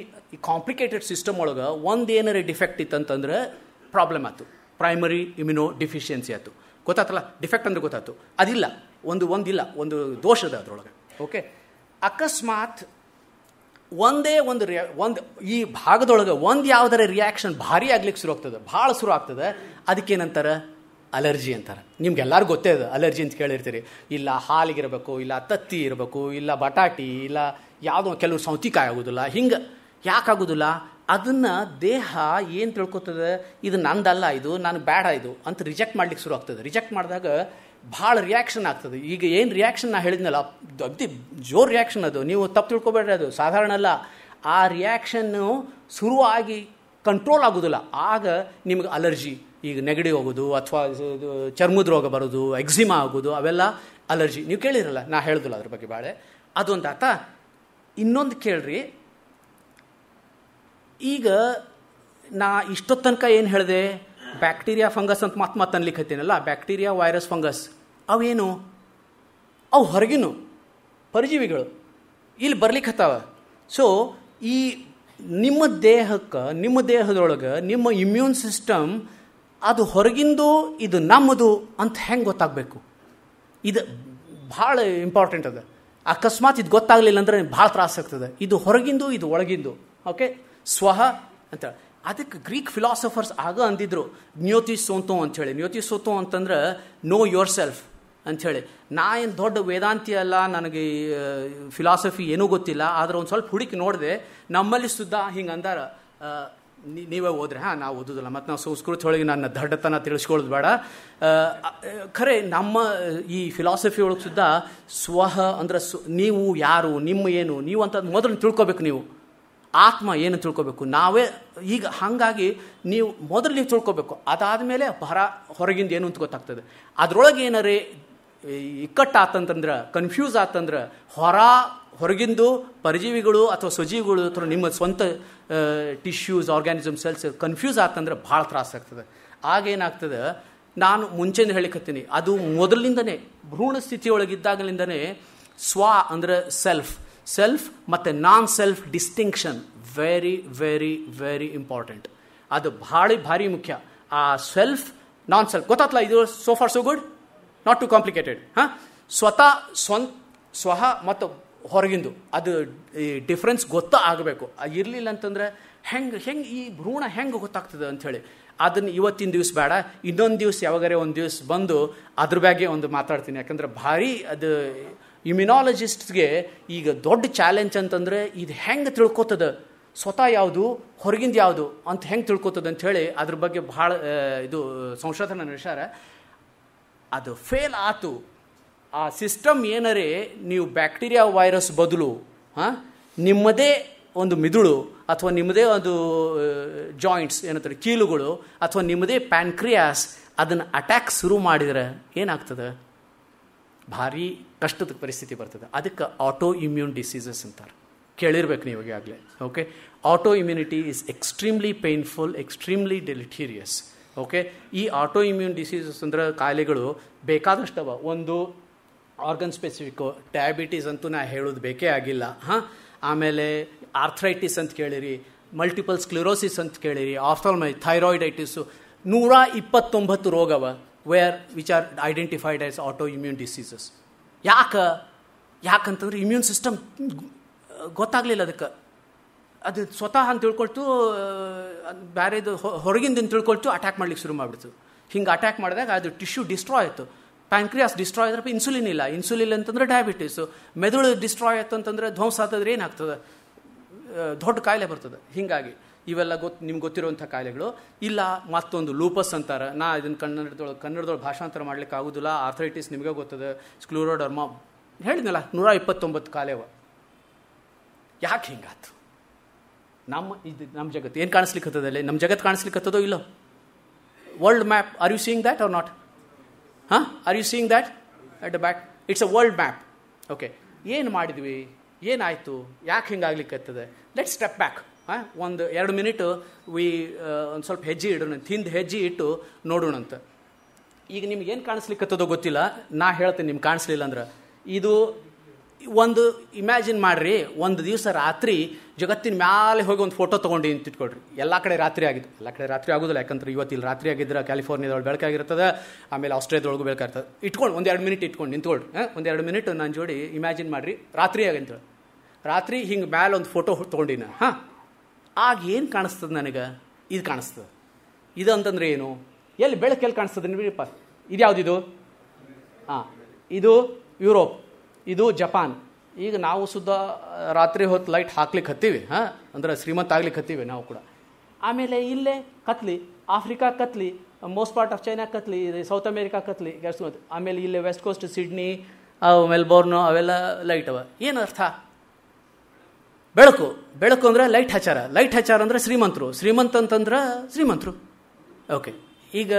ಕಾಂಪ್ಲಿಕೇಟೆಡ್ ಸಿಸ್ಟಮ್ ಒಳಗೆ ಒಂದೇನಾರ ಡಿಫೆಕ್ಟ್ ಇತ್ತಂತಂದ್ರೆ ಪ್ರಾಬ್ಲಮ್ ಆಯ್ತು, ಪ್ರೈಮರಿ ಇಮ್ಯುನೋ ಡಿಫಿಷಿಯನ್ಸಿ ಆಯ್ತು. ಗೊತ್ತಾತಲ್ಲ, ಡಿಫೆಕ್ಟ್ ಅಂದ್ರೆ ಗೊತ್ತಾಯ್ತು. ಅದಿಲ್ಲ, ಒಂದಿಲ್ಲ, ಒಂದು ದೋಷದ ಅದರೊಳಗೆ. ಓಕೆ, ಅಕಸ್ಮಾತ್ ಒಂದೇ ಒಂದು ಈ ಭಾಗದೊಳಗೆ ಯಾವುದರ ರಿಯಾಕ್ಷನ್ ಭಾರಿ ಆಗ್ಲಿಕ್ಕೆ ಶುರು ಆಗ್ತದೆ, ಭಾಳ ಶುರು ಆಗ್ತದೆ. ಅದಕ್ಕೇನಂತಾರೆ? ಅಲರ್ಜಿ ಅಂತಾರೆ. ನಿಮ್ಗೆಲ್ಲರೂ ಗೊತ್ತೇ ಅದು ಅಲರ್ಜಿ ಅಂತ ಕೇಳಿರ್ತೀರಿ. ಇಲ್ಲ ಹಾಲಿಗಿರಬೇಕು, ಇಲ್ಲ ತತ್ತಿ ಇರಬೇಕು, ಇಲ್ಲ ಬಟಾಟಿ, ಇಲ್ಲ ಯಾವುದೋ ಕೆಲವು ಸೌತಿಕಾಯಿ ಆಗೋದಿಲ್ಲ. ಹಿಂಗೆ ಯಾಕಾಗೋದಿಲ್ಲ? ಅದನ್ನು ದೇಹ ಏನು ತಿಳ್ಕೊತದೆ, ಇದು ನಂದಲ್ಲ, ಇದು ನನಗೆ ಬೇಡ ಇದು ಅಂತ ರಿಜೆಕ್ಟ್ ಮಾಡ್ಲಿಕ್ಕೆ ಶುರು ಆಗ್ತದೆ. ರಿಜೆಕ್ಟ್ ಮಾಡಿದಾಗ ಭಾಳ ರಿಯಾಕ್ಷನ್ ಆಗ್ತದೆ. ಈಗ ಏನು ರಿಯಾಕ್ಷನ್ ನಾ ಹೇಳಿದ್ನಲ್ಲ, ಅಗ್ದಿ ಜೋರು ರಿಯಾಕ್ಷನ್ ಅದು, ನೀವು ತಪ್ಪು ತಿಳ್ಕೊಬೇಡ್ರಿ, ಅದು ಸಾಧಾರಣ ಅಲ್ಲ. ಆ ರಿಯಾಕ್ಷನ್ನು ಶುರುವಾಗಿ ಕಂಟ್ರೋಲ್ ಆಗೋದಿಲ್ಲ. ಆಗ ನಿಮ್ಗೆ ಅಲರ್ಜಿ, ಈಗ ನೆಗಡಿ ಹೋಗೋದು, ಅಥವಾ ಚರ್ಮದ ರೋಗ ಬರೋದು, ಎಕ್ಸಿಮಾ ಆಗೋದು, ಅವೆಲ್ಲ ಅಲರ್ಜಿ. ನೀವು ಕೇಳಿರಲ್ಲ, ನಾ ಹೇಳೋದಿಲ್ಲ ಅದ್ರ ಬಗ್ಗೆ ಭಾಳ. ಅದೊಂದು ಆತ. ಇನ್ನೊಂದು ಕೇಳ್ರಿ, ಈಗ ನಾ ಇಷ್ಟೊತ್ತು ತನಕ ಏನು ಹೇಳಿದೆ, ಬ್ಯಾಕ್ಟೀರಿಯಾ ಫಂಗಸ್ ಅಂತ ಮತ್ತೆ ಅನ್ಲಿಕ್ಕೆ ಹತ್ತೀನಲ್ಲ, ಬ್ಯಾಕ್ಟೀರಿಯಾ ವೈರಸ್ ಫಂಗಸ್ ಅವೇನು? ಅವು ಹೊರಗಿನ ಪರಜೀವಿಗಳು ಇಲ್ಲಿ ಬರ್ಲಿಕ್ಕೆ ಹತ್ತಾವ. ಸೊ ಈ ನಿಮ್ಮ ದೇಹಕ್ಕೆ, ನಿಮ್ಮ ದೇಹದೊಳಗೆ ನಿಮ್ಮ ಇಮ್ಯೂನ್ ಸಿಸ್ಟಮ್ ಅದು ಹೊರಗಿಂದು ಇದು ನಮ್ಮದು ಅಂತ ಹೆಂಗೆ ಗೊತ್ತಾಗಬೇಕು? ಇದು ಭಾಳ ಇಂಪಾರ್ಟೆಂಟ್ ಅದ. ಅಕಸ್ಮಾತ್ ಇದು ಗೊತ್ತಾಗಲಿಲ್ಲ ಅಂದರೆ ಭಾಳ ತ್ರಾಸಾಗ್ತದೆ. ಇದು ಹೊರಗಿಂದು, ಇದು ಒಳಗಿಂದು. ಓಕೆ, ಸ್ವಹ ಅಂತ. ಅದಕ್ಕೆ ಗ್ರೀಕ್ ಫಿಲಾಸಫರ್ಸ್ ಆಗ ಅಂದಿದ್ರು ಜ್ಞೋತಿಸೋಂತೋ ಅಂಥೇಳಿ. ಜ್ಞೋತಿಸೋತೋ ಅಂತಂದ್ರೆ ನೋ ಯೋರ್ ಸೆಲ್ಫ್ ಅಂಥೇಳಿ. ನಾ ಏನು ದೊಡ್ಡ ವೇದಾಂತಿ ಅಲ್ಲ, ನನಗೆ ಫಿಲಾಸಫಿ ಏನೂ ಗೊತ್ತಿಲ್ಲ. ಆದರೆ ಒಂದು ಸ್ವಲ್ಪ ಹುಡುಕಿ ನೋಡಿದೆ, ನಮ್ಮಲ್ಲಿ ಸುದ್ದ ಹಿಂಗೆ ಅಂದಾರ. ನೀವೇ ಓದ್ರೆ, ನಾವು ಓದೋದಿಲ್ಲ, ಮತ್ತು ನಾವು ಸಂಸ್ಕೃತಿ ಒಳಗೆ ನನ್ನ ದಡ್ಡತನ ತಿಳಿಸ್ಕೊಳ್ಳೋದು ಬೇಡ. ಖರೆ ನಮ್ಮ ಈ ಫಿಲಾಸಫಿ ಒಳಗೆ ಸುದ್ದ ಸ್ವಹ ಅಂದ್ರೆ ನೀವು ಯಾರು, ನಿಮ್ಮ ಏನು, ನೀವು ಅಂತ ಮೊದಲು ತಿಳ್ಕೊಬೇಕು. ನೀವು ಆತ್ಮ ಏನು ತಿಳ್ಕೊಬೇಕು, ನಾವೇ. ಈಗ ಹಾಗಾಗಿ ನೀವು ಮೊದಲು ನೀವು ತಿಳ್ಕೊಬೇಕು. ಅದಾದಮೇಲೆ ಹೊರಗಿಂದ ಏನು ಅಂತ ಗೊತ್ತಾಗ್ತದೆ. ಅದರೊಳಗೆ ಏನಾರೇ ಇಕ್ಕಟ್ಟಾತಂತಂದ್ರೆ, ಕನ್ಫ್ಯೂಸ್ ಆತಂದ್ರೆ, ಹೊರಗಿಂದು ಪರಜೀವಿಗಳು ಅಥವಾ ಸ್ವಜೀವಿಗಳು ಅಥವಾ ನಿಮ್ಮ ಸ್ವಂತ ಟಿಶ್ಯೂಸ್, ಆರ್ಗ್ಯಾನಿಸಮ್, ಸೆಲ್ಸ್ ಕನ್ಫ್ಯೂಸ್ ಆತಂದ್ರೆ ಭಾಳ ತ್ರಾಸಾಗ್ತದೆ. ಆಗೇನಾಗ್ತದೆ, ನಾನು ಮುಂಚೆನೇ ಹೇಳಿಕತ್ತೀನಿ, ಅದು ಮೊದಲಿಂದನೇ ಭ್ರೂಣ ಸ್ಥಿತಿಯೊಳಗಿದ್ದಾಗಲಿಂದನೇ ಸ್ವ ಅಂದರೆ ಸೆಲ್ಫ್ ಮತ್ತು non self distinction very very very important. ಅದು ಭಾರಿ ಮುಖ್ಯ. ಆ ಸೆಲ್ಫ್ ನಾನ್ ಸೆಲ್ಫ್ ಗೊತ್ತಾಗ್ತಲ್ಲ, ಇದು so far so good, not too complicated. ಸ್ವಹ ಮತ್ತು ಹೊರಗಿಂದು ಅದು ಡಿಫ್ರೆನ್ಸ್ ಆಗಬೇಕು. ಇರಲಿಲ್ಲ ಅಂತಂದ್ರೆ ಹೆಂಗೆ ಈ ಭ್ರೂಣ ಹೆಂಗೆ ಗೊತ್ತಾಗ್ತದೆ ಅಂಥೇಳಿ. ಅದನ್ನು ಇವತ್ತಿನ ದಿವಸ ಬೇಡ, ಇನ್ನೊಂದು ದಿವಸ ಯಾವಾಗಾರೆ ಒಂದು ದಿವಸ ಬಂದು ಅದ್ರ ಬಗ್ಗೆ ಒಂದು ಮಾತಾಡ್ತೀನಿ. ಯಾಕಂದ್ರೆ ಭಾರಿ ಅದು ಇಮ್ಯುನಾಲಜಿಸ್ಟ್ಗೆ ಈಗ ದೊಡ್ಡ ಚಾಲೆಂಜ್ ಅಂತಂದರೆ ಇದು ಹೆಂಗೆ ತಿಳ್ಕೊತದ, ಸ್ವತಃ ಯಾವುದು ಹೊರಗಿಂದ ಯಾವುದು ಅಂತ ಹೆಂಗೆ ತಿಳ್ಕೊತದ ಅಂಥೇಳಿ ಅದ್ರ ಬಗ್ಗೆ ಭಾಳ ಇದು ಸಂಶೋಧನೆ ನಡೆಸ್ಯಾರ. ಅದು ಫೇಲ್ ಆತು. ಆ ಸಿಸ್ಟಮ್ ಏನರೇ ನೀವು ಬ್ಯಾಕ್ಟೀರಿಯಾ ವೈರಸ್ ಬದಲು ನಿಮ್ಮದೇ ಒಂದು ಮಿದುಳು ಅಥವಾ ನಿಮ್ಮದೇ ಒಂದು ಜಾಯಿಂಟ್ಸ್ ಏನಂತಾರೆ ಕೀಲುಗಳು ಅಥವಾ ನಿಮ್ಮದೇ ಪ್ಯಾನ್ಕ್ರಿಯಾಸ್ ಅದನ್ನು ಅಟ್ಯಾಕ್ ಶುರು ಮಾಡಿದರೆ ಏನಾಗ್ತದೆ? ಭಾರಿ ಕಷ್ಟದ ಪರಿಸ್ಥಿತಿ ಬರ್ತದೆ. ಅದಕ್ಕೆ ಆಟೋ ಇಮ್ಯೂನ್ ಡಿಸೀಸಸ್ ಅಂತಾರೆ, ಕೇಳಿರ್ಬೇಕು ನೀವು ಈಗಾಗಲೇ. Okay, auto immunity is extremely painful, extremely deleterious. Okay, ಈ ಆಟೋ ಇಮ್ಯೂನ್ ಡಿಸೀಸಸ್ ಅಂದ್ರೆ ಕಾಯಿಲೆಗಳು ಬೇಕಾದಷ್ಟವ. ಒಂದು ಆರ್ಗನ್ ಸ್ಪೆಸಿಫಿಕ್ಕು, ಡಯಾಬಿಟೀಸ್ ಅಂತೂ ನಾ ಹೇಳೋದು ಬೇಕೇ ಆಗಿಲ್ಲ. ಆಮೇಲೆ ಆರ್ಥ್ರೈಟಿಸ್ ಅಂತ ಕೇಳಿರಿ, ಮಲ್ಟಿಪಲ್ ಸ್ಕ್ಲಿರೋಸಿಸ್ ಅಂತ ಕೇಳಿರಿ, ಥೈರಾಯ್ಡೈಟಿಸು, 129 ರೋಗವ which are identified as auto immune diseases. ಯಾಕಂತಂದ್ರೆ ಇಮ್ಯೂನ್ ಸಿಸ್ಟಮ್ ಗೊತ್ತಾಗಲಿಲ್ಲ ಅದಕ್ಕೆ. ಅದು ಸ್ವತಃ ಅಂತ ತಿಳ್ಕೊಳ್ತು, ಬೇರೆದು ಹೊರಗಿಂದ ತಿಳ್ಕೊಳ್ತು, ಅಟ್ಯಾಕ್ ಮಾಡ್ಲಿಕ್ಕೆ ಶುರು ಮಾಡಿಬಿಡ್ತು. ಹಿಂಗೆ ಅಟ್ಯಾಕ್ ಮಾಡಿದಾಗ ಅದು ಟಿಶ್ಯೂ ಡಿಸ್ಟ್ರಾಯ್ ಆಯಿತು. ಪ್ಯಾಂಕ್ರಿಯಾಸ್ ಡಿಸ್ಟ್ರಾಯ್ ಆದ್ರೆ ಇನ್ಸುಲಿನ್ ಇಲ್ಲ, ಇನ್ಸುಲಿನ್ ಅಂತಂದ್ರೆ ಡಯಾಬಿಟೀಸು. ಮೆದುಳು ಡಿಸ್ಟ್ರಾಯ್ ಆಯ್ತು ಅಂತಂದ್ರೆ ಧ್ವಂಸ ಆತಂದ್ರೆ ಏನಾಗ್ತದೆ, ದೊಡ್ಡ ಕಾಯಿಲೆ ಬರ್ತದೆ. ಹೀಗಾಗಿ ಇವೆಲ್ಲ ನಿಮ್ಗೆ ಗೊತ್ತಿರುವಂಥ ಕಾಯಿಲೆಗಳು. ಇಲ್ಲ ಮತ್ತೊಂದು ಲೂಪಸ್ ಅಂತಾರೆ, ನಾ ಇದನ್ನು ಕನ್ನಡದೊಳಗೆ ಭಾಷಾಂತರ ಮಾಡ್ಲಿಕ್ಕೆ ಆಗೋದಿಲ್ಲ. ಆರ್ಥರೈಟಿಸ್ ನಿಮಗೆ ಗೊತ್ತದೆ, ಸ್ಕ್ಲೂರೋಡರ್ಮಾ ಹೇಳಿದ್ನಲ್ಲ, 129 ಕಾಯಿಲೆವ. ಯಾಕೆ ಹಿಂಗಾತು? ನಮ್ಮ ಜಗತ್ತು ಏನು ಕಾಣಿಸ್ಲಿಕ್ಕತ್ತದಲ್ಲಿ? ನಮ್ಮ ಜಗತ್ತು ಕಾಣಿಸ್ಲಿಕ್ಕತ್ತದೋ ಇಲ್ಲೋ? World map, are you seeing that or not? Are you seeing that at the back? It's a world map. Okay, ಏನು ಮಾಡಿದ್ವಿ, ಏನಾಯಿತು, ಯಾಕೆ ಹಿಂಗಾಗ್ಲಿಕ್ಕತ್ತದೆ? Let step back. ಒಂದು 2 ಮಿನಿಟ್ ಒಂದು ಸ್ವಲ್ಪ ಹೆಜ್ಜೆ ಇಡೋಣ, ಹಿಂದೆ ಹೆಜ್ಜೆ ಇಟ್ಟು ನೋಡೋಣಂತ. ಈಗ ನಿಮ್ಗೆ ಏನು ಕಾಣಿಸ್ಲಿಕ್ಕತ್ತದೋ ಗೊತ್ತಿಲ್ಲ, ನಾ ಹೇಳ್ತೇನೆ ನಿಮ್ಗೆ ಕಾಣಿಸ್ಲಿಲ್ಲ ಅಂದ್ರೆ. ಇದು ಒಂದು ಇಮ್ಯಾಜಿನ್ ಮಾಡ್ರಿ, ಒಂದು ದಿವಸ ರಾತ್ರಿ ಜಗತ್ತಿನ ಮ್ಯಾಲೆ ಹೋಗಿ ಒಂದು ಫೋಟೋ ತೊಗೊಂಡು ನಿಂತಿಟ್ಕೊಳ್ರಿ. ಎಲ್ಲ ಕಡೆ ರಾತ್ರಿ ಆಗಿದ್ದು, ಎಲ್ಲ ಕಡೆ ರಾತ್ರಿ ಆಗೋದಿಲ್ಲ, ಯಾಕಂದ್ರೆ ಇವತ್ತು ಇಲ್ಲಿ ರಾತ್ರಿ ಆಗಿದ್ರೆ ಕ್ಯಾಲಿಫೋರ್ನಿಯಾದೊಳಗೆ ಬೆಳಕಾಗಿರ್ತದೆ, ಆಮೇಲೆ ಆಸ್ಟ್ರೇಲಿಯಾದೊಳಗೂ ಬೆಳಕಾಗಿರ್ತದೆ. ಇಟ್ಕೊಂಡು ಒಂದು 2 ಮಿನಿಟ್ ಇಟ್ಕೊಂಡು ನಿಂತ್ಕೊಳ್ರಿ. ಒಂದು 2 ಮಿನಿಟ್ ನನ್ನ ಜೋಡಿ ಇಮ್ಯಾಜಿನ್ ಮಾಡ್ರಿ, ರಾತ್ರಿ ಆಗಂತೇಳಿ. ರಾತ್ರಿ ಹಿಂಗೆ ಮ್ಯಾಲೆ ಒಂದು ಫೋಟೋ ತೊಗೊಂಡಿನ. ಆಗ ಏನು ಕಾಣಿಸ್ತದೆ ನನಗೆ? ಇದು ಕಾಣಿಸ್ತದೆ. ಇದು ಅಂತಂದ್ರೆ ಏನು? ಎಲ್ಲಿ ಬೆಳಕು ಎಲ್ಲಿ ಕಾಣಿಸ್ತದೆ ನಿಮಗೆ? ಇದು ಯಾವುದಿದು? ಇದು ಯುರೋಪ್, ಇದು ಜಪಾನ್. ಈಗ ನಾವು ಸುದ್ದ ರಾತ್ರಿ ಹೊತ್ತು ಲೈಟ್ ಹಾಕ್ಲಿಕ್ಕೆ ಹತ್ತೀವಿ, ಅಂದ್ರೆ ಶ್ರೀಮಂತ ಆಗ್ಲಿಕ್ಕೆ ಹತ್ತೀವಿ ನಾವು ಕೂಡ. ಆಮೇಲೆ ಇಲ್ಲೇ katli, Africa katli, most part of China katli, south America katli. ಆಮೇಲೆ ಇಲ್ಲೇ ವೆಸ್ಟ್ ಕೋಸ್ಟ್, ಸಿಡ್ನಿ, ಮೆಲ್ಬೋರ್ನು ಅವೆಲ್ಲ ಲೈಟ್ ಅವ. ಏನು ಅರ್ಥ? ಬೆಳಕು. ಬೆಳಕು ಅಂದ್ರೆ ಲೈಟ್ ಹಚ್ಚಾರ, ಲೈಟ್ ಹಚ್ಚಾರ ಅಂದ್ರೆ ಶ್ರೀಮಂತರು, ಶ್ರೀಮಂತ ಅಂತಂದ್ರೆ ಶ್ರೀಮಂತರು. ಓಕೆ, ಈಗ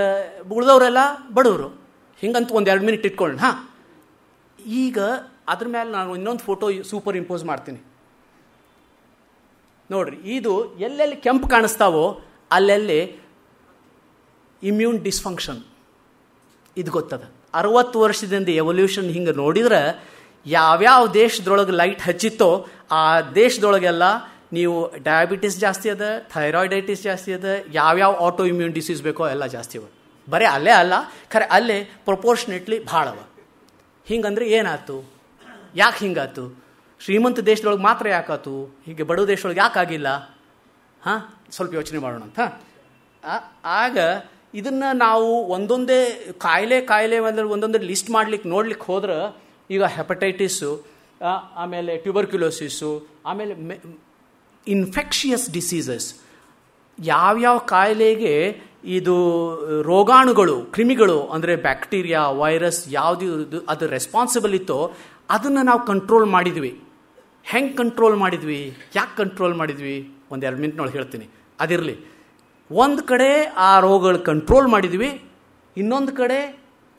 ಉಳಿದವರೆಲ್ಲ ಬಡವರು. ಹಿಂಗಂತ ಒಂದು 2 ಮಿನಿಟ್ ಇಟ್ಕೊಳ್ಳೋಣ. ಈಗ ಅದ್ರ ಮೇಲೆ ನಾನು ಇನ್ನೊಂದು ಫೋಟೋ ಸೂಪರ್ ಇಂಪೋಸ್ ಮಾಡ್ತೀನಿ ನೋಡ್ರಿ. ಇದು ಎಲ್ಲೆಲ್ಲಿ ಕೆಂಪು ಕಾಣಿಸ್ತಾವೋ ಅಲ್ಲೆಲ್ಲಿ ಇಮ್ಯೂನ್ ಡಿಸ್ಫಂಕ್ಷನ್. ಇದು ಗೊತ್ತದ. 60 ವರ್ಷದಿಂದ ಎವಲ್ಯೂಷನ್ ಹಿಂಗೆ ನೋಡಿದ್ರೆ ಯಾವ್ಯಾವ ದೇಶದೊಳಗೆ ಲೈಟ್ ಹಚ್ಚಿತ್ತೋ ಆ ದೇಶದೊಳಗೆಲ್ಲ ನೀವು ಡಯಾಬಿಟಿಸ್ ಜಾಸ್ತಿ ಅದ, ಥೈರಾಯ್ಡೈಟಿಸ್ ಜಾಸ್ತಿ ಅದ, ಯಾವ್ಯಾವ ಆಟೋ ಇಮ್ಯೂನ್ ಡಿಸೀಸ್ ಬೇಕೋ ಎಲ್ಲ ಜಾಸ್ತಿ ಅವ. ಬರೀ ಅಲ್ಲೇ ಅಲ್ಲ, ಖರೆ ಅಲ್ಲೇ ಪ್ರೊಪೋರ್ಷನೇಟ್ಲಿ ಭಾಳ ಅವ. ಹಿಂಗಂದ್ರೆ ಏನಾಯ್ತು? ಯಾಕೆ ಹಿಂಗಾತು? ಶ್ರೀಮಂತ ದೇಶದೊಳಗೆ ಮಾತ್ರ ಯಾಕಾತು, ಹೀಗೆ ಬಡವ ದೇಶದೊಳಗೆ ಯಾಕಾಗಿಲ್ಲ? ಸ್ವಲ್ಪ ಯೋಚನೆ ಮಾಡೋಣ ಅಂತ. ಆಗ ಇದನ್ನು ನಾವು ಒಂದೊಂದೇ ಕಾಯಿಲೆ ಒಂದೊಂದೇ ಲಿಸ್ಟ್ ಮಾಡ್ಲಿಕ್ಕೆ ನೋಡ್ಲಿಕ್ಕೆ ಹೋದ್ರೆ, ಈಗ ಹೆಪಟೈಟಿಸು, ಆಮೇಲೆ ಟ್ಯೂಬರ್ಕ್ಯುಲೋಸಿಸ್ಸು, ಆಮೇಲೆ ಇನ್ಫೆಕ್ಷಿಯಸ್ ಡಿಸೀಸಸ್, ಯಾವ್ಯಾವ ಕಾಯಿಲೆಗೆ ಇದು ರೋಗಾಣುಗಳು, ಕ್ರಿಮಿಗಳು ಅಂದರೆ ಬ್ಯಾಕ್ಟೀರಿಯಾ, ವೈರಸ್ ಯಾವುದು ಅದು ರೆಸ್ಪಾನ್ಸಿಬಲ್ ಇತ್ತೋ ಅದನ್ನು ನಾವು ಕಂಟ್ರೋಲ್ ಮಾಡಿದ್ವಿ. ಹೆಂಗೆ ಕಂಟ್ರೋಲ್ ಮಾಡಿದ್ವಿ, ಯಾಕೆ ಕಂಟ್ರೋಲ್ ಮಾಡಿದ್ವಿ? 1-2 ಮಿನಿಟ್ನೊಳಗೆ ಹೇಳ್ತೀನಿ. ಅದಿರಲಿ, ಒಂದು ಕಡೆ ಆ ರೋಗಗಳು ಕಂಟ್ರೋಲ್ ಮಾಡಿದ್ವಿ, ಇನ್ನೊಂದು ಕಡೆ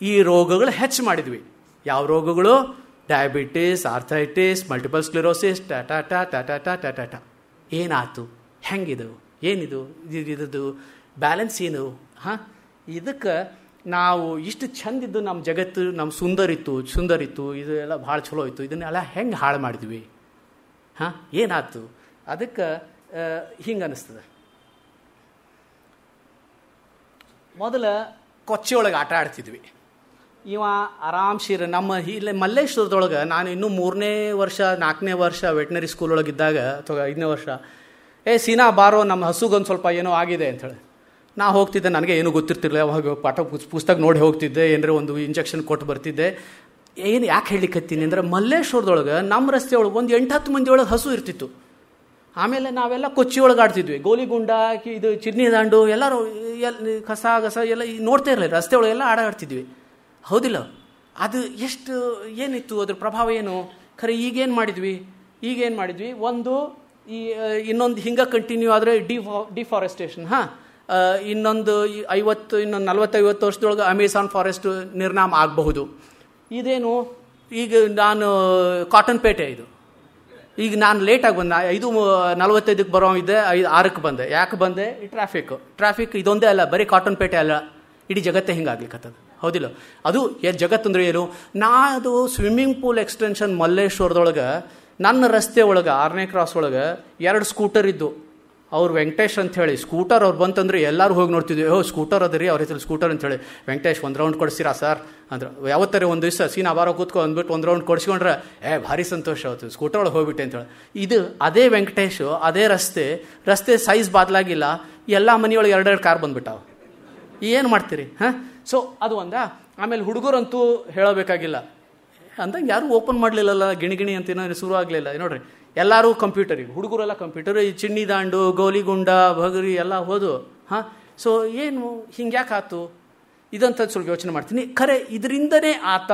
ಈ ರೋಗಗಳು ಹೆಚ್ಚು ಮಾಡಿದ್ವಿ. ಯಾವ ರೋಗಗಳು? ಡಯಾಬಿಟಿಸ್, ಆರ್ಥೈಟಿಸ್, ಮಲ್ಟಿಪಲ್ ಸ್ಕ್ಲೆರೋಸಿಸ್, ಟಾಟಾ. ಏನಾಯ್ತು? ಹೆಂಗಿದು? ಏನಿದು? ಇದ್ರದ್ದು ಬ್ಯಾಲೆನ್ಸ್ ಏನು? ಇದಕ್ಕೆ ನಾವು ಇಷ್ಟು ಚಂದ ಇದ್ದು ನಮ್ಮ ಜಗತ್ತು ನಮ್ಮ ಸುಂದರಿತ್ತು, ಇದು ಎಲ್ಲ ಭಾಳ ಚಲೋ ಇತ್ತು, ಇದನ್ನೆಲ್ಲ ಹೆಂಗೆ ಹಾಳು ಮಾಡಿದ್ವಿ? ಏನಾಯ್ತು? ಅದಕ್ಕೆ ಹಿಂಗೆ ಅನ್ನಿಸ್ತದೆ. ಮೊದಲ ಕೊಚ್ಚೆಯೊಳಗೆ ಆಟ ಆಡ್ತಿದ್ವಿ. ಇವ ಆರಾಮ್ಸಿರ ನಮ್ಮ ಇಲ್ಲೇ ಮಲ್ಲೇಶ್ವರದೊಳಗೆ, ನಾನು ಇನ್ನೂ 3ನೇ ವರ್ಷ 4ನೇ ವರ್ಷ ವೆಟ್ನರಿ ಸ್ಕೂಲೊಳಗಿದ್ದಾಗ, ಅಥವಾ 5ನೇ ವರ್ಷ, ಸೀನಾ ಬಾರೋ, ನಮ್ಮ ಹಸುಗೊಂದು ಸ್ವಲ್ಪ ಏನೋ ಆಗಿದೆ ಅಂಥೇಳಿ ನಾ ಹೋಗ್ತಿದ್ದೆ. ನನಗೆ ಏನೂ ಗೊತ್ತಿರ್ತಿರ್ಲಿಲ್ಲ. ಅವಾಗ ಪುಸ್ತಕ ನೋಡಿ ಹೋಗ್ತಿದ್ದೆ, ಏನರ ಒಂದು ಇಂಜೆಕ್ಷನ್ ಕೊಟ್ಟು ಬರ್ತಿದ್ದೆ. ಏನು ಯಾಕೆ ಹೇಳಲಿಕ್ಕತ್ತೀನಿ ಅಂದರೆ, ಮಲ್ಲೇಶ್ವರದೊಳಗೆ ನಮ್ಮ ರಸ್ತೆ ಒಳಗೆ ಒಂದು 8-10 ಮಂದಿ ಒಳಗೆ ಹಸು ಇರ್ತಿತ್ತು. ಆಮೇಲೆ ನಾವೆಲ್ಲ ಕೊಚ್ಚಿಯೊಳಗೆ ಆಡ್ತಿದ್ವಿ, ಗೋಲಿಗುಂಡ, ಇದು ಚಿನ್ನಿ ದಾಂಡು, ಎಲ್ಲರೂ ಕಸ ಎಲ್ಲ ನೋಡ್ತಾ ಇರಲಿಲ್ಲ, ರಸ್ತೆ ಒಳಗೆಲ್ಲ ಆಡ್ತಿದ್ವಿ. ಹೌದಿಲ್ಲ? ಅದು ಎಷ್ಟು ಏನಿತ್ತು, ಅದ್ರ ಪ್ರಭಾವ ಏನು? ಖರೆ ಈಗೇನು ಮಾಡಿದ್ವಿ? ಒಂದು ಇನ್ನೊಂದು ಹಿಂಗೆ ಕಂಟಿನ್ಯೂ ಆದರೆ ಡಿಫಾರೆಸ್ಟೇಷನ್. ಇನ್ನೊಂದು 40-50 ವರ್ಷದೊಳಗೆ ಅಮೆಜಾನ್ ಫಾರೆಸ್ಟ್ ನಿರ್ನಾಮ ಆಗಬಹುದು. ಇದೇನು? ಈಗ ನಾನು ಕಾಟನ್ ಪೇಟೆ, ಇದು ಈಗ ನಾನು ಲೇಟಾಗಿ ಬಂದೆ, 5:45 ಬರೋ ಇದ್ದೆ, 6ಕ್ಕೆ ಬಂದೆ. ಯಾಕೆ ಬಂದೆ? ಈ ಟ್ರಾಫಿಕ್ ಇದೊಂದೇ ಅಲ್ಲ, ಬರೀ ಕಾಟನ್ ಪೇಟೆ ಅಲ್ಲ, ಇಡೀ ಜಗತ್ತೇ ಹಿಂಗಾಗ್ಲಿಕ್ಕತ್ತದ. ಹೌದಿಲ್ಲ? ಅದು ಜಗತ್ತಂದ್ರೆ ಏನು? ಅದು ಸ್ವಿಮ್ಮಿಂಗ್ ಪೂಲ್ ಎಕ್ಸ್ಟೆನ್ಷನ್ ಮಲ್ಲೇಶ್ವರದೊಳಗೆ ನನ್ನ ರಸ್ತೆ ಒಳಗೆ 6ನೇ ಕ್ರಾಸ್ ಒಳಗೆ 2 ಸ್ಕೂಟರ್ ಇದ್ದು. ಅವ್ರು ವೆಂಕಟೇಶ್ ಅಂಥೇಳಿ ಸ್ಕೂಟರ್ ಅವ್ರು ಬಂತಂದ್ರೆ ಎಲ್ಲರೂ ಹೋಗಿ ನೋಡ್ತಿದ್ವಿ, ಸ್ಕೂಟರ್ ಅದ ರೀ ಅವ್ರ ಹೆಸರು ಸ್ಕೂಟರ್ ಅಂತೇಳಿ. ವೆಂಕಟೇಶ್ ಒಂದು ರೌಂಡ್ ಕೊಡಿಸಿರಾ ಸರ್ ಅಂದ್ರೆ, ಯಾವತ್ತಾರೆ ಒಂದು ದಿವಸ ಸೀನಾ ಬಾರೋ ಕೂತ್ಕೊ ಅಂದ್ಬಿಟ್ಟು ಒಂದು ರೌಂಡ್ ಕೊಡಿಸ್ಕೊಂಡ್ರೆ ಭಾರಿ ಸಂತೋಷ ಆಯ್ತು, ಸ್ಕೂಟರ್ ಒಳಗೆ ಹೋಗ್ಬಿಟ್ಟೆ ಅಂತೇಳಿ. ಇದು ಅದೇ ವೆಂಕಟೇಶು, ಅದೇ ರಸ್ತೆ ಸೈಜ್ ಬದಲಾಗಿಲ್ಲ, ಎಲ್ಲ ಮನೆಯೊಳಗೆ 2 ಕಾರ್ ಬಂದ್ಬಿಟ್ಟಾವ. ಏನು ಮಾಡ್ತೀರಿ? ಸೊ ಅದು ಆಮೇಲೆ ಹುಡುಗರಂತೂ ಹೇಳಬೇಕಾಗಿಲ್ಲ ಅಂದಂಗೆ ಯಾರೂ ಓಪನ್ ಮಾಡಲಿಲ್ಲಲ್ಲ, ಗಿಣಿ ಅಂತೇನೋ ಶುರು ಆಗಲಿಲ್ಲ. ನೋಡ್ರಿ, ಎಲ್ಲರೂ ಕಂಪ್ಯೂಟರಿಗೆ, ಹುಡುಗರೆಲ್ಲ ಕಂಪ್ಯೂಟರ್, ಈ ಚಿನ್ನಿ ದಾಂಡು, ಗೋಲಿಗುಂಡ, ಬಗರಿ ಎಲ್ಲ ಹೋದು. ಸೊ ಏನು ಹಿಂಗೆ ಯಾಕೆ ಆಯ್ತು ಇದಂತ ಸ್ವಲ್ಪ ಯೋಚನೆ ಮಾಡ್ತೀನಿ. ಖರೆ ಇದರಿಂದನೇ ಆತ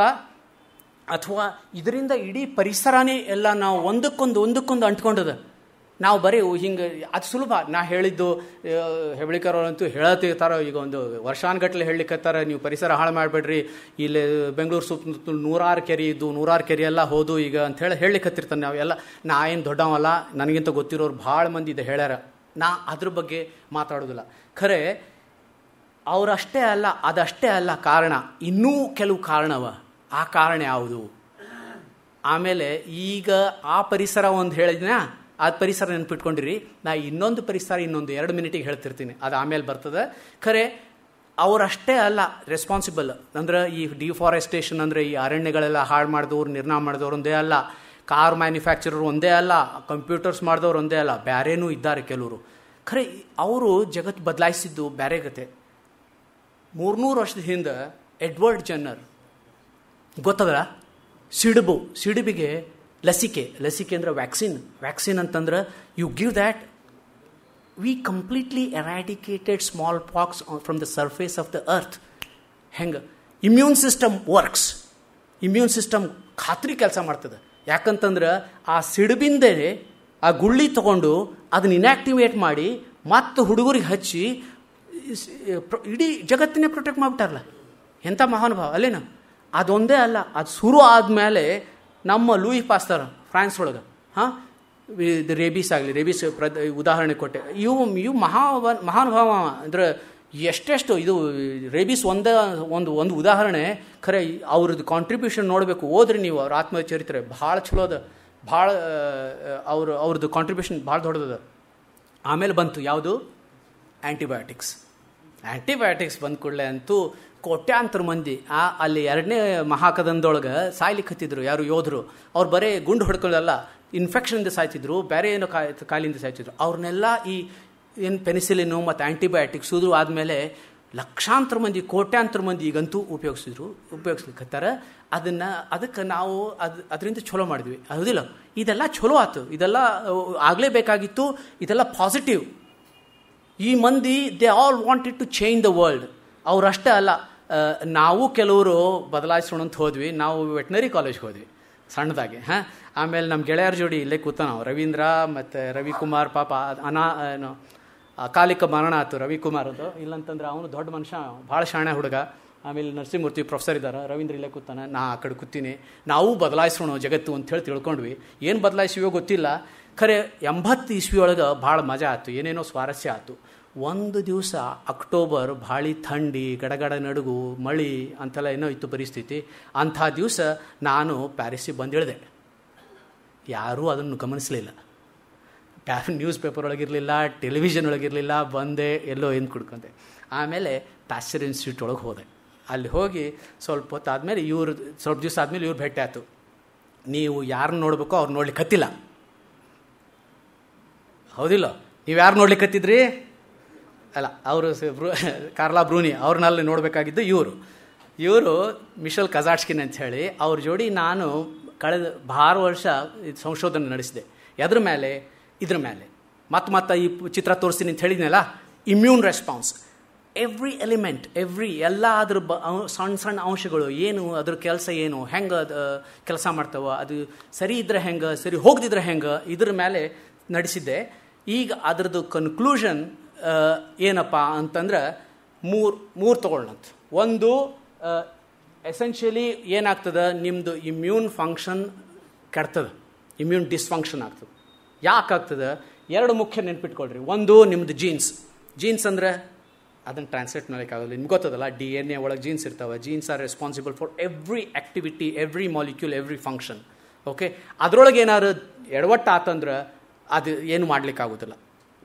ಅಥವಾ ಇದರಿಂದ ಇಡೀ ಪರಿಸರನೇ ಎಲ್ಲ ನಾವು ಒಂದಕ್ಕೊಂದು ಅಂಟ್ಕೊಂಡದ. ನಾವು ಬರೀ ಹಿಂಗೆ ಅದು ಸುಲಭ. ನಾ ಹೇಳಿದ್ದು ಹೆಬ್ಳಿಕರವರಂತೂ ಹೇಳತ್ತಿರ್ತಾರೋ, ಈಗ ಒಂದು ವರ್ಷಾನುಗಟ್ಟಲೆ ಹೇಳಲಿಕ್ಕತ್ತಾರ, ನೀವು ಪರಿಸರ ಹಾಳು ಮಾಡಬೇಡ್ರಿ, ಇಲ್ಲಿ ಬೆಂಗಳೂರು ಸುತ್ತ 100 ಕೆರೆ ಇದ್ದು 100 ಕೆರೆ ಎಲ್ಲ ಹೋದು ಈಗ ಅಂಥೇಳಿ ಹೇಳಲಿಕ್ಕತ್ತಿರ್ತಾನೆ. ನಾವೆಲ್ಲ ನಾ ಏನು ದೊಡ್ಡವಲ್ಲ, ನನಗಿಂತ ಗೊತ್ತಿರೋರು ಭಾಳ ಮಂದಿ ಇದೆ ಹೇಳ್ಯಾರ, ನಾ ಅದ್ರ ಬಗ್ಗೆ ಮಾತಾಡೋದಿಲ್ಲ. ಖರೆ ಅವರಷ್ಟೇ ಅಲ್ಲ, ಅದಷ್ಟೇ ಅಲ್ಲ ಕಾರಣ, ಇನ್ನೂ ಕೆಲವು ಕಾರಣವ. ಆ ಕಾರಣ ಯಾವುದು? ಆಮೇಲೆ ಈಗ ಆ ಪರಿಸರ ಒಂದು ಹೇಳಿದ್ನ, ಆ ಪರಿಸರ ನೆನಪಿಟ್ಕೊಂಡಿರಿ. ನಾ ಇನ್ನೊಂದು ಪರಿಸರ ಇನ್ನೊಂದು 2 ಮಿನಿಟಿಗೆ ಹೇಳ್ತಿರ್ತೀನಿ, ಅದು ಆಮೇಲೆ ಬರ್ತದೆ. ಖರೆ ಅವರಷ್ಟೇ ಅಲ್ಲ ರೆಸ್ಪಾನ್ಸಿಬಲ್. ಅಂದ್ರೆ ಈ ಡಿಫಾರೆಸ್ಟೇಷನ್ ಅಂದರೆ ಈ ಅರಣ್ಯಗಳೆಲ್ಲ ಹಾಳು ಮಾಡಿದವ್ರು, ನಿರ್ನಾಮ ಮಾಡಿದವ್ರು ಒಂದೇ ಅಲ್ಲ, ಕಾರ್ ಮ್ಯಾನುಫ್ಯಾಕ್ಚರರ್ ಒಂದೇ ಅಲ್ಲ, ಕಂಪ್ಯೂಟರ್ಸ್ ಮಾಡಿದವ್ರು ಒಂದೇ ಅಲ್ಲ, ಬೇರೆನೂ ಇದ್ದಾರೆ ಕೆಲವರು. ಖರೆ ಅವರು ಜಗತ್ತು ಬದಲಾಯಿಸಿದ್ದು ಬೇರೆ ಗತೆ. 300 ವರ್ಷದ ಹಿಂದೆ ಎಡ್ವರ್ಡ್ ಜನ್ನರ್ ಗೊತ್ತದ, ಸಿಡುಬಿಗೆ ಲಸಿಕೆ ಅಂದರೆ ವ್ಯಾಕ್ಸಿನ್ ಅಂತಂದ್ರೆ you give that. We completely eradicated smallpox from the surface of the earth. ಹೆಂಗೆ immune system works, immune system ಖಾತ್ರಿ ಕೆಲಸ ಮಾಡ್ತದೆ. ಯಾಕಂತಂದ್ರೆ ಆ ಸಿಡುಬಿಂದೇ ಆ ಗುಳ್ಳಿ ತಗೊಂಡು ಅದನ್ನ ಇನ್ಯಾಕ್ಟಿವೇಟ್ ಮಾಡಿ ಮತ್ತು ಹುಡುಗರಿಗೆ ಹಚ್ಚಿ ಇಡೀ ಜಗತ್ತಿನೇ ಪ್ರೊಟೆಕ್ಟ್ ಮಾಡಿಬಿಟ್ಟಾರಲ್ಲ. ಎಂಥ ಮಹಾನುಭಾವ ಅಲ್ಲೇನ? ಅದೊಂದೇ ಅಲ್ಲ, ಅದು ಶುರು ಆದಮೇಲೆ ನಮ್ಮ ಲೂಯಿ ಪಾಸ್ಟರ್ ಫ್ರಾನ್ಸ್ ಒಳಗೆ ರೇಬೀಸ್ ಆಗಲಿ, ಉದಾಹರಣೆ ಕೊಟ್ಟೆ. ಇವು ಮಹಾನುಭಾವ ಅಂದ್ರೆ ಎಷ್ಟೆಷ್ಟು ಇದು ರೇಬೀಸ್ ಒಂದು ಉದಾಹರಣೆ. ಖರೆ ಅವ್ರದ್ದು ಕಾಂಟ್ರಿಬ್ಯೂಷನ್ ನೋಡಬೇಕು, ಓದ್ರಿ ನೀವು ಅವ್ರ ಆತ್ಮಚರಿತ್ರೆ, ಭಾಳ ಚಲೋ ಅದ, ಭಾಳ ಅವ್ರದ್ದು ಕಾಂಟ್ರಿಬ್ಯೂಷನ್ ಭಾಳ ದೊಡ್ಡದ. ಆಮೇಲೆ ಬಂತು ಯಾವುದು? ಆ್ಯಂಟಿಬಯೋಟಿಕ್ಸ್ ಬಂದ ಕೂಡಲೇ ಅಂತೂ ಕೋಟ್ಯಾಂತರ ಮಂದಿ ಅಲ್ಲಿ 2ನೇ ಮಹಾಕದಂದೊಳಗೆ ಸಾಯ್ಲಿಕ್ಕೆ ಹತ್ತಿದ್ರು. ಯಾರು ಯೋಧರು, ಅವ್ರು ಬರೀ ಗುಂಡು ಹೊಡ್ಕೊಳ್ಳಲ್ಲ, ಇನ್ಫೆಕ್ಷನ್ದಿಂದ ಸಾಯ್ತಿದ್ರು, ಬೇರೆ ಏನೋ ಕಾಯಿಲೆಯಿಂದ ಸಾಯ್ತಿದ್ರು. ಅವ್ರನ್ನೆಲ್ಲ ಈ ಏನು ಪೆನಿಸಿಲಿನು ಮತ್ತು ಆ್ಯಂಟಿಬಯೋಟಿಕ್ಸ್ ಇದು ಆದಮೇಲೆ ಲಕ್ಷಾಂತರ ಮಂದಿ, ಕೋಟ್ಯಾಂತರ ಮಂದಿ ಈಗಂತೂ ಉಪಯೋಗಿಸ್ಲಿಕ್ಕತ್ತಾರೆ. ಅದಕ್ಕೆ ನಾವು ಅದರಿಂದ ಚಲೋ ಮಾಡಿದ್ವಿ, ಹೌದಿಲ್ಲ? ಇದೆಲ್ಲ ಚಲೋ ಆಯ್ತು, ಇದೆಲ್ಲ ಆಗಲೇಬೇಕಾಗಿತ್ತು, ಇದೆಲ್ಲ ಪಾಸಿಟಿವ್. ಈ ಮಂದಿ they all wanted to change the world. ಅವರಷ್ಟೇ ಅಲ್ಲ, ನಾವು ಕೆಲವರು ಬದಲಾಯಿಸೋಣ ಅಂತ ಹೋದ್ವಿ. ನಾವು ವೆಟ್ನರಿ ಕಾಲೇಜ್ಗೆ ಹೋದ್ವಿ ಸಣ್ಣದಾಗಿ. ಆಮೇಲೆ ನಮ್ಮ ಗೆಳೆಯರ ಜೋಡಿ ಇಲ್ಲೇ ಕೂತ ನಾವು, ರವೀಂದ್ರ ಮತ್ತು ರವಿಕುಮಾರ್. ಪಾಪ ಅಕಾಲಿಕ ಮರಣ ಆಯ್ತು ರವಿಕುಮಾರ್ ಅದು. ಇಲ್ಲಂತಂದ್ರೆ ಅವನು ದೊಡ್ಡ ಮನುಷ್ಯ, ಭಾಳ ಶಾಣೆ ಹುಡುಗ. ಆಮೇಲೆ ನರಸಿಂಹಮೂರ್ತಿ ಪ್ರೊಫೆಸರ್ ಇದ್ದಾರೆ, ರವೀಂದ್ರ ಇಲ್ಲೇ ಕೂತಾನೆ, ನಾ ಆ ಕಡೆ ಕೂತೀನಿ. ನಾವು ಬದಲಾಯಿಸೋಣ ಜಗತ್ತು ಅಂಥೇಳಿ ತಿಳ್ಕೊಂಡ್ವಿ. ಏನು ಬದಲಾಯಿಸಿವೋ ಗೊತ್ತಿಲ್ಲ. ಖರೆ 80 ಇಸ್ವಿ ಒಳಗೆ ಭಾಳ ಮಜಾ ಆಯ್ತು, ಏನೇನೋ ಸ್ವಾರಸ್ಯ ಆಯ್ತು. ಒಂದು ದಿವಸ ಅಕ್ಟೋಬರ್, ಭಾಳ ಥಂಡಿ, ಗಡಗಡ ನಡುಗು, ಮಳೆ ಅಂತೆಲ್ಲ ಏನೋ ಇತ್ತು ಪರಿಸ್ಥಿತಿ. ಅಂಥ ದಿವಸ ನಾನು ಪ್ಯಾರಿಸಿಗೆ ಬಂದಿಳಿದೆ. ಯಾರೂ ಅದನ್ನು ಗಮನಿಸಲಿಲ್ಲ, ನ್ಯೂಸ್ ಪೇಪರ್ ಒಳಗಿರಲಿಲ್ಲ, ಟೆಲಿವಿಷನ್ ಒಳಗಿರಲಿಲ್ಲ. ಬಂದೆ ಎಲ್ಲೋ ಏನು ಕುಡ್ಕೊಂಡೆ. ಆಮೇಲೆ ಪ್ಯಾಶ್ಚರ್ ಇನ್ಸ್ಟಿಟ್ಯೂಟ್ ಒಳಗೆ ಹೋದೆ. ಅಲ್ಲಿ ಹೋಗಿ ಸ್ವಲ್ಪ ಹೊತ್ತು ಆದಮೇಲೆ ಸ್ವಲ್ಪ ದಿವಸ ಆದಮೇಲೆ ಇವ್ರು ಭೇಟಿ ಆಯ್ತು. ನೀವು ಯಾರನ್ನ ನೋಡ್ಬೇಕೋ ಅವ್ರು ನೋಡ್ಲಿಕ್ಕೆ ಹತ್ತಿಲ್ಲ, ಹೌದಿಲ್ಲ? ನೀವು ಯಾರು ನೋಡ್ಲಿಕ್ಕೆ ಹತ್ತಿದ್ರಿ? ಅಲ್ಲ, ಅವರು ಕಾರ್ಲಾ ಬ್ರೂನಿ ಅವ್ರನ್ನಲ್ಲಿ ನೋಡಬೇಕಾಗಿದ್ದು ಇವರು ಮಿಶೆಲ್ ಕಜಾಟ್ಸ್ಕಿನ್ ಅಂತ ಹೇಳಿ. ಅವ್ರ ಜೋಡಿ ನಾನು ಕಳೆದ 6 ವರ್ಷ ಸಂಶೋಧನೆ ನಡೆಸಿದೆ. ಎದ್ರ ಮೇಲೆ? ಇದ್ರ ಮೇಲೆ. ಮತ್ತೆ ಈ ಚಿತ್ರ ತೋರಿಸ್ತೀನಿ ಅಂತ ಹೇಳಿದ್ನಲ್ಲ, ಇಮ್ಯೂನ್ ರೆಸ್ಪಾನ್ಸ್. ಎವ್ರಿ ಎಲಿಮೆಂಟ್, ಎಲ್ಲ ಅದ್ರ ಸಣ್ಣ ಅಂಶಗಳು ಏನು, ಅದ್ರ ಕೆಲಸ ಏನು, ಹೆಂಗೆ ಕೆಲಸ ಮಾಡ್ತಾವ, ಅದು ಸರಿ ಇದ್ರೆ ಹೆಂಗೆ, ಸರಿ ಹೋಗದಿದ್ರೆ ಹೆಂಗೆ, ಇದ್ರ ಮೇಲೆ ನಡೆಸಿದ್ದೆ. ಈಗ ಅದರದ್ದು ಕನ್ಕ್ಲೂಷನ್ ಏನಪ್ಪ ಅಂತಂದ್ರೆ ಮೂರು ತಗೊಳ್ಳಂತ. ಒಂದು, ಎಸೆನ್ಷಿಯಲಿ ಏನಾಗ್ತದೆ, ನಿಮ್ಮದು ಇಮ್ಯೂನ್ ಫಂಕ್ಷನ್ ಕೆಡ್ತದೆ, ಇಮ್ಯೂನ್ ಡಿಸ್ಫಂಕ್ಷನ್ ಆಗ್ತದೆ. ಯಾಕಾಗ್ತದೆ? 2 ಮುಖ್ಯ ನೆನ್ಪಿಟ್ಕೊಳ್ರಿ. ಒಂದು, ನಿಮ್ಮದು ಜೀನ್ಸ್ ಅಂದರೆ ಅದನ್ನು ಟ್ರಾನ್ಸ್ಲೇಟ್ ಮಾಡೋಕ್ಕಾಗಲ್ಲ, ನಿಮ್ಗೆ ಗೊತ್ತದಲ್ಲ, DNA ಒಳಗೆ ಜೀನ್ಸ್ ಇರ್ತಾವೆ. Jeans R responsible for every activity, every molecule, every function. Okay, ಅದರೊಳಗೆ ಏನಾದ್ರು ಎಡವಟ್ಟು ಆತಂದ್ರೆ ಅದು ಏನು ಮಾಡಲಿಕ್ಕಾಗೋದಿಲ್ಲ.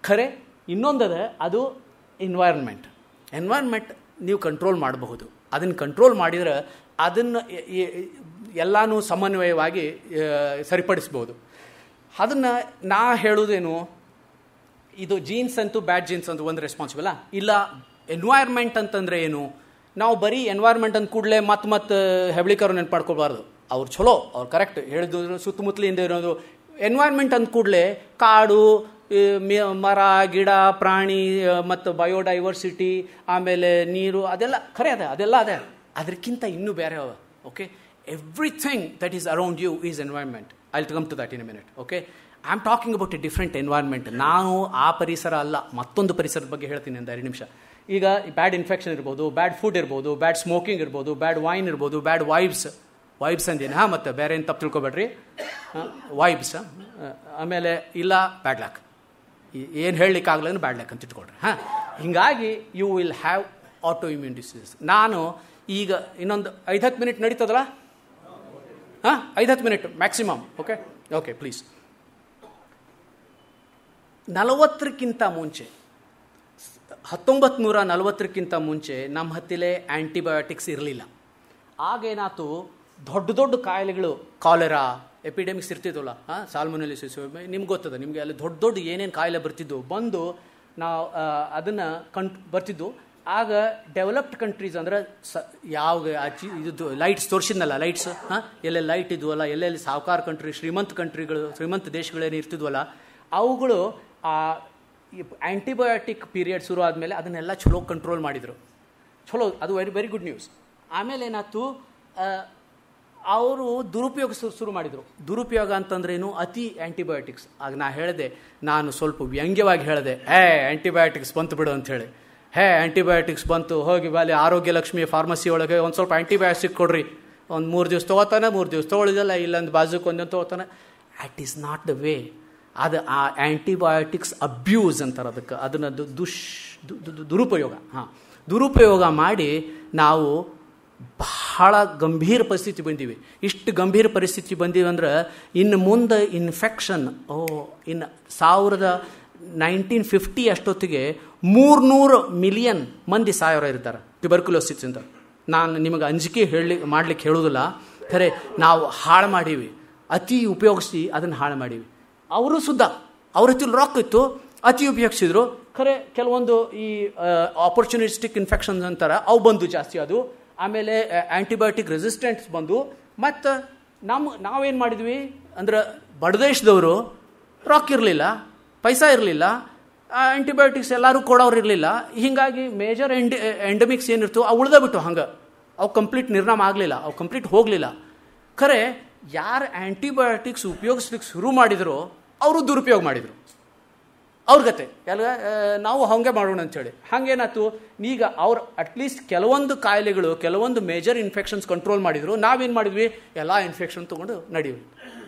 ಖರೆ ಇನ್ನೊಂದದ ಅದು ಎನ್ವೈರ್ನ್ಮೆಂಟ್ ನೀವು ಕಂಟ್ರೋಲ್ ಮಾಡಬಹುದು. ಅದನ್ನು ಕಂಟ್ರೋಲ್ ಮಾಡಿದ್ರೆ ಅದನ್ನು ಎಲ್ಲನೂ ಸಮನ್ವಯವಾಗಿ ಸರಿಪಡಿಸ್ಬೋದು. ಅದನ್ನು ನಾ ಹೇಳೋದೇನು, ಇದು ಜೀನ್ಸ್ ಅಂತೂ ಬ್ಯಾಡ್ ಜೀನ್ಸ್ ಅಂತೂ ಒಂದು ರೆಸ್ಪಾನ್ಸಿಬಲ್ ಇಲ್ಲ. ಎನ್ವೈರ್ಮೆಂಟ್ ಅಂತಂದರೆ ಏನು, ನಾವು ಬರೀ ಎನ್ವೈರ್ಮೆಂಟ್ ಅಂದ ಕೂಡಲೇ ಮತ್ತೆ ಹೆಬ್ಳಿಕರು ನೆನ್ಪಾಡ್ಕೊಳ್ಬಾರ್ದು. ಅವ್ರು ಚಲೋ, ಅವ್ರು ಕರೆಕ್ಟ್ ಹೇಳಿದ್ರು, ಸುತ್ತಮುತ್ತಲಿಂದ ಇರೋದು. ಎನ್ವೈರ್ಮೆಂಟ್ ಅಂದ ಕೂಡಲೇ ಕಾಡು, ಮರ, ಗಿಡ, ಪ್ರಾಣಿ ಮತ್ತು ಬಯೋಡೈವರ್ಸಿಟಿ, ಆಮೇಲೆ ನೀರು, ಅದೆಲ್ಲ ಖರೆ ಅದೆಲ್ಲ ಅದೇ. ಅದಕ್ಕಿಂತ ಇನ್ನೂ ಬೇರೆ ಅವ. Okay, everything that is around you is environment. I will come to that in a minute. Okay, I am talking about a different environment. ನಾನು ಆ ಪರಿಸರ ಅಲ್ಲ, ಮತ್ತೊಂದು ಪರಿಸರದ ಬಗ್ಗೆ ಹೇಳ್ತೀನಿ ಒಂದು 2 ನಿಮಿಷ. ಈಗ ಬ್ಯಾಡ್ ಇನ್ಫೆಕ್ಷನ್ ಇರ್ಬೋದು, ಬ್ಯಾಡ್ ಫುಡ್ ಇರ್ಬೋದು, ಬ್ಯಾಡ್ ಸ್ಮೋಕಿಂಗ್ ಇರ್ಬೋದು, ಬ್ಯಾಡ್ ವೈನ್ ಇರ್ಬೋದು, ಬ್ಯಾಡ್ ವೈಬ್ಸ್ ಅಂದೇನು. ಮತ್ತೆ ಬೇರೆ ಏನು ತಪ್ಪು ತಿಳ್ಕೊಬೇಡ್ರಿ, ವೈಬ್ಸ್. ಆಮೇಲೆ ಇಲ್ಲ ಬ್ಯಾಡ್ ಲ್ಯಾಕ್, ಏನು ಹೇಳಲಿಕ್ಕಾಗಲ್ಲ ಬ್ಯಾಡ್ ಲ್ಯಾಕ್ ಅಂತ ಇಟ್ಕೊಳ್ರಿ. ಹೀಗಾಗಿ you will have autoimmune disease. ನಾನು ಈಗ ಇನ್ನೊಂದು 5-10 ಮಿನಿಟ್ ನಡೀತದಲ್ಲ, 5-10 ಮಿನಿಟ್ ಮ್ಯಾಕ್ಸಿಮಮ್. Okay please. 40ಕ್ಕಿಂತ ಮುಂಚೆ, 1940ಕ್ಕಿಂತ ಮುಂಚೆ ನಮ್ಮ ಹತ್ತಿಲೆ ಆ್ಯಂಟಿಬಯೋಟಿಕ್ಸ್ ಇರಲಿಲ್ಲ. ಆಗೇನಾಯ್ತು, ದೊಡ್ಡ ಕಾಯಿಲೆಗಳು, ಕಾಲೆರಾ ಎಪಿಡೆಮಿಕ್ಸ್ ಇರ್ತಿದ್ವಲ್ಲ, ಸಾಲ್ಮೊನೆಲಿಸಿಸ್, ನಿಮ್ಗೆ ಗೊತ್ತದ, ನಿಮಗೆ ಅಲ್ಲಿ ದೊಡ್ಡ ಏನೇನು ಕಾಯಿಲೆ ಬರ್ತಿದ್ವು ಬಂದು ನಾವು ಅದನ್ನು ಬರ್ತಿದ್ದು. ಆಗ ಡೆವಲಪ್ಡ್ ಕಂಟ್ರೀಸ್ ಅಂದ್ರೆ ಇದು ಲೈಟ್ಸ್ ತೋರಿಸಿದ್ನಲ್ಲ, ಲೈಟ್ಸ್ ಎಲ್ಲೆಲ್ಲಿ ಲೈಟ್ ಇದ್ವಲ್ಲ, ಎಲ್ಲೆಲ್ಲಿ ಸಾವುಕಾರ ಕಂಟ್ರಿ, ಶ್ರೀಮಂತ ದೇಶಗಳೇನು ಇರ್ತಿದ್ವಲ್ಲ, ಅವುಗಳು ಆ ಆ್ಯಂಟಿಬಯೋಟಿಕ್ ಪೀರಿಯಡ್ ಶುರು ಆದಮೇಲೆ ಅದನ್ನೆಲ್ಲ ಚಲೋ ಕಂಟ್ರೋಲ್ ಮಾಡಿದರು. ಚಲೋ, ಅದು ವೆರಿ ಗುಡ್ ನ್ಯೂಸ್. ಆಮೇಲೆ ಏನಾಯ್ತು, ಅವರು ದುರುಪಯೋಗ ಶುರು ಮಾಡಿದರು. ದುರುಪಯೋಗ ಅಂತಂದ್ರೇನು, ಅತಿ ಆ್ಯಂಟಿಬಯೋಟಿಕ್ಸ್. ಆಗ ನಾ ಹೇಳಿದೆ, ನಾನು ಸ್ವಲ್ಪ ವ್ಯಂಗ್ಯವಾಗಿ ಹೇಳಿದೆ, ಆ್ಯಂಟಿಬಯೋಟಿಕ್ಸ್ ಬಂತು ಬಿಡು ಅಂಥೇಳಿ. ಆ್ಯಂಟಿಬಯೋಟಿಕ್ಸ್ ಬಂತು, ಹೋಗಿ ಅಲ್ಲಿ ಆರೋಗ್ಯ ಲಕ್ಷ್ಮಿ ಫಾರ್ಮಸಿ ಒಳಗೆ ಒಂದು ಸ್ವಲ್ಪ ಆ್ಯಂಟಿಬಯೋಟಿಕ್ ಕೊಡ್ರಿ, ಒಂದು 3 ದಿವಸ ತೊಗೋತಾನೆ, 3 ದಿವಸ ತೊಗೊಳಿದಲ್ಲ, ಇಲ್ಲೊಂದು ಬಾಜುಕ್ಕೆ ಒಂದೊಂದು ತೊಗೋತಾನೆ. That is not the way. ಅದು ಆ ಆ್ಯಂಟಿಬಯೋಟಿಕ್ಸ್ ಅಬ್ಯೂಸ್ ಅಂತಾರೆ ಅದಕ್ಕೆ. ಅದನ್ನು ದುರುಪಯೋಗ ದುರುಪಯೋಗ ಮಾಡಿ ನಾವು ಬಹಳ ಗಂಭೀರ ಪರಿಸ್ಥಿತಿ ಬಂದೀವಿ. ಇಷ್ಟು ಗಂಭೀರ ಪರಿಸ್ಥಿತಿ ಬಂದೀವಿ ಅಂದ್ರೆ ಇನ್ನು ಮುಂದೆ ಇನ್ಫೆಕ್ಷನ್, ಇನ್ನು 1950 ಅಷ್ಟೊತ್ತಿಗೆ 300 ಮಿಲಿಯನ್ ಮಂದಿ ಇರ್ತಾರೆ ಟ್ಯುಬರ್ಕ್ಯುಲೋಸಿಸ್ ಅಂತ. ನಾನು ನಿಮಗೆ ಅಂಜಿಕೆ ಮಾಡ್ಲಿಕ್ಕೆ ಹೇಳೋದಿಲ್ಲ, ಖರೆ ನಾವು ಹಾಳು ಮಾಡೀವಿ, ಅತಿ ಉಪಯೋಗಿಸಿ ಅದನ್ನು ಹಾಳು ಮಾಡೀವಿ. ಅವರು ಸುದ್ದ, ಅವ್ರ ಹತ್ತಿರ ರೊಕ್ಕ ಇತ್ತು, ಅತಿ ಉಪಯೋಗಿಸಿದ್ರು. ಖರೆ ಕೆಲವೊಂದು ಈ ಆಪರ್ಚುನಿಸ್ಟಿಕ್ ಇನ್ಫೆಕ್ಷನ್ಸ್ ಅಂತಾರೆ, ಅವು ಬಂದು ಜಾಸ್ತಿ ಅದು. ಆಮೇಲೆ ಆ್ಯಂಟಿಬಯೋಟಿಕ್ ರೆಸಿಸ್ಟೆನ್ಸ್ ಬಂದು. ಮತ್ತು ನಾವೇನು ಮಾಡಿದ್ವಿ ಅಂದ್ರೆ, ಬಡದೇಶದವರು ರೊಕ್ಕ ಇರಲಿಲ್ಲ, ಪೈಸಾ ಇರಲಿಲ್ಲ, ಆ್ಯಂಟಿಬಯೋಟಿಕ್ಸ್ ಎಲ್ಲರೂ ಕೊಡೋರು ಇರಲಿಲ್ಲ. ಹೀಗಾಗಿ ಮೇಜರ್ ಎಂಡಮಿಕ್ಸ್ ಏನಿರ್ತವೆ ಅವು ಉಳ್ದಬಿಟ್ಟು ಹಂಗೆ, ಅವು ಕಂಪ್ಲೀಟ್ ನಿರ್ನಾಮ ಆಗಲಿಲ್ಲ, ಅವು ಕಂಪ್ಲೀಟ್ ಹೋಗಲಿಲ್ಲ. ಖರೆ ಯಾರು ಆ್ಯಂಟಿಬಯೋಟಿಕ್ಸ್ ಉಪಯೋಗಿಸ್ಲಿಕ್ಕೆ ಶುರು ಮಾಡಿದರೋ ಅವರು ದುರುಪಯೋಗ ಮಾಡಿದರು. ಅವ್ರ ಗತೆ ಎಲ್ಲ ನಾವು ಹಾಗೆ ಮಾಡೋಣ ಅಂಥೇಳಿ. ಹಾಗೇನಾಯ್ತು, ಈಗ ಅವ್ರು ಅಟ್ಲೀಸ್ಟ್ ಕೆಲವೊಂದು ಕಾಯಿಲೆಗಳು, ಕೆಲವೊಂದು ಮೇಜರ್ ಇನ್ಫೆಕ್ಷನ್ಸ್ ಕಂಟ್ರೋಲ್ ಮಾಡಿದರು. ನಾವೇನು ಮಾಡಿದ್ವಿ, ಎಲ್ಲ ಇನ್ಫೆಕ್ಷನ್ ತೊಗೊಂಡು ನಡೀವಿ.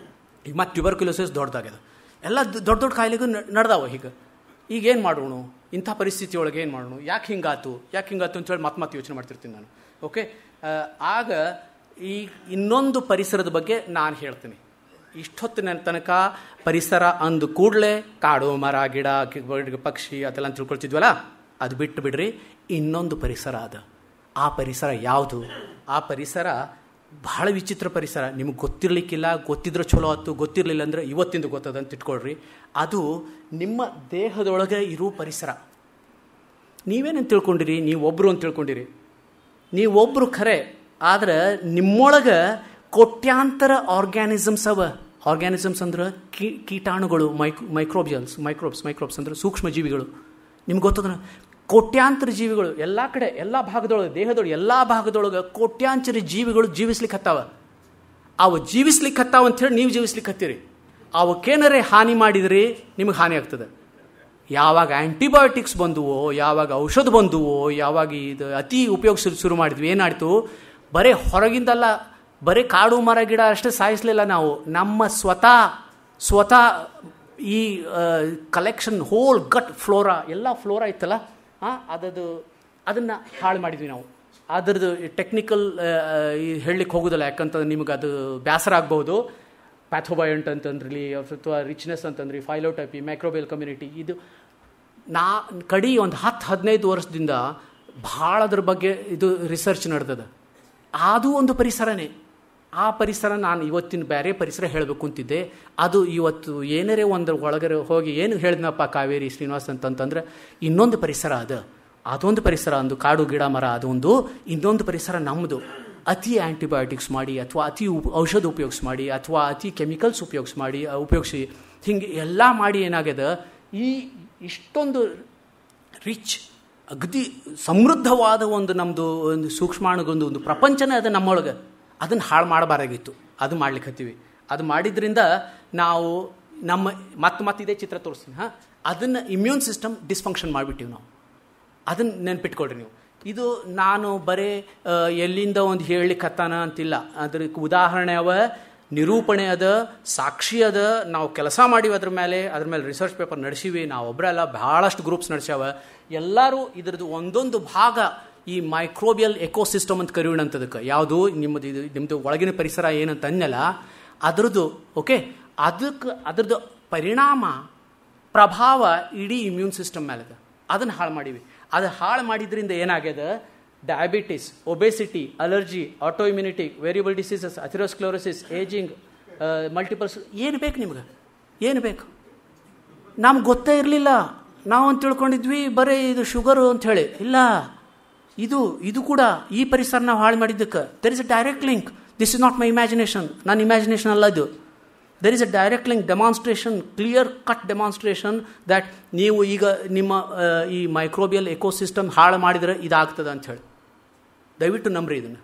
ಈಗ ಮತ್ತೆ ಟ್ಯುಬರ್ಕ್ಯುಲೋಸಿಸ್ ದೊಡ್ಡದಾಗ್ಯದ, ಎಲ್ಲ ದೊಡ್ಡ ಕಾಯಿಲೆಗೂ ನಡೆದಾವ. ಈಗೇನು ಮಾಡೋಣ, ಇಂಥ ಪರಿಸ್ಥಿತಿ ಒಳಗೆ ಏನು ಮಾಡೋಣ, ಯಾಕೆ ಹಿಂಗಾತು ಅಂತೇಳಿ ಮತ್ತೆ ಯೋಚನೆ ಮಾಡ್ತಿರ್ತೀನಿ ನಾನು. ಓಕೆ, ಆಗ ಈ ಇನ್ನೊಂದು ಪರಿಸರದ ಬಗ್ಗೆ ನಾನು ಹೇಳ್ತೀನಿ. ಇಷ್ಟೊತ್ತಿನ ತನಕ ಪರಿಸರ ಅಂದು ಕೂಡಲೇ ಕಾಡು, ಮರ, ಗಿಡ, ಪಕ್ಷಿ ಅದೆಲ್ಲ ತಿಳ್ಕೊಳ್ತಿದ್ವಲ್ಲ, ಅದು ಬಿಟ್ಟು ಬಿಡ್ರಿ. ಇನ್ನೊಂದು ಪರಿಸರ ಅದ. ಆ ಪರಿಸರ ಯಾವುದು? ಆ ಪರಿಸರ ಬಹಳ ವಿಚಿತ್ರ ಪರಿಸರ. ನಿಮಗೆ ಗೊತ್ತಿರಲಿಕ್ಕಿಲ್ಲ, ಗೊತ್ತಿದ್ರೆ ಚಲೋ ಆಯ್ತು, ಗೊತ್ತಿರಲಿಲ್ಲ ಅಂದರೆ ಇವತ್ತಿಂದ ಗೊತ್ತದ ಅಂತ ಇಟ್ಕೊಳ್ರಿ. ಅದು ನಿಮ್ಮ ದೇಹದೊಳಗೆ ಇರೋ ಪರಿಸರ. ನೀವೇನಂತ ತಿಳ್ಕೊಂಡಿರಿ, ನೀವೊಬ್ಬರು ಅಂತ ತಿಳ್ಕೊಂಡಿರಿ. ನೀವೊಬ್ಬರು ಖರೆ, ಆದರೆ ನಿಮ್ಮೊಳಗೆ ಕೋಟ್ಯಾಂತರ ಆರ್ಗ್ಯಾನಿಸಮ್ಸ್ ಅವ. ಆರ್ಗ್ಯಾನಿಸಮ್ಸ್ ಅಂದ್ರೆ ಕೀಟಾಣುಗಳು, ಮೈಕ್ರೋಬ್ಸ್ ಅಂದ್ರೆ ಸೂಕ್ಷ್ಮ ಜೀವಿಗಳು. ನಿಮ್ಗೆ ಗೊತ್ತದ, ಕೋಟ್ಯಾಂತರ ಜೀವಿಗಳು ಎಲ್ಲ ಕಡೆ, ಎಲ್ಲ ಭಾಗದೊಳಗೆ, ದೇಹದೊಳಗೆ ಎಲ್ಲ ಭಾಗದೊಳಗೆ ಕೋಟ್ಯಾಂತರ ಜೀವಿಗಳು ಜೀವಿಸ್ಲಿಕ್ಕೆ ಹತ್ತಾವ. ಅವು ಜೀವಿಸ್ಲಿಕ್ಕೆ ಹತ್ತಾವ ಅಂಥೇಳಿ ನೀವು ಜೀವಿಸ್ಲಿಕ್ಕೆ ಹತ್ತೀರಿ. ಅವಕ್ಕೇನರೇ ಹಾನಿ ಮಾಡಿದ್ರಿ ನಿಮಗೆ ಹಾನಿ ಆಗ್ತದೆ. ಯಾವಾಗ ಆ್ಯಂಟಿಬಯೋಟಿಕ್ಸ್ ಬಂದುವೋ, ಯಾವಾಗ ಔಷಧ ಬಂದುವೋ, ಯಾವಾಗ ಇದು ಅತಿ ಉಪಯೋಗಿಸಲು ಶುರು ಮಾಡಿದ್ವಿ, ಏನಾಯಿತು, ಬರೀ ಹೊರಗಿಂದಲ್ಲ, ಬರೀ ಕಾಡು ಮರ ಗಿಡ ಅಷ್ಟೇ ಸಾಯಿಸಲಿಲ್ಲ ನಾವು, ನಮ್ಮ ಸ್ವತಃ ಈ ಕಲೆಕ್ಷನ್, ಹೋಲ್ ಗಟ್ ಫ್ಲೋರಾ, ಎಲ್ಲ ಫ್ಲೋರಾ ಇತ್ತಲ್ಲ, ಅದನ್ನು ಹಾಳು ಮಾಡಿದ್ವಿ ನಾವು. ಅದರದ್ದು ಟೆಕ್ನಿಕಲ್ ಹೇಳಲಿಕ್ಕೆ ಹೋಗೋದಿಲ್ಲ, ಯಾಕಂತಂದ್ರೆ ನಿಮಗೆ ಅದು ಬೇಸರ ಆಗ್ಬೋದು. ಪ್ಯಾಥೋಬಯಂಟ್ ಅಂತಂದ್ರಲ್ಲಿ, ಅಥವಾ ರಿಚ್ನೆಸ್ ಅಂತಂದ್ರಿ, ಫೈಲೋಟೈಪಿ, ಮೈಕ್ರೋಬಿಯಲ್ ಕಮ್ಯುನಿಟಿ, ಇದು ಕಡಿ ಒಂದು 10-15 ವರ್ಷದಿಂದ ಭಾಳ ಅದ್ರ ಬಗ್ಗೆ ಇದು ರಿಸರ್ಚ್ ನಡೆದದ. ಅದು ಒಂದು ಪರಿಸರನೇ. ಆ ಪರಿಸರ ನಾನು ಇವತ್ತಿನ ಬೇರೆ ಪರಿಸರ ಹೇಳಬೇಕು ಅಂತಿದ್ದೆ. ಅದು ಇವತ್ತು ಏನಾರೇ ಒಂದು ಒಳಗಡೆ ಹೋಗಿ ಏನು ಹೇಳಿದ್ನಪ್ಪ ಕಾವೇರಿ ಶ್ರೀನಿವಾಸ್ ಅಂತಂತಂದ್ರೆ ಇನ್ನೊಂದು ಪರಿಸರ ಅದೊಂದು ಪರಿಸರ, ಒಂದು ಕಾಡು ಗಿಡ ಮರ, ಅದೊಂದು ಇನ್ನೊಂದು ಪರಿಸರ ನಮ್ಮದು. ಅತಿ ಆ್ಯಂಟಿಬಯೋಟಿಕ್ಸ್ ಮಾಡಿ ಅಥವಾ ಅತಿ ಔಷಧ ಉಪಯೋಗಿಸಿ ಮಾಡಿ ಅಥವಾ ಅತಿ ಕೆಮಿಕಲ್ಸ್ ಉಪಯೋಗಿಸಿ ಹಿಂಗೆ ಎಲ್ಲ ಮಾಡಿ ಏನಾಗ್ಯದ, ಈ ಇಷ್ಟೊಂದು ರಿಚ್ ಅಗದಿ ಸಮೃದ್ಧವಾದ ಒಂದು ನಮ್ಮದು ಒಂದು ಸೂಕ್ಷ್ಮಾಣುಗೊಂದು ಪ್ರಪಂಚನೇ ಅದು ನಮ್ಮೊಳಗೆ. ಅದನ್ನು ಹಾಳು ಮಾಡಬಾರಾಗಿತ್ತು, ಅದು ಮಾಡ್ಲಿಕ್ಕೆ ಹತ್ತೀವಿ. ಅದು ಮಾಡಿದ್ರಿಂದ ನಾವು ನಮ್ಮ ಮತ್ತೆ ಇದೇ ಚಿತ್ರ ತೋರಿಸ್ತೀನಿ. ಅದನ್ನು ಇಮ್ಯೂನ್ ಸಿಸ್ಟಮ್ ಡಿಸ್ಫಂಕ್ಷನ್ ಮಾಡಿಬಿಟ್ಟಿವಿ ನಾವು. ಅದನ್ನು ನೆನ್ಪಿಟ್ಕೊಳ್ರಿ ನೀವು. ಇದು ನಾನು ಬರೇ ಎಲ್ಲಿಂದ ಒಂದು ಹೇಳಲಿಕ್ಕತ್ತಾನ ಅಂತಿಲ್ಲ. ಅದಕ್ಕೆ ಉದಾಹರಣೆ ನಿರೂಪಣೆ ಸಾಕ್ಷಿ ನಾವು ಕೆಲಸ ಮಾಡಿವಿ ಅದ್ರ ಮೇಲೆ ರಿಸರ್ಚ್ ಪೇಪರ್ ನಡೆಸಿವಿ. ನಾವು ಒಬ್ಬರಲ್ಲ, ಭಾಳಷ್ಟು ಗ್ರೂಪ್ಸ್ ನಡೆಸ್ಯಾವ. ಎಲ್ಲರೂ ಇದ್ರದ್ದು ಒಂದೊಂದು ಭಾಗ ಈ ಮೈಕ್ರೋಬಿಯಲ್ ಎಕೋಸಿಸ್ಟಮ್ ಅಂತ ಕರೆಯೋಣಂತದಕ್ಕೆ. ಯಾವುದು ನಿಮ್ಮದು ಒಳಗಿನ ಪರಿಸರ ಏನಂತ ಅನ್ನಲ್ಲ ಅದ್ರದ್ದು. ಓಕೆ, ಅದ್ರದ್ದು ಪರಿಣಾಮ ಪ್ರಭಾವ ಇಡೀ ಇಮ್ಯೂನ್ ಸಿಸ್ಟಮ್ ಮೇಲೆ ಅದನ್ನು ಹಾಳು ಮಾಡಿವಿ. ಅದು ಹಾಳು ಮಾಡಿದ್ರಿಂದ ಏನಾಗ್ಯದ, diabetes, obesity, allergy, autoimmunity, variable diseases, atherosclerosis, ageing, multiples. ಏನು ಬೇಕು ನಿಮ್ಗೆ? ಏನು ಬೇಕು? ನಮ್ಗೆ ಗೊತ್ತೇ ಇರಲಿಲ್ಲ. ನಾವು ಅಂತ ತಿಳ್ಕೊಂಡಿದ್ವಿ ಬರೀ ಇದು ಶುಗರು ಅಂಥೇಳಿ. ಇಲ್ಲ, ಇದು ಕೂಡ ಈ ಪರಿಸರ ನಾವು ಹಾಳು ಮಾಡಿದ್ದಕ್ಕೆ there is a direct link. This is not my imagination. ನನ್ನ ಇಮ್ಯಾಜಿನೇಷನ್ ಅಲ್ಲ ಇದು. There is a direct link, demonstration, clear cut demonstration that ನೀವು ಈಗ ನಿಮ್ಮ ಈ ಮೈಕ್ರೋಬಿಯಲ್ ಎಕೋಸಿಸ್ಟಮ್ ಹಾಳು ಮಾಡಿದರೆ ಇದಾಗ್ತದೆ ಅಂಥೇಳಿ. ದಯವಿಟ್ಟು ನಂಬ್ರಿ ಇದನ್ನು.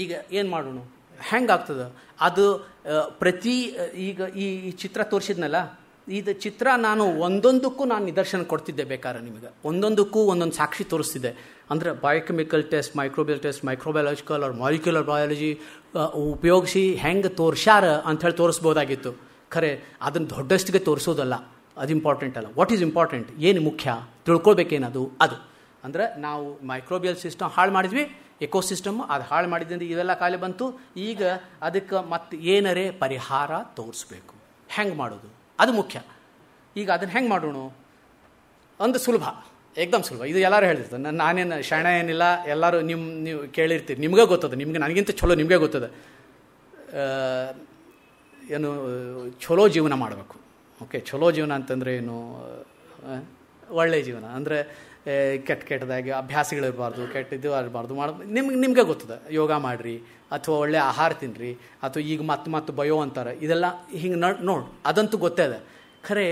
ಈಗ ಏನು ಮಾಡೋಣ, ಹೆಂಗಾಗ್ತದೆ ಅದು? ಈಗ ಈ ಚಿತ್ರ ತೋರಿಸಿದ್ನಲ್ಲ, ಇದು ಚಿತ್ರ ನಾನು ಒಂದೊಂದಕ್ಕೂ ನಿದರ್ಶನ ಕೊಡ್ತಿದ್ದೆ. ಬೇಕಾದ್ರೆ ನಿಮಗೆ ಒಂದೊಂದಕ್ಕೂ ಒಂದೊಂದು ಸಾಕ್ಷಿ ತೋರಿಸ್ತಿದ್ದೆ. ಅಂದರೆ biochemical test, microbial test, microbiological or molecular biology ಉಪಯೋಗಿಸಿ ಹೆಂಗೆ ತೋರಿಸ್ಯಾರ ಅಂಥೇಳಿ ತೋರಿಸ್ಬೋದಾಗಿತ್ತು. ಖರೆ ಅದನ್ನು ದೊಡ್ಡಷ್ಟಿಗೆ ತೋರಿಸೋದಲ್ಲ, ಅದು ಇಂಪಾರ್ಟೆಂಟ್ ಅಲ್ಲ. ವಾಟ್ ಈಸ್ ಇಂಪಾರ್ಟೆಂಟ್, ಏನು ಮುಖ್ಯ ತಿಳ್ಕೊಳ್ಬೇಕೇನದು? ಅದು ಅಂದರೆ ನಾವು ಮೈಕ್ರೋಬಿಯಲ್ ಸಿಸ್ಟಮ್ ಹಾಳು ಮಾಡಿದ್ವಿ, ಎಕೋಸಿಸ್ಟಮ್ ಅದು ಹಾಳು ಮಾಡಿದ್ರಿಂದ ಇವೆಲ್ಲ ಕಾಯಿಲೆ ಬಂತು. ಈಗ ಅದಕ್ಕೆ ಮತ್ತೆ ಏನರೇ ಪರಿಹಾರ ತೋರಿಸ್ಬೇಕು. ಹೆಂಗೆ ಮಾಡೋದು ಅದು ಮುಖ್ಯ. ಈಗ ಅದನ್ನು ಹೆಂಗೆ ಮಾಡೋಣ? ಒಂದು ಸುಲಭ, ಏಕ್ದಮ್ ಸುಲಭ. ಇದು ಎಲ್ಲರೂ ಹೇಳಿರ್ತಾರೆ, ನಾನೇನು ಶಾಣ ಏನಿಲ್ಲ. ಎಲ್ಲರೂ ನೀವು ಕೇಳಿರ್ತೀರಿ, ನಿಮ್ಗೆ ಗೊತ್ತದ. ನಿಮ್ಗೆ ನನಗಿಂತ ಚಲೋ ನಿಮಗೆ ಗೊತ್ತದ. ಏನು ಚಲೋ ಜೀವನ ಮಾಡಬೇಕು. ಓಕೆ, ಚಲೋ ಜೀವನ ಅಂತಂದರೆ ಏನು? ಒಳ್ಳೆಯ ಜೀವನ ಅಂದರೆ ಕೆಟ್ಟದಾಗಿ ಅಭ್ಯಾಸಗಳಿರಬಾರ್ದು, ಕೆಟ್ಟದ್ದು ಇರಬಾರ್ದು. ನಿಮಗೆ ಗೊತ್ತದ. ಯೋಗ ಮಾಡಿರಿ ಅಥವಾ ಒಳ್ಳೆ ಆಹಾರ ತಿನ್ನಿರಿ ಅಥವಾ ಈಗ ಮತ್ತೆ ಬಯೋ ಅಂತಾರೆ. ಇದೆಲ್ಲ ಹಿಂಗೆ ನೋಡಿ, ಅದಂತೂ ಗೊತ್ತೇ ಅದ. ಖರೆ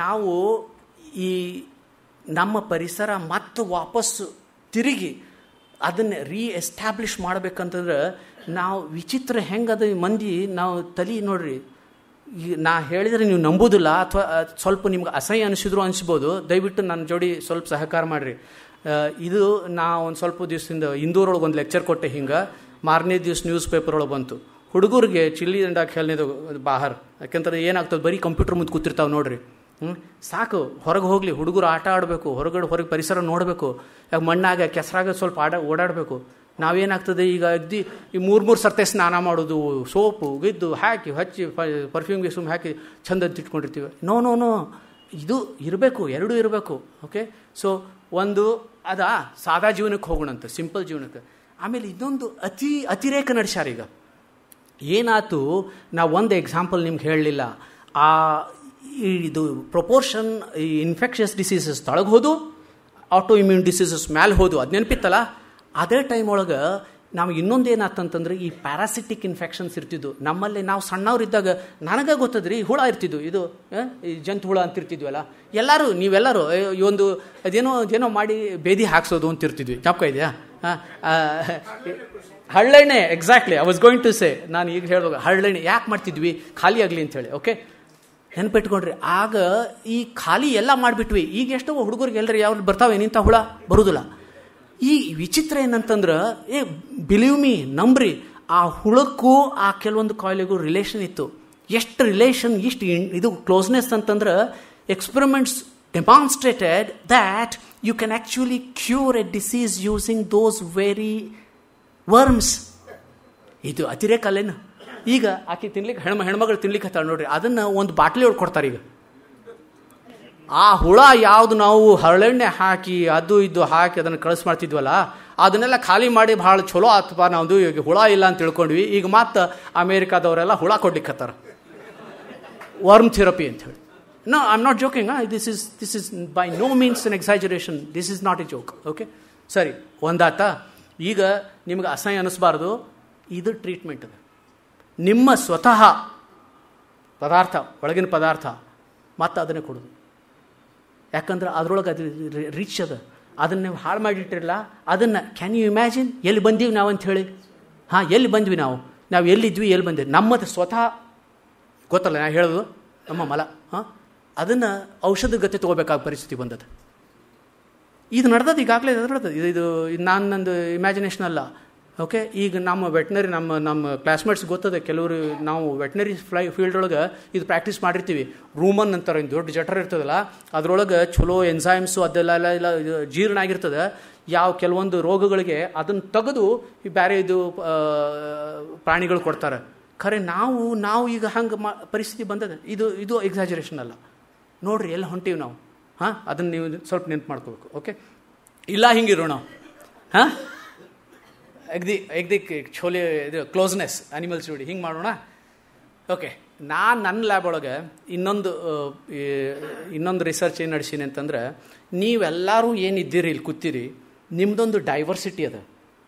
ನಾವು ಈ ನಮ್ಮ ಪರಿಸರ ಮತ್ತೆ ವಾಪಸ್ಸು ತಿರುಗಿ ಅದನ್ನು ಎಸ್ಟಾಬ್ಲಿಷ್ ಮಾಡ್ಬೇಕಂತಂದ್ರೆ ನಾವು ವಿಚಿತ್ರ ಹೆಂಗದ ಮಂದಿ ನಾವು ತಲೆ ನೋಡ್ರಿ. ಈಗ ನಾ ಹೇಳಿದರೆ ನೀವು ನಂಬೋದಿಲ್ಲ ಅಥವಾ ಸ್ವಲ್ಪ ನಿಮ್ಗೆ ಅಸಹ್ಯ ಅನಿಸ್ಬೋದು. ದಯವಿಟ್ಟು ನನ್ನ ಜೋಡಿ ಸ್ವಲ್ಪ ಸಹಕಾರ ಮಾಡಿರಿ. ಇದು ನಾ ಒಂದು ಸ್ವಲ್ಪ ದಿವಸದಿಂದ ಇಂದೂರೊಳಗೆ ಒಂದು ಲೆಕ್ಚರ್ ಕೊಟ್ಟೆ. ಹಿಂಗೆ ಮಾರನೇ ದಿವಸ ನ್ಯೂಸ್ ಪೇಪರ್ ಒಳಗೆ ಬಂತು, ಹುಡುಗರಿಗೆ ಚಿಲ್ಲಿ ದಂಡ खेलनेದು ಬಾಹರ್. ಯಾಕೆಂದ್ರೆ ಏನಾಗ್ತದೆ, ಬರೀ ಕಂಪ್ಯೂಟರ್ ಮುಂದೆ ಕೂತಿರ್ತಾವೆ ನೋಡ್ರಿ. ಸಾಕು, ಹೊರಗೆ ಹೋಗಲಿ, ಹುಡುಗರು ಆಟ ಆಡಬೇಕು, ಹೊರಗೆ ಪರಿಸರ ನೋಡಬೇಕು. ಯಾಕೆ ಮಣ್ಣಾಗ ಕೆಸರಾಗ ಸ್ವಲ್ಪ ಓಡಾಡಬೇಕು. ನಾವೇನಾಗ್ತದೆ ಈಗ ಅಗ್ದಿ ಈ 3 ಸರ್ತೆ ಸ್ನಾನ ಮಾಡೋದು, ಸೋಪು ಗಿದ್ದು ಹಾಕಿ ಹಚ್ಚಿ ಪರ್ಫ್ಯೂಮ್ ಗಿಸ್ಯೂಮ್ ಹಾಕಿ ಚಂದ ಇಟ್ಕೊಂಡಿರ್ತೀವಿ. ನೋ, ಇದು ಇರಬೇಕು, ಎರಡೂ ಇರಬೇಕು. ಓಕೆ, ಸೊ ಒಂದು ಸಾದಾ ಜೀವನಕ್ಕೆ ಹೋಗೋಣಂತ, ಸಿಂಪಲ್ ಜೀವನಕ್ಕೆ. ಆಮೇಲೆ ಇದೊಂದು ಅತಿರೇಕ ನಡೆಸ್ಯಾರ. ಈಗ ಏನಾಯ್ತು, ನಾವು ಒಂದು ಎಕ್ಸಾಂಪಲ್ ನಿಮ್ಗೆ ಹೇಳಲಿಲ್ಲ. ಇದು ಪ್ರೊಪೋರ್ಷನ್ ಈ ಇನ್ಫೆಕ್ಷಸ್ ಡಿಸೀಸಸ್ ತಳಗೆ ಹೋದು, ಆಟೋ ಇಮ್ಯೂನ್ ಡಿಸೀಸಸ್ ಮ್ಯಾಲೆ ಹೋದು, ಅದು ನೆನಪಿತ್ತಲ್ಲ. ಅದೇ ಟೈಮ್ ಒಳಗೆ ನಮ್ಗೆ ಇನ್ನೊಂದು ಏನಾಯ್ತಂತಂದ್ರೆ ಈ ಪ್ಯಾರಾಸಿಟಿಕ್ ಇನ್ಫೆಕ್ಷನ್ಸ್ ಇರ್ತಿದ್ವು ನಮ್ಮಲ್ಲಿ. ನಾವು ಸಣ್ಣವ್ರಿದ್ದಾಗ ನನಗೆ ಗೊತ್ತದ್ರಿ, ಹುಳ ಇರ್ತಿದ್ವು, ಇದು ಈ ಜಂತು ಹುಳ ಅಂತಿರ್ತಿದ್ವಲ್ಲ. ನೀವೆಲ್ಲರೂ ಒಂದು ಅದೇನೋ ಮಾಡಿ ಬೇದಿ ಹಾಕ್ಸೋದು ಅಂತಿರ್ತಿದ್ವಿ. ಜ್ಞಾಪಕ ಇದೆಯಾ? ಹಳ್ಳೆಣ್ಣೆ, exactly, I was going to say. ನಾನು ಈಗ ಹೇಳುವಾಗ ಹಳ್ಳೆಣ್ಣೆ ಯಾಕೆ ಮಾಡ್ತಿದ್ವಿ? ಖಾಲಿ ಆಗಲಿ ಅಂಥೇಳಿ. ಓಕೆ, ನೆನ್ಪಿಟ್ಕೊಂಡ್ರಿ. ಆಗ ಈ ಖಾಲಿ ಎಲ್ಲ ಮಾಡಿಬಿಟ್ವಿ. ಈಗ ಎಷ್ಟೋ ಹುಡುಗರಿಗೆ ಎಲ್ಲರೂ ಯಾವ ಬರ್ತಾವೆ, ನಿಂತ ಹುಳ ಬರೋದಿಲ್ಲ. ಈ ವಿಚಿತ್ರ ಏನಂತಂದ್ರೆ, ಬಿಲೀವ್ ಮೀ, ನಂಬ್ರಿ, ಆ ಹುಳಕ್ಕೂ ಆ ಕೆಲವೊಂದು ಕಾಯಿಲೆಗೂ ರಿಲೇಷನ್ ಇತ್ತು. ಎಷ್ಟು ರಿಲೇಷನ್, ಇದು ಕ್ಲೋಸ್ನೆಸ್ ಅಂತಂದ್ರೆ, experiments demonstrated that you can actually cure a disease using those very worms. ಇದು ಅತಿರೇಕ ಅಲ್ಲೇನು? ಈಗ ಆಕೆ ತಿನ್ಲಿಕ್ಕೆ ಹೆಣ್ಮಗಳು ತಿನ್ಲಿಕ್ಕೆ ಹತ್ತಾಳ ನೋಡ್ರಿ, ಅದನ್ನು ಒಂದು ಬಾಟ್ಲಿ ಒಳಗೆ ಕೊಡ್ತಾರೆ. ಈಗ ಆ ಹುಳ ಯಾವುದು ನಾವು ಹರಳೆಣ್ಣೆ ಹಾಕಿ ಅದು ಇದು ಹಾಕಿ ಅದನ್ನು ಕಳಿಸ್ ಮಾಡ್ತಿದ್ವಲ್ಲ, ಅದನ್ನೆಲ್ಲ ಖಾಲಿ ಮಾಡಿ ಭಾಳ ಚಲೋ ಆತಪ್ಪ, ನಾವು ಈಗ ಹುಳ ಇಲ್ಲ ಅಂತ ತಿಳ್ಕೊಂಡ್ವಿ. ಈಗ ಮತ್ತೆ ಅಮೇರಿಕಾದವರೆಲ್ಲ ಹುಳ ಕೊಡ್ಲಿಕ್ಕತ್ತಾರ, ವರ್ಮ್ ಥೆರಪಿ ಅಂತ ಹೇಳಿ. No, I'm not joking. This is by no means an exaggeration. This is not a joke. Okay? ಸರಿ, ಒಂದಾತ. ಈಗ ನಿಮ್ಗೆ ಅಸಹ್ಯ ಅನ್ನಿಸ್ಬಾರ್ದು, ಇದು ಟ್ರೀಟ್ಮೆಂಟ್ ಅದು. ನಿಮ್ಮ ಸ್ವತಃ ಪದಾರ್ಥ, ಒಳಗಿನ ಪದಾರ್ಥ ಮತ್ತು ಅದನ್ನೇ ಕೊಡೋದು. ಯಾಕಂದ್ರೆ ಅದರೊಳಗೆ ಅದು ರಿಚ್ ಅದ, ಅದನ್ನು ನೀವು ಹಾಳು ಮಾಡಿಟ್ಟಿರಲ್ಲ. ಅದನ್ನು ಕ್ಯಾನ್ ಯು ಇಮ್ಯಾಜಿನ್, ಎಲ್ಲಿ ಬಂದೀವಿ ನಾವು ಅಂತ ಹೇಳಿ. ಎಲ್ಲಿ ಬಂದ್ವಿ ನಾವು ಎಲ್ಲಿದ್ವಿ, ಎಲ್ಲಿ ಬಂದಿವಿ, ನಮ್ಮದು ಸ್ವತಃ ಗೊತ್ತಲ್ಲ ನಾ ಹೇಳೋದು, ನಮ್ಮ ಮಲ. ಅದನ್ನು ಔಷಧ ಗತಿ ತೊಗೋಬೇಕಾದ ಪರಿಸ್ಥಿತಿ ಬಂದದ್ದು. ಇದು ನಡೆದದ್ದು ಈಗಾಗಲೇ ನಡೆದದ್ದು. ಇದು ನಂದು ಇಮ್ಯಾಜಿನೇಷನ್ ಅಲ್ಲ. ಓಕೆ, ಈಗ ನಮ್ಮ ವೆಟ್ನರಿ ನಮ್ಮ ಕ್ಲಾಸ್ಮೇಟ್ಸ್ ಗೊತ್ತದೆ, ಕೆಲವರು ನಾವು ವೆಟ್ನರಿ ಫೀಲ್ಡ್ ಒಳಗೆ ಇದು ಪ್ರಾಕ್ಟೀಸ್ ಮಾಡಿರ್ತೀವಿ. ರೂಮನ್ ಅಂತಾರೆ, ಒಂದು ದೊಡ್ಡ ಜಠರ ಇರ್ತದಲ್ಲ, ಅದರೊಳಗೆ ಚಲೋ ಎನ್ಸೈಮ್ಸು ಅದೆಲ್ಲ ಜೀರ್ಣ ಆಗಿರ್ತದೆ. ಕೆಲವೊಂದು ರೋಗಗಳಿಗೆ ಅದನ್ನು ತೆಗೆದು ಬೇರೆ ಇದು ಪ್ರಾಣಿಗಳು ಕೊಡ್ತಾರೆ. ಖರೆ ನಾವು ಈಗ ಹಂಗೆ ಪರಿಸ್ಥಿತಿ ಬಂದದ. ಇದು ಎಕ್ಸಾಜರೇಷನ್ ಅಲ್ಲ. ನೋಡ್ರಿ ಎಲ್ಲ ಹೊಂಟೀವಿ ನಾವು. ಅದನ್ನು ನೀವು ಸ್ವಲ್ಪ ನೆನ್ಪು ಮಾಡ್ಕೋಬೇಕು. ಓಕೆ, ಇಲ್ಲ ಹಿಂಗಿರೋ ನಾವು ಎಗ್ದಿ ಛೋಲೆ ಇದು ಕ್ಲೋಸ್ನೆಸ್ ಅನಿಮಲ್ಸ್ ನೋಡಿ ಹಿಂಗೆ ಮಾಡೋಣ. ಓಕೆ, ನನ್ನ ಲ್ಯಾಬ್ ಒಳಗೆ ಇನ್ನೊಂದು ರಿಸರ್ಚ್ ಏನು ನಡೆಸೀನಿ ಅಂತಂದ್ರೆ, ನೀವೆಲ್ಲರೂ ಏನಿದ್ದೀರಿ ಇಲ್ಲಿ ಕೂತೀರಿ, ನಿಮ್ದೊಂದು ಡೈವರ್ಸಿಟಿ ಅದ.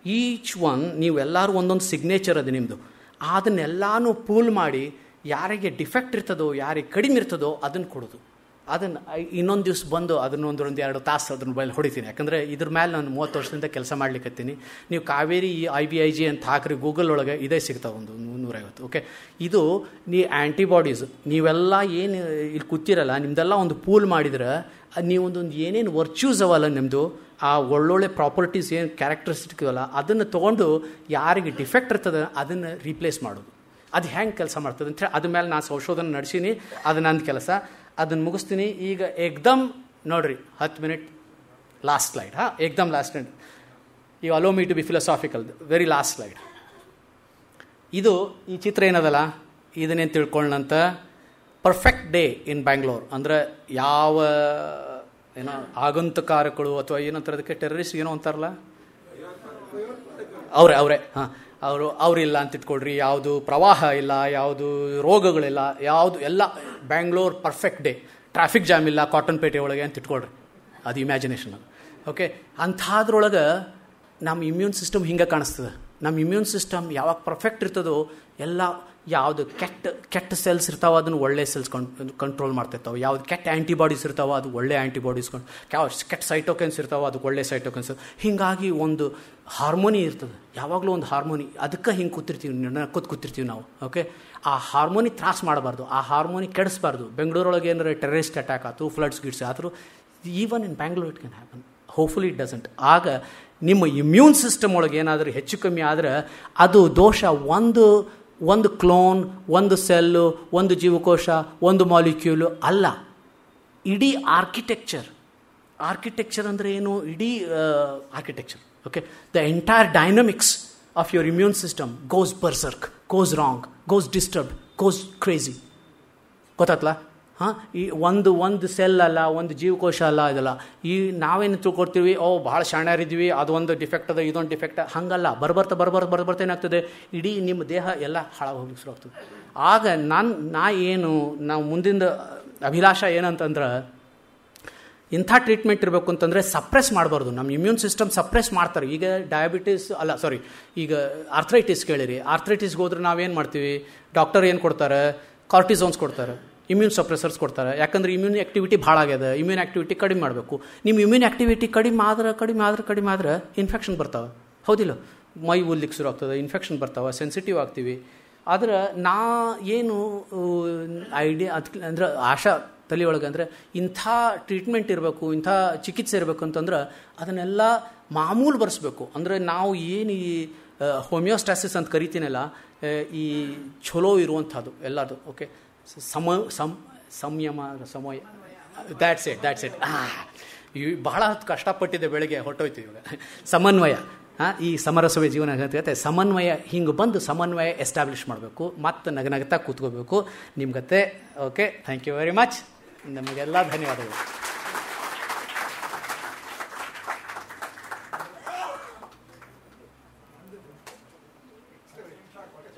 ಈಚ್ ಒನ್ ನೀವೆಲ್ಲರೂ ಒಂದೊಂದು ಸಿಗ್ನೇಚರ್ ಅದ ನಿಮ್ಮದು. ಅದನ್ನೆಲ್ಲಾನು ಪೂಲ್ ಮಾಡಿ ಯಾರಿಗೆ ಡಿಫೆಕ್ಟ್ ಇರ್ತದೋ, ಯಾರಿಗೆ ಕಡಿಮೆ ಇರ್ತದೋ ಅದನ್ನು ಕೊಡೋದು. ಅದನ್ನು ಇನ್ನೊಂದು ದಿವಸ ಬಂದು ಅದನ್ನು ಒಂದು 2 ತಾಸು ಅದನ್ನು ಬಯಲು ಹೊಡಿತೀನಿ. ಯಾಕಂದರೆ ಇದ್ರ ಮೇಲೆ ನಾನು 30 ವರ್ಷದಿಂದ ಕೆಲಸ ಮಾಡ್ಲಿಕ್ಕತ್ತೀನಿ. ನೀವು ಕಾವೇರಿ IVIG ಅಂತ ಹಾಕ್ರಿ ಗೂಗಲ್ ಒಳಗೆ, ಇದೇ ಸಿಗ್ತಾವೆ, ಒಂದು 150. ಓಕೆ, ಇದು ಆ್ಯಂಟಿಬಾಡೀಸ್ ನೀವೆಲ್ಲ ಏನು ಇಲ್ಲಿ ಕೂತಿರಲ್ಲ, ನಿಮ್ದೆಲ್ಲ ಒಂದು ಪೂಲ್ ಮಾಡಿದ್ರೆ ನೀವೊಂದು ಏನೇನು ವರ್ಚ್ಯೂಸ್ ಅವಲ್ಲ ನಿಮ್ಮದು, ಆ ಒಳ್ಳೊಳ್ಳೆ ಪ್ರಾಪರ್ಟೀಸ್ ಏನು ಕ್ಯಾರೆಕ್ಟರಿಸ್ಟಿಕ್ ಅವಲ್ಲ, ಅದನ್ನು ತೊಗೊಂಡು ಯಾರಿಗೆ ಡಿಫೆಕ್ಟ್ ಇರ್ತದೆ ಅದನ್ನು ರೀಪ್ಲೇಸ್ ಮಾಡೋದು. ಅದು ಹೆಂಗೆ ಕೆಲಸ ಮಾಡ್ತದೆ ಅಂತ ಹೇಳಿ ಅದ್ರ ಮೇಲೆ ನಾನು ಸಂಶೋಧನೆ ನಡೆಸೀನಿ. ಅದು ನನ್ನ ಕೆಲಸ. ಅದನ್ನು ಮುಗಿಸ್ತೀನಿ ಈಗ. ಏಕ್ದಮ್ ನೋಡ್ರಿ, 10 ಮಿನಿಟ್ ಲಾಸ್ಟ್ ಸ್ಲೈಡ್. ಏಕ್ದಮ್ last slide. You allow me to be philosophical. Very last slide. ಇದು ಈ ಚಿತ್ರ ಏನದಲ್ಲ, ಇದನ್ನೇನು ತಿಳ್ಕೊಳ್ಳಂತ. ಪರ್ಫೆಕ್ಟ್ ಡೇ ಇನ್ ಬ್ಯಾಂಗ್ಳೂರ್ ಅಂದರೆ ಯಾವ ಏನೋ ಆಗಂತಕಾರಗಳು ಅಥವಾ ಏನಂತಾರೆ ಅದಕ್ಕೆ, ಟೆರರಿಸ್ಟ್ ಏನೋ ಅಂತಾರಲ್ಲ, ಅವರೇ ಅವರಿಲ್ಲ ಅಂತ ಇಟ್ಕೊಳ್ರಿ. ಯಾವುದು ಪ್ರವಾಹ ಇಲ್ಲ, ಯಾವುದು ರೋಗಗಳಿಲ್ಲ, ಯಾವುದು ಎಲ್ಲ Bangalore perfect day. Traffic jam ಇಲ್ಲ ಕಾಟನ್ ಪೇಟೆ ಒಳಗೆ ಅಂತ ಇಟ್ಕೊಳ್ರಿ. ಅದು ಇಮ್ಯಾಜಿನೇಷನ್. ಓಕೆ, ಅಂಥದ್ರೊಳಗೆ ನಮ್ಮ ಇಮ್ಯೂನ್ ಸಿಸ್ಟಮ್ ಹಿಂಗೆ ಕಾಣಿಸ್ತದೆ. ನಮ್ಮ ಇಮ್ಯೂನ್ ಸಿಸ್ಟಮ್ ಯಾವಾಗ ಪರ್ಫೆಕ್ಟ್ ಇರ್ತದೋ, ಎಲ್ಲ ಯಾವುದು ಕೆಟ್ಟ ಸೆಲ್ಸ್ ಇರ್ತಾವೆ ಅದನ್ನು ಒಳ್ಳೆ ಸೆಲ್ಸ್ ಕಂಟ್ರೋಲ್ ಮಾಡ್ತಿರ್ತಾವೆ. ಯಾವ್ದು ಕೆಟ್ಟ ಆ್ಯಂಟಿಬಾಡೀಸ್ ಇರ್ತಾವೆ ಅದು ಒಳ್ಳೆ ಆ್ಯಂಟಿಬಾಡೀಸ್, ಯಾವ ಕೆಟ್ಟ ಸೈಟೋಕೈನ್ಸ್ ಇರ್ತಾವೆ ಅದು ಒಳ್ಳೆ ಸೈಟೋಕೈನ್ಸ್. ಹೀಗಾಗಿ ಒಂದು ಹಾರ್ಮೋನಿ ಇರ್ತದೆ, ಯಾವಾಗಲೂ ಒಂದು ಹಾರ್ಮೋನಿ. ಅದಕ್ಕೆ ಹಿಂಗೆ ಕೂತಿರ್ತೀವಿ ನಾವು. ಓಕೆ, ಆ ಹಾರ್ಮೋನಿ ತ್ರಾಸ ಮಾಡಬಾರ್ದು, ಆ ಹಾರ್ಮೋನಿ ಕೆಡಿಸ್ಬಾರ್ದು. ಬೆಂಗಳೂರೊಳಗೆ ಏನಾರ ಟೆರರಿಸ್ಟ್ ಅಟ್ಯಾಕ್ ಆಯ್ತು, ಫ್ಲಡ್ಸ್ ಗಿಡ್ಸ್ ಆದರೂ, even in Bangalore it can happen. Hopefully it doesn't. ಆಗ ನಿಮ್ಮ ಇಮ್ಯೂನ್ ಸಿಸ್ಟಮ್ ಒಳಗೆ ಏನಾದರೂ ಹೆಚ್ಚು ಕಮ್ಮಿ ಆದರೆ ಅದು ದೋಷ ಒಂದು ಕ್ಲೋನ್, ಒಂದು ಸೆಲ್ಲು, ಒಂದು ಜೀವಕೋಶ, ಒಂದು ಮಾಲಿಕ್ಯೂಲು ಅಲ್ಲ, ಇಡೀ ಆರ್ಕಿಟೆಕ್ಚರ್ ಅಂದರೆ ಏನು, ಇಡೀ architecture. Okay, the entire dynamics of your immune system goes berserk, goes wrong, goes disturbed, goes crazy. ಗೊತ್ತಾತ್ಲ? ಈ ಒಂದು ಸೆಲ್ ಅಲ್ಲ, ಒಂದು ಜೀವಕೋಶ ಅಲ್ಲ, ಇದಲ್ಲ. ಈ ನಾವೇನು ತಿಳ್ಕೊಡ್ತೀವಿ, ಭಾಳ ಶಾಣ್ಯಾರಿದ್ದೀವಿ, ಅದೊಂದು ಡಿಫೆಕ್ಟ್ ಅದ, ಇದೊಂದು ಡಿಫೆಕ್ಟ್. ಹಾಗಲ್ಲ. ಬರ್ಬರ್ತಾ ಏನಾಗ್ತದೆ, ಇಡೀ ನಿಮ್ಮ ದೇಹ ಎಲ್ಲ ಹಾಳಾಗಿ ಹೋಗ್ಲಿಕ್ಕೆ ಶುರು ಆಗ್ತದೆ. ಆಗ ನಾವು ಮುಂದಿನ ಅಭಿಲಾಷ ಏನಂತಂದ್ರೆ, ಇಂಥ ಟ್ರೀಟ್ಮೆಂಟ್ ಇರಬೇಕು ಅಂತಂದರೆ ಸಪ್ರೆಸ್ ಮಾಡಬಾರ್ದು. ನಮ್ಮ ಇಮ್ಯೂನ್ ಸಿಸ್ಟಮ್ ಸಪ್ರೆಸ್ ಮಾಡ್ತಾರೆ. ಈಗ ಈಗ ಆರ್ಥ್ರೈಟಿಸ್ ಕೇಳಿರಿ. ಆರ್ಥ್ರೈಟಿಸ್ಗೆ ಹೋದ್ರೆ ನಾವೇನು ಮಾಡ್ತೀವಿ, ಡಾಕ್ಟರ್ ಏನು ಕೊಡ್ತಾರೆ, ಕಾರ್ಟಿಸೋನ್ಸ್ ಕೊಡ್ತಾರೆ, ಇಮ್ಯೂನ್ ಸಪ್ರೆಸರ್ಸ್ ಕೊಡ್ತಾರೆ. ಯಾಕಂದರೆ ಇಮ್ಯೂನ್ ಆ್ಯಕ್ಟಿವಿಟಿ ಭಾಳ ಆಗ್ಯದ, ಇಮ್ಯೂನ್ ಆ್ಯಕ್ಟಿವಿಟಿ ಕಡಿಮೆ ಮಾಡಬೇಕು. ನಿಮ್ಮ ಇಮ್ಯೂನ್ ಆ್ಯಕ್ಟಿವಿಟಿ ಕಡಿಮೆ ಆದ್ರೆ ಇನ್ಫೆಕ್ಷನ್ ಬರ್ತಾವೆ. ಹೌದಿಲ್ಲ? ಮೈ ಉಲ್ಲಿಕ್ಕೆ ಶುರು ಆಗ್ತದೆ, ಇನ್ಫೆಕ್ಷನ್ ಬರ್ತಾವೆ, ಸೆನ್ಸಿಟಿವ್ ಆಗ್ತೀವಿ. ಆದ್ರೆ ಏನು ಐಡಿಯಾ ಅಂದ್ರೆ ಆಶಾ ತಲೆಯೊಳಗೆ ಅಂದರೆ ಇಂಥ ಟ್ರೀಟ್ಮೆಂಟ್ ಇರಬೇಕು, ಇಂಥ ಚಿಕಿತ್ಸೆ ಇರಬೇಕು ಅಂತಂದ್ರೆ ಅದನ್ನೆಲ್ಲ ಮಾಮೂಲು ಬರೆಸ್ಬೇಕು. ಅಂದರೆ ನಾವು ಏನು ಈ ಹೋಮಿಯೋಸ್ಟಾಸಿಸ್ ಅಂತ ಕರಿತೀನಲ್ಲ, ಈ ಚಲೋ ಇರುವಂಥದ್ದು ಎಲ್ಲದು. ಓಕೆ, ಸಂಯಮ ದ್ಯಾಟ್ಸ್ ಇಟ್. ಬಹಳ ಕಷ್ಟಪಟ್ಟಿದೆ, ಬೆಳಗ್ಗೆ ಹೊರಟೋಯ್ತು. ಇವಾಗ ಸಮನ್ವಯ, ಈ ಸಮರಸವೇ ಜೀವನ ಗತೆ, ಸಮನ್ವಯ ಹಿಂಗೆ ಬಂದು ಸಮನ್ವಯ ಎಸ್ಟಾಬ್ಲಿಷ್ ಮಾಡಬೇಕು. ಮತ್ತು ನಗನಗ್ತಾ ಕೂತ್ಕೋಬೇಕು ನಿಮ್ಗತ್ತೆ. Okay, thank you very much. ನಿಮಗೆಲ್ಲ ಧನ್ಯವಾದಗಳು.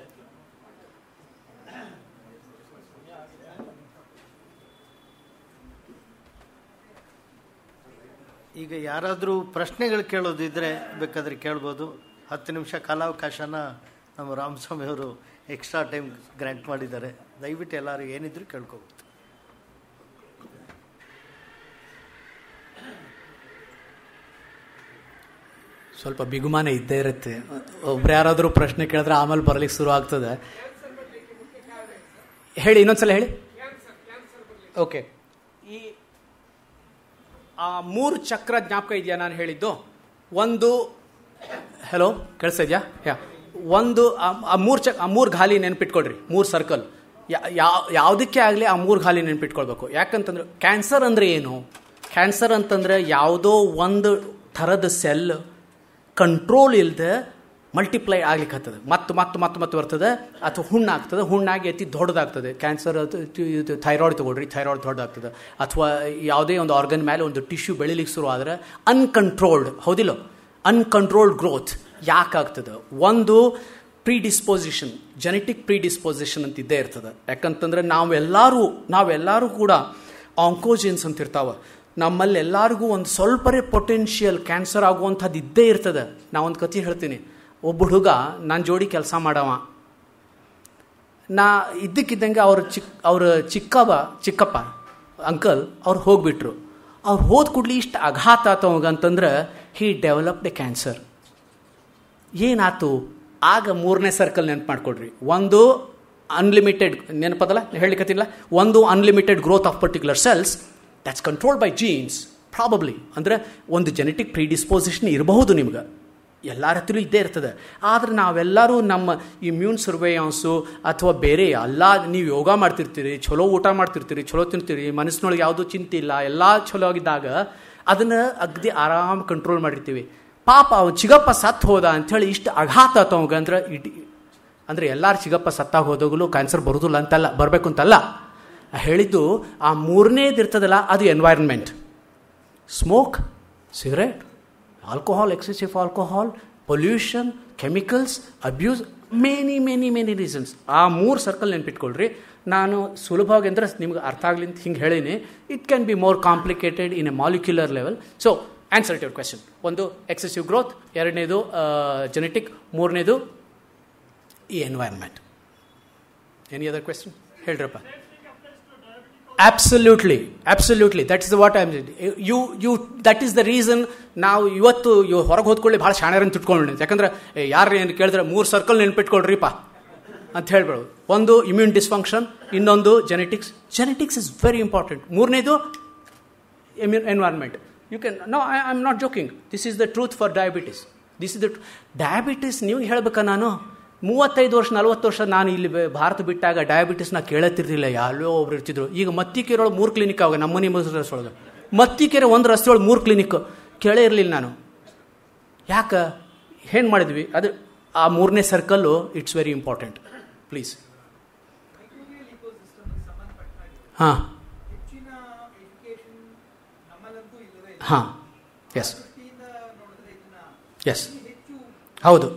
ಈಗ ಯಾರಾದರೂ ಪ್ರಶ್ನೆಗಳು ಕೇಳೋದಿದ್ದರೆ ಬೇಕಾದರೆ ಕೇಳ್ಬೋದು. 10 ನಿಮಿಷ ಕಾಲಾವಕಾಶನ ನಮ್ಮ ರಾಮಸ್ವಾಮಿ ಅವರು ಎಕ್ಸ್ಟ್ರಾ ಟೈಮ್ ಗ್ರ್ಯಾಂಟ್ ಮಾಡಿದ್ದಾರೆ. ದಯವಿಟ್ಟು ಎಲ್ಲರೂ ಏನಿದ್ರು ಕೇಳ್ಕೋಬೋದು. ಸ್ವಲ್ಪ ಬಿಗುಮಾನ ಇದ್ದೇ ಇರುತ್ತೆ. ಒಬ್ರು ಯಾರಾದರೂ ಪ್ರಶ್ನೆ ಕೇಳಿದ್ರೆ ಆಮೇಲೆ ಬರಲಿಕ್ಕೆ ಶುರು ಆಗ್ತದೆ. ಹೇಳಿ, ಇನ್ನೊಂದ್ಸಲ ಹೇಳಿ. ಓಕೆ, ಈ ಆ 3 ಚಕ್ರ ಜ್ಞಾಪಕ ಇದೆಯಾ ನಾನು ಹೇಳಿದ್ದು? ಒಂದು, ಹೆಲೋ ಕೇಳಿಸ್ತಾ ಇದೆಯಾ? ಒಂದು ಆ 3 ಗಾಲಿ ನೆನ್ಪಿಟ್ಕೊಳ್ರಿ, 3 ಸರ್ಕಲ್. ಯಾವುದಕ್ಕೆ ಆಗಲಿ ಆ 3 ಗಾಲಿ ನೆನ್ಪಿಟ್ಕೊಳ್ಬೇಕು. ಯಾಕಂತಂದ್ರೆ ಕ್ಯಾನ್ಸರ್ ಅಂದರೆ ಏನು? ಕ್ಯಾನ್ಸರ್ ಅಂತಂದ್ರೆ ಯಾವುದೋ ಒಂದು ಥರದ ಸೆಲ್ ಕಂಟ್ರೋಲ್ ಇಲ್ಲದೆ ಮಲ್ಟಿಪ್ಲೈ ಆಗ್ಲಿಕ್ಕೆ ಆಗ್ತದೆ, ಮತ್ತೆ ಬರ್ತದೆ, ಅಥವಾ ಹುಣ್ಣಾಗ್ತದೆ, ಹುಣ್ಣಾಗಿ ಎತ್ತಿ ದೊಡ್ಡದಾಗ್ತದೆ. ಕ್ಯಾನ್ಸರ್ ಥೈರಾಯ್ಡ್ ತಗೊಳ್ರಿ, ಥೈರಾಯ್ಡ್ ದೊಡ್ಡದಾಗ್ತದೆ. ಅಥವಾ ಯಾವುದೇ ಒಂದು ಆರ್ಗನ್ ಮೇಲೆ ಒಂದು ಟಿಶ್ಯೂ ಬೆಳಿಲಿಕ್ಕೆ ಶುರು ಆದರೆ ಅನ್ಕಂಟ್ರೋಲ್ಡ್, ಹೌದಿಲ್ಲ, ಅನ್ಕಂಟ್ರೋಲ್ಡ್ ಗ್ರೋತ್ ಯಾಕಾಗ್ತದೆ? ಒಂದು ಪ್ರೀಡಿಸ್ಪೋಸಿಷನ್, ಜೆನೆಟಿಕ್ ಪ್ರೀಡಿಸ್ಪೋಸಿಷನ್ ಅಂತ ಇದ್ದೇ ಇರ್ತದೆ. ಯಾಕಂತಂದ್ರೆ ನಾವೆಲ್ಲರೂ ಕೂಡ ಆಂಕೋಜಿನ್ಸ್ ಅಂತ ಇರ್ತಾವೆ. ನಮ್ಮಲ್ಲಿ ಎಲ್ಲರಿಗೂ ಒಂದು ಸ್ವಲ್ಪರೇ ಪೊಟೆನ್ಷಿಯಲ್ ಕ್ಯಾನ್ಸರ್ ಆಗುವಂಥದ್ದು ಇದ್ದೇ ಇರ್ತದೆ. ನಾವೊಂದು ಕಥೆ ಹೇಳ್ತೀನಿ. ಒಬ್ಬ ಹುಡುಗ ನನ್ನ ಜೋಡಿ ಕೆಲಸ ಮಾಡವ, ನಾ ಇದ್ದಕ್ಕಿದ್ದಂಗೆ ಅವ್ರ ಚಿಕ್ಕಪ್ಪ ಅಂಕಲ್ ಅವ್ರು ಹೋಗ್ಬಿಟ್ರು. ಅವ್ರು ಹೋದ ಕೂಡಲಿ ಇಷ್ಟು ಆಘಾತ ಆತವಂತಂದ್ರೆ ಹಿ ಡೆವಲಪ್ಡ್ ಎ ಕ್ಯಾನ್ಸರ್. ಏನಾಯ್ತು? ಆಗ 3ನೇ ಸರ್ಕಲ್ ನೆನಪು ಮಾಡ್ಕೊಡ್ರಿ. ಒಂದು ಅನ್ಲಿಮಿಟೆಡ್, ನೆನಪದಲ್ಲ ಹೇಳಿಕತ್ತಿಲ್ಲ, ಒಂದು unlimited growth of particular cells that's controlled by genes, probably. ಅಂದರೆ ಒಂದು ಜೆನೆಟಿಕ್ ಪ್ರೀಡಿಸ್ಪೋಸಿಷನ್ ಇರಬಹುದು, ನಿಮ್ಗೆ ಎಲ್ಲರ ಹತ್ತಿರ ಇದ್ದೇ ಇರ್ತದೆ. ಆದರೆ ನಾವೆಲ್ಲರೂ ನಮ್ಮ ಇಮ್ಯೂನ್ ಸರ್ವೇಯಾನ್ಸು ಅಥವಾ ಬೇರೆ ಎಲ್ಲ, ನೀವು ಯೋಗ ಮಾಡ್ತಿರ್ತೀರಿ, ಚಲೋ ಊಟ ಮಾಡ್ತಿರ್ತೀರಿ, ಚಲೋ ತಿಂತೀರಿ, ಮನಸ್ಸಿನೊಳಗೆ ಯಾವುದೂ ಚಿಂತೆ ಇಲ್ಲ, ಎಲ್ಲ ಚಲೋ ಆಗಿದ್ದಾಗ ಅದನ್ನು ಅಗದಿ ಆರಾಮ್ ಕಂಟ್ರೋಲ್ ಮಾಡಿರ್ತೀವಿ. ಪಾಪ ಅವ್ನು ಚಿಗಪ್ಪ ಸತ್ತು ಹೋದ ಅಂಥೇಳಿ ಇಷ್ಟು ಆಘಾತ ಆತವಂಗ ಅಂದರೆ ಎಲ್ಲರೂ ಚಿಗಪ್ಪ ಸತ್ತಾಗ ಹೋದಾಗಲೂ ಕ್ಯಾನ್ಸರ್ ಬರೋದಿಲ್ಲ ಅಂತಲ್ಲ, ಬರಬೇಕು ಅಂತಲ್ಲ. ಹೇಳಿದ್ದು ಆ 3ನೇದು ಇರ್ತದಲ್ಲ, ಅದು environment. Smoke, cigarette, alcohol, excessive alcohol, pollution, chemicals, abuse, many reasons. ಆ 3 ಸರ್ಕಲ್ ನೆನ್ಪಿಟ್ಕೊಳ್ರಿ. ನಾನು ಸುಲಭವಾಗಿ ಅಂದರೆ ನಿಮ್ಗೆ ಅರ್ಥ ಆಗಲಿ ಅಂತ ಹಿಂಗೆ ಹೇಳೀನಿ. It can be more complicated in a molecular level. So answer it your question. ಒಂದು ಎಕ್ಸೆಸಿವ್ ಗ್ರೋತ್, 2ನೇದು ಜೆನೆಟಿಕ್, 3ನೇದು ಈ ಎನ್ವೈರನ್ಮೆಂಟ್. ಎನಿ ಅದರ್ ಕ್ವೆಶನ್ ಹೇಳ್ರಪ್ಪ? Absolutely. That is what I am saying. That is the reason ನಾವು ಇವತ್ತು ಹೊರಗೆ ಹೋದ್ಕೊಳ್ಳಿ ಭಾಳ ಶಾಣ್ಯರನ್ನು ತಿಟ್ಕೊಂಡು. ಯಾಕಂದ್ರೆ ಯಾರು ಏನು ಕೇಳಿದ್ರೆ 3 ಸರ್ಕಲ್ ನೆನ್ಪಿಟ್ಕೊಳ್ರಿಪ್ಪ ಅಂತ ಹೇಳ್ಬೇಡು. ಒಂದು ಇಮ್ಯೂನ್ ಡಿಸ್ಫಂಕ್ಷನ್, ಇನ್ನೊಂದು genetics. Genetics is very important. 3ನೇದು environment. You can know, I am not joking. This is the truth for diabetes. Diabetes ನೀವು ಹೇಳ್ಬೇಕಾ? ನಾನು 35 ವರ್ಷ 40 ವರ್ಷ ನಾನು ಇಲ್ಲಿ ಭಾರತ ಬಿಟ್ಟಾಗ ಡಯಾಬಿಟಿಸ್ನ ಕೇಳತ್ತಿರಲಿಲ್ಲ. ಯಾರೋ ಒಬ್ರು ಇರ್ತಿದ್ರು. ಈಗ ಮತ್ತಿಕೆರೊಳಗೆ 3 ಕ್ಲಿನಿಕ್ ಆಗ ನಮ್ಮ ಮನೆ ರಸ್ತೆಯೊಳಗೆ. ಮತ್ತಿಕೆರೆ ಒಂದು ರಸ್ತೆಯೊಳಗೆ 3 ಕ್ಲಿನಿಕ್ ಕೇಳೇ ಇರಲಿಲ್ಲ ನಾನು. ಯಾಕೆ? ಏನು ಮಾಡಿದ್ವಿ? ಅದು ಆ 3ನೇ circle it's very important. Please. ಹಾಂ ಹಾಂ, ಎಸ್ ಎಸ್, ಹೌದು.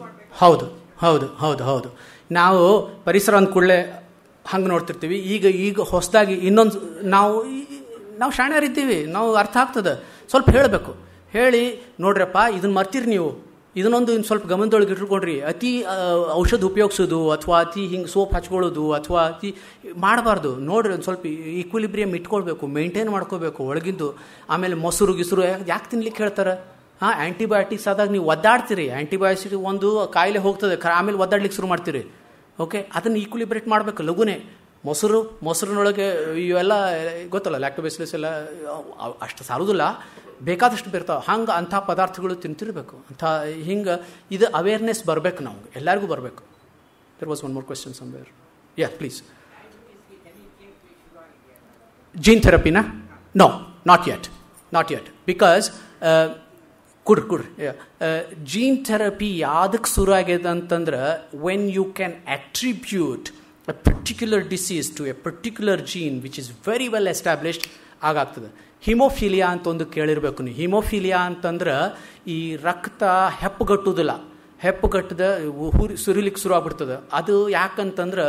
ನಾವು ಪರಿಸರ ಅಂದ ಕೂಡಲೇ ಹಂಗೆ ನೋಡ್ತಿರ್ತೀವಿ. ಈಗ ಹೊಸದಾಗಿ ಇನ್ನೊಂದು ನಾವು ಶಾಣ್ಯರಿದ್ದೀವಿ, ನಾವು ಅರ್ಥ ಆಗ್ತದೆ. ಸ್ವಲ್ಪ ಹೇಳಬೇಕು. ಹೇಳಿ ನೋಡ್ರಪ್ಪ, ಇದನ್ನು ಮರ್ತೀರಿ ನೀವು, ಇದನ್ನೊಂದು ಸ್ವಲ್ಪ ಗಮನದೊಳಗೆ ಇಟ್ಕೊಂಡ್ರಿ. ಅತಿ ಔಷಧ ಉಪಯೋಗಿಸೋದು ಅಥವಾ ಅತಿ ಹಿಂಗೆ ಸೋಪ್ ಹಚ್ಕೊಳ್ಳೋದು ಅಥವಾ ಅತಿ ಮಾಡಬಾರ್ದು. ನೋಡ್ರಿ, ಒಂದು ಸ್ವಲ್ಪ ಈಕ್ವಿಲಿಬ್ರಿಯಮ್ ಇಟ್ಕೊಳ್ಬೇಕು, ಮೇಂಟೈನ್ ಮಾಡ್ಕೋಬೇಕು ಒಳಗಿಂದು. ಆಮೇಲೆ ಮೊಸರು ಗಿಸರು ಯಾಕೆ ತಿನ್ಲಿಕ್ಕೆ ಹೇಳ್ತಾರೆ? ಆ್ಯಂಟಿಬಯೋಟಿಕ್ಸ್ ಆದಾಗ ನೀವು ಒದ್ದಾಡ್ತೀರಿ. ಆ್ಯಂಟಿಬಯೋಟಿಕ್ಸ್ ಒಂದು ಕಾಯಿಲೆ ಹೋಗ್ತದೆ, ಆಮೇಲೆ ಒದ್ದಾಡ್ಲಿಕ್ಕೆ ಶುರು ಮಾಡ್ತೀರಿ. ಓಕೆ, ಅದನ್ನು ಈಕ್ವಿಲಿಬ್ರೇಟ್ ಮಾಡಬೇಕು ಲಘುನೇ. ಮೊಸರಿನೊಳಗೆ ಇವೆಲ್ಲ ಗೊತ್ತಲ್ಲ, ಲ್ಯಾಕ್ಟೋಬೆಸಿಲಸ್ ಎಲ್ಲ ಅಷ್ಟು ಸಾಲೋದಿಲ್ಲ, ಬೇಕಾದಷ್ಟು ಬರ್ತಾವೆ. ಹಂಗೆ ಅಂಥ ಪದಾರ್ಥಗಳು ತಿಂತಿರ್ಬೇಕು. ಹಿಂಗೆ ಇದು ಅವೇರ್ನೆಸ್ ಬರಬೇಕು, ನಮ್ಗೆ ಎಲ್ಲರಿಗೂ ಬರಬೇಕು. There was one more question somewhere. Yeah please. Gene ಥೆರಪಿನಾ? No, not yet. ಬಿಕಾಸ್ ಕುಡ್ರಿ ಜೀನ್ ಥೆರಪಿ ಯಾವ್ದಕ್ಕೆ ಶುರು ಆಗ್ಯದ ಅಂತಂದ್ರೆ, when you can attribute a particular disease to a particular gene which is very well established ಆಗಾಗ್ತದೆ. ಹಿಮೋಫಿಲಿಯಾ ಅಂತ ಒಂದು ಕೇಳಿರ್ಬೇಕು ನೀವು. ಹಿಮೋಫಿಲಿಯಾ ಅಂತಂದ್ರೆ ಈ ರಕ್ತ ಹೆಪ್ಪುಗಟ್ಟುವುದಿಲ್ಲ, ಹೆಪ್ಪುಗಟ್ಟದ ಸುರಿಲಿಕ್ಕೆ ಶುರು ಆಗ್ಬಿಡ್ತದೆ. ಅದು ಯಾಕಂತಂದ್ರೆ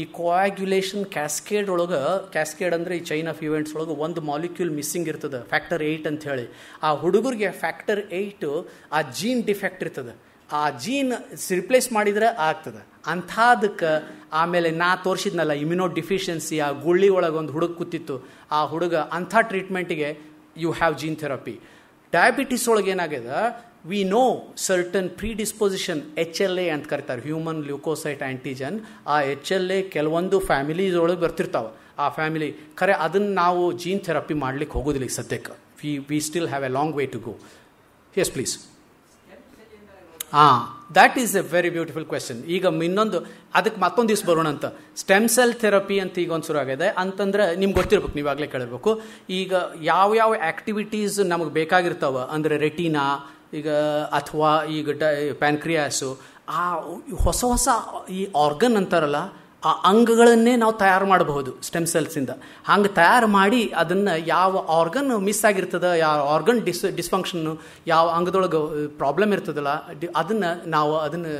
ಈ ಕೋಆಗ್ಯುಲೇಷನ್ ಕ್ಯಾಸ್ಕೇಡ್ ಒಳಗೆ, ಕ್ಯಾಸ್ಕೇಡ್ ಅಂದರೆ ಈ ಚೈನ್ ಆಫ್ ಇವೆಂಟ್ಸ್ ಒಳಗೆ ಒಂದು ಮಾಲಿಕ್ಯೂಲ್ ಮಿಸ್ಸಿಂಗ್ ಇರ್ತದೆ, ಫ್ಯಾಕ್ಟರ್ 8 ಅಂತ ಹೇಳಿ. ಆ ಹುಡುಗರಿಗೆ ಫ್ಯಾಕ್ಟರ್ 8 ಆ ಜೀನ್ ಡಿಫೆಕ್ಟ್ ಇರ್ತದೆ. ಆ ಜೀನ್ ರಿಪ್ಲೇಸ್ ಮಾಡಿದ್ರೆ ಆಗ್ತದೆ. ಅಂಥದಕ್ಕೆ ಆಮೇಲೆ ನಾ ತೋರಿಸಿದ್ನಲ್ಲ ಇಮ್ಯುನೋ ಡಿಫಿಷಿಯನ್ಸಿ, ಆ ಗುಳ್ಳಿ ಒಳಗೆ ಒಂದು ಹುಡುಗ ಕೂತಿತ್ತು, ಆ ಹುಡುಗ ಅಂಥ ಟ್ರೀಟ್ಮೆಂಟಿಗೆ you have gene therapy. Diabetes ಒಳಗೆ ಏನಾಗಿದೆ, we know certain predisposition HLA ಅಂತ ಕರೀತಾರೆ, ಹ್ಯೂಮನ್ ಲ್ಯೂಕೋಸೈಟ್ ಆ್ಯಂಟಿಜನ್. ಆ HLA ಕೆಲವೊಂದು ಫ್ಯಾಮಿಲೀಸ್ ಒಳಗೆ ಬರ್ತಿರ್ತಾವೆ. ಆ ಫ್ಯಾಮಿಲಿ ಖರೆ ಅದನ್ನು ನಾವು ಜೀನ್ ಥೆರಪಿ ಮಾಡ್ಲಿಕ್ಕೆ ಹೋಗೋದಿಲ್ಲ ಈಗ ಸದ್ಯಕ್ಕೆ. We still have a long way to go. Yes please. That is a very beautiful question. ಈಗ ಇನ್ನೊಂದು ಅದಕ್ಕೆ ಮತ್ತೊಂದು ದಿವಸ ಬರೋಣ ಅಂತ. ಸ್ಟೆಮ್ ಸೆಲ್ ಥೆರಪಿ ಅಂತ ಈಗ ಒಂದು ಶುರು ಆಗಿದೆ. ಅಂತಂದ್ರೆ ನಿಮ್ಗೆ ಗೊತ್ತಿರ್ಬೇಕು, ನೀವಾಗಲೇ ಕೇಳಿರ್ಬೇಕು. ಈಗ ಯಾವ ಆ್ಯಕ್ಟಿವಿಟೀಸ್ ನಮಗೆ ಬೇಕಾಗಿರ್ತಾವೆ ಅಂದರೆ ರೆಟಿನಾ ಈಗ ಅಥವಾ ಈಗ ಪ್ಯಾನ್ಕ್ರಿಯಾಸು, ಆ ಹೊಸ ಹೊಸ ಈ ಆರ್ಗನ್ ಅಂತಾರಲ್ಲ, ಆ ಅಂಗಗಳನ್ನೇ ನಾವು ತಯಾರು ಮಾಡಬಹುದು ಸ್ಟೆಮ್ ಸೆಲ್ಸಿಂದ. ಹಂಗೆ ತಯಾರು ಮಾಡಿ ಅದನ್ನು ಯಾವ ಆರ್ಗನ್ ಮಿಸ್ ಆಗಿರ್ತದೆ, ಯಾವ ಆರ್ಗನ್ ಡಿಸ್ಫಂಕ್ಷನ್ನು, ಯಾವ ಅಂಗದೊಳಗೆ ಪ್ರಾಬ್ಲಮ್ ಇರ್ತದಲ್ಲ, ಅದನ್ನು ನಾವು ಅದನ್ನು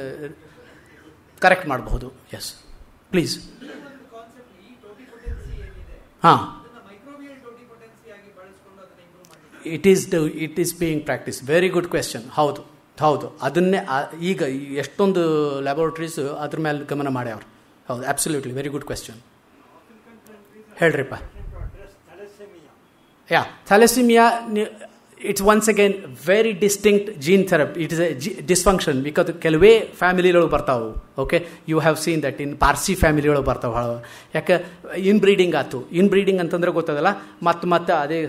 ಕರೆಕ್ಟ್ ಮಾಡಬಹುದು. Yes please. ಹಾಂ, it is being practice. Very good question. ಹೌದು ಹೌದು, ಅದನ್ನೇ ಈಗ ಎಷ್ಟೊಂದು ಲ್ಯಾಬೋರೇಟರೀಸ್ ಅದ್ರ ಮೇಲೆ ಗಮನ ಮಾಡ್ಯಾವ್ರು. ಹೌದು, ಅಬ್ಸಲ್ಯೂಟ್ಲಿ ವೆರಿ ಗುಡ್ ಕ್ವೆಶನ್. ಹೇಳ್ರಿಪ್ಪ. Yeah, thalassaemia it's once again very distinct gene therapy. It is a dysfunction because ಕೆಲವೇ ಫ್ಯಾಮಿಲಿಯೊಳಗೆ ಬರ್ತಾವೆ. ಓಕೆ, you have seen that in Parsi ಫ್ಯಾಮಿಲಿಯೊಳಗೆ ಬರ್ತಾವೆ ಭಾಳ. ಯಾಕೆ ಇನ್ ಬ್ರೀಡಿಂಗ್ ಆಯ್ತು. ಇನ್ ಅಂತಂದ್ರೆ ಗೊತ್ತದಲ್ಲ, ಮತ್ತೆ ಅದೇ